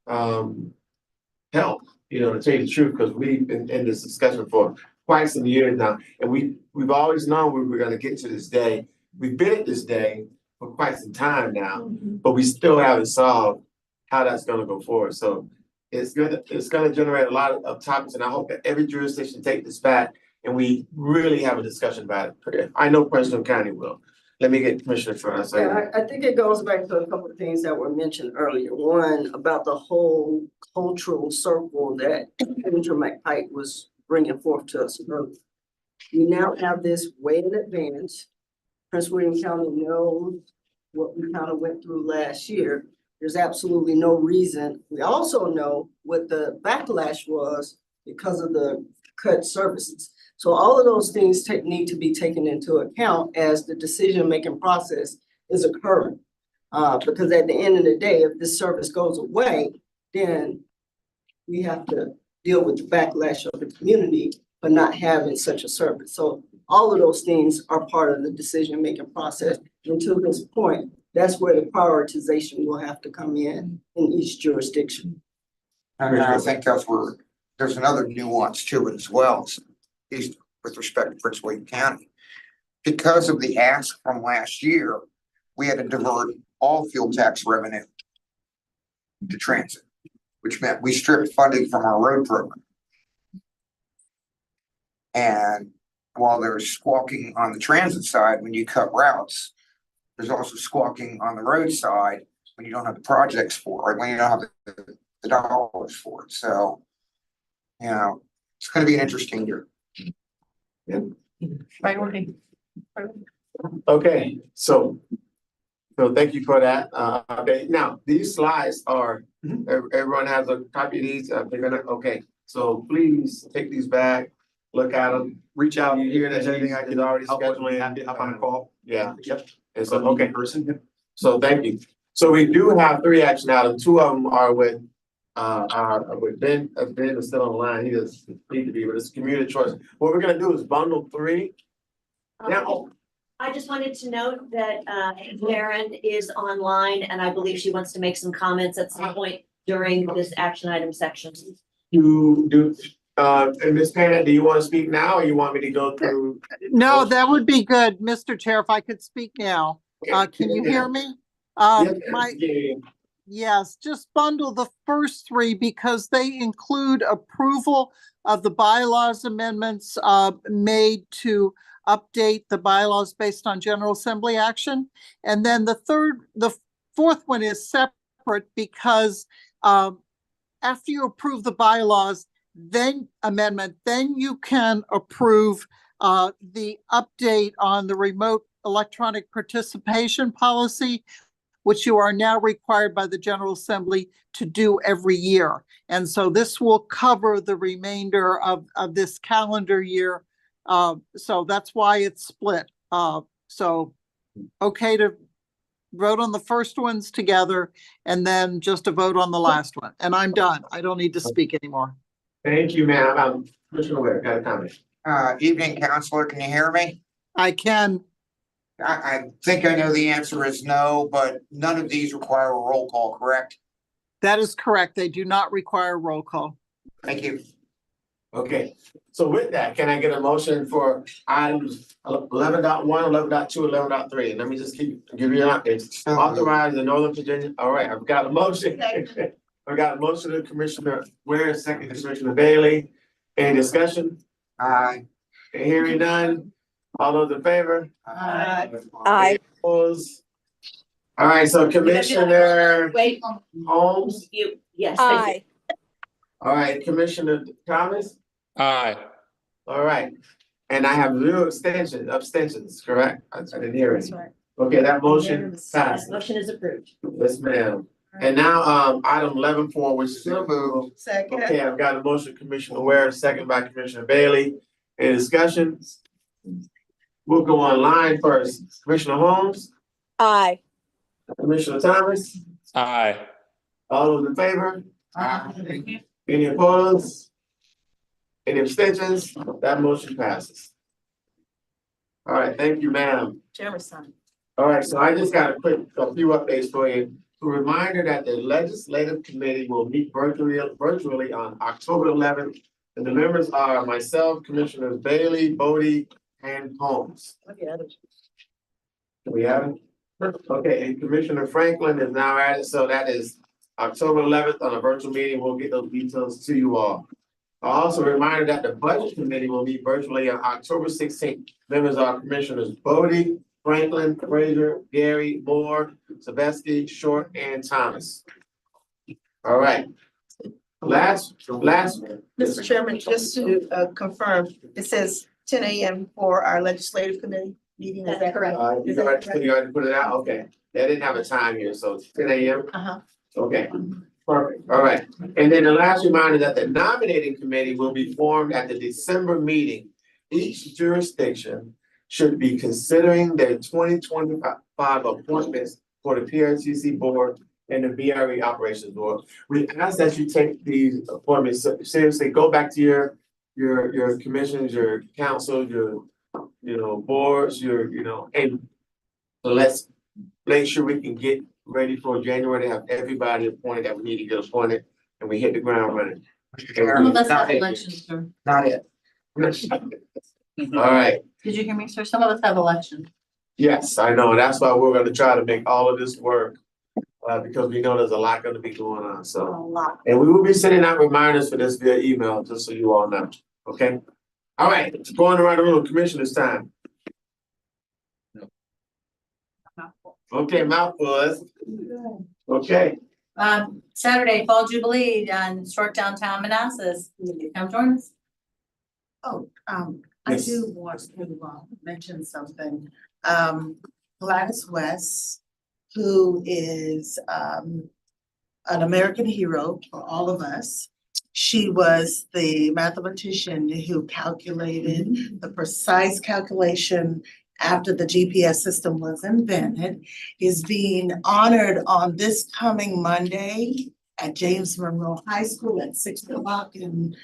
help, to tell you the truth, because we've been in this discussion for quite some years now. And we've always known we were gonna get to this day. We've been at this day for quite some time now, but we still haven't solved how that's gonna go forward. So it's gonna generate a lot of topics, and I hope that every jurisdiction take this back and we really have a discussion about it. I know Prince William County will. Let me get Commissioner first. Yeah, I think it goes back to a couple of things that were mentioned earlier. One, about the whole cultural circle that Senator McPike was bringing forth to us earlier. We now have this way in advance. Prince William County knows what we kind of went through last year. There's absolutely no reason. We also know what the backlash was because of the cut services. So all of those things need to be taken into account as the decision-making process is occurring. Because at the end of the day, if this service goes away, then we have to deal with the backlash of the community but not having such a service. So all of those things are part of the decision-making process. And to this point, that's where the prioritization will have to come in each jurisdiction. And I think that's where there's another nuance to it as well, is with respect to Prince William County. Because of the ask from last year, we had to divert all fuel tax revenue to transit, which meant we stripped funding from our road program. And while there's squawking on the transit side when you cut routes, there's also squawking on the road side when you don't have the projects for it, when you don't have the dollars for it. So, you know, it's going to be an interesting year. Priority. Okay, so thank you for that. Okay, now, these slides are, everyone has a copy of these, they're gonna, okay, so please take these back, look at them, reach out here, there's anything I could already schedule in. Hop on a call. Yeah, Yep. and so, okay, Person. so thank you. So we do have 3 action items, 2 of them are with Ben is still on the line, he doesn't need to be, but it's community choice. What we're gonna do is bundle 3. Now, I just wanted to note that Karen is online and I believe she wants to make some comments at some point during this action item section. And Ms. Payne, do you want to speak now or you want me to go through? No, that would be good, Mr. Chair, if I could speak now. Can you hear me? Yes, just bundle the first 3 because they include approval of the bylaws amendments made to update the bylaws based on General Assembly action. And then the 4th one is separate because after you approve the bylaws, then you can approve the update on the remote electronic participation policy, which you are now required by the General Assembly to do every year. And so this will cover the remainder of this calendar year. So that's why it's split. So okay to vote on the first ones together and then just a vote on the last one. And I'm done. I don't need to speak anymore. Thank you, ma'am. Commissioner Ware, got a comment. Evening, Counselor. Can you hear me? I can. I think I know the answer is no, but none of these require a roll call, correct? That is correct. They do not require roll call. Thank you. Okay, so with that, can I get a motion for items 11.1, 11.2, 11.3? Let me just give you an update. Authorize the Northern Virginia, all right, I've got a motion. I got a motion to Commissioner Ware, second Commissioner Bailey. Any discussion? Aye. Hearing none. All those in favor? Aye. Aye. Opposed? All right, so Commissioner Wait, Holmes, yes. Aye. all right, Commissioner Thomas, Aye. all right. And I have 0 abstentions, correct? I didn't hear it. That's right. Okay, that motion That passed. motion is approved. Yes, ma'am. And now, item 11.4, which is Second. okay, I've got a motion, Commissioner Ware, second by Commissioner Bailey. Any discussion? We'll go online first. Commissioner Holmes, Aye. Commissioner Thomas, Aye. all those in favor? Any opposed? Any abstentions? That motion passes. All right, thank you, ma'am. Jefferson. All right, so I just got a few updates for you. A reminder that the legislative committee will meet virtually on October 11th. And the members are myself, Commissioners Bailey, Bodie, and Holmes. Do we have it? Okay, and Commissioner Franklin is now added, so that is October 11th on a virtual meeting. We'll get those details to you all. Also a reminder that the budget committee will meet virtually on October 16th. Members are Commissioners Bodie, Franklin, Frazier, Gary, Moore, Sebeski, Short, and Thomas. All right. Last. Mr. Chairman, just to confirm, it says 10 a.m. for our legislative committee meeting. Is that correct? You already put it out? Okay. They didn't have a time here, so it's 10 a.m. Okay, perfect. All right. And then the last reminder that the nominating committee will be formed at the December meeting. Each jurisdiction should be considering their 2025 appointments for the PRTC board and the BRE operations board. We ask that you take these appointments seriously. Go back to your your commissions, your councils, your, boards, and so let's make sure we can get ready for January to have everybody appointed that we need to get appointed and we hit the ground running. Some of us have elections, sir. Not it. All right. Did you hear me, sir? Some of us have elections. Yes, I know. That's why we're gonna try to make all of this work. Because we know there's a lot gonna be going on, so. A lot. And we will be sending out reminders for this via email, just so you all know, okay? All right, going around the room, commissioners time. Okay, mouthfuls. Okay, Saturday, Fall Jubilee on Historic Downtown Manassas. Come join us. Oh, I Yes. do want to mention something. Gladys West, who is an American hero for all of us. She was the mathematician who calculated the precise calculation after the GPS system was invented, is being honored on this coming Monday at James Monroe High School at 6 o'clock in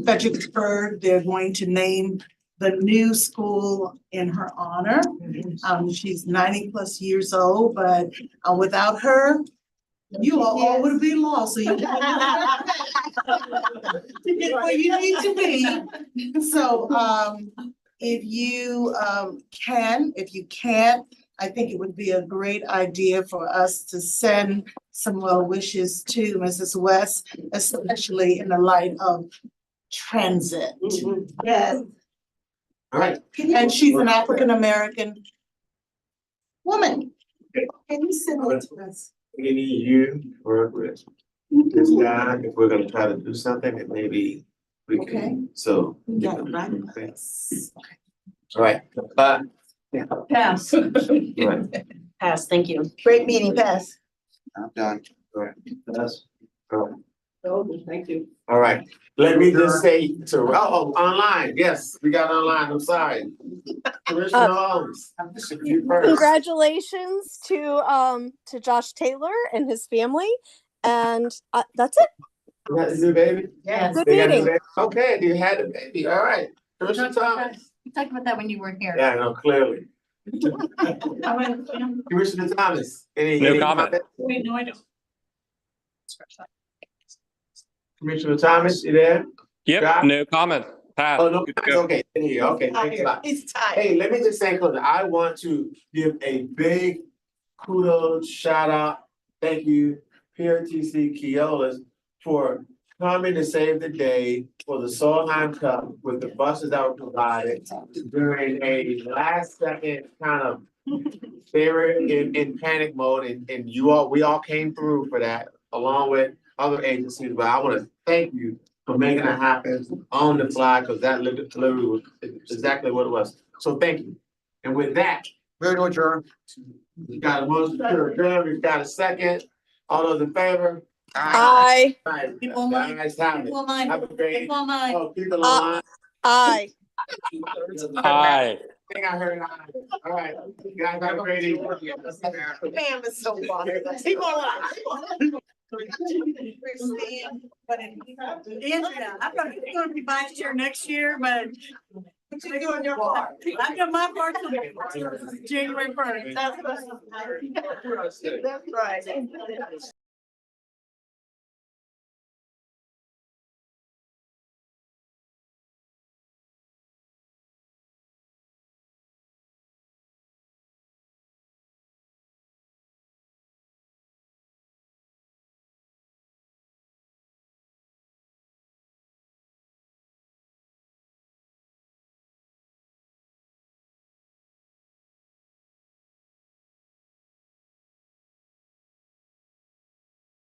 Fredericksburg. They're going to name the new school in her honor. She's 90+ years old, but without her, you all would be lost. So you to get where you need to be. So if you can, if you can't, I think it would be a great idea for us to send some well wishes to Mrs. West, especially in the light of transit. Yes. all right. And she's an African-American woman. Can you send it to us? We need you to work with this guy, if we're gonna try to do something, and maybe we Okay. can, so. Yeah, right. Okay. All right, Pass. right, Pass, thank you. Great meeting, pass. I'm done. all right. That's- Thank you. All right, let me just say to, online, yes, we got online, I'm sorry. Commissioner Holmes. You first. Congratulations to Josh Taylor and his family, and that's it. You had a new baby? Yes. Good They got a new meeting. baby? Okay, you had a baby, all right. Commissioner Thomas? We talked about that when you weren't here. Yeah, no, clearly. Commissioner Thomas, any comment. Wait, no, I don't. Commissioner Thomas, you there? Yep, Scott? no comment. Pass. Oh, no, Good to it's go. okay, in here, okay, thanks a lot. It's tight. Hey, let me just say, cause I want to give a big kudos, shout out, thank you, PRTC Keolis for coming to save the day for the Solheim Cup with the buses that were provided during a last second kind of, they were in panic mode and we all came through for that along with other agencies, but I wanna thank you for making it happen on the fly, cause that literally was exactly what it was. So thank you. And with that, Move to adjourn. we got a motion to adjourn, we've got a second. All those in favor? Aye. Aye. People online. Guys, have it. People online. Have a great, People online. oh, people online. Aye. Aye. I think I heard aye. All right, you guys have a great evening. Pam is so funny. He gonna lie. Andrea, I'm gonna be vice chair next year, but. What you doing your part? I've done my part till January 1st. That's right.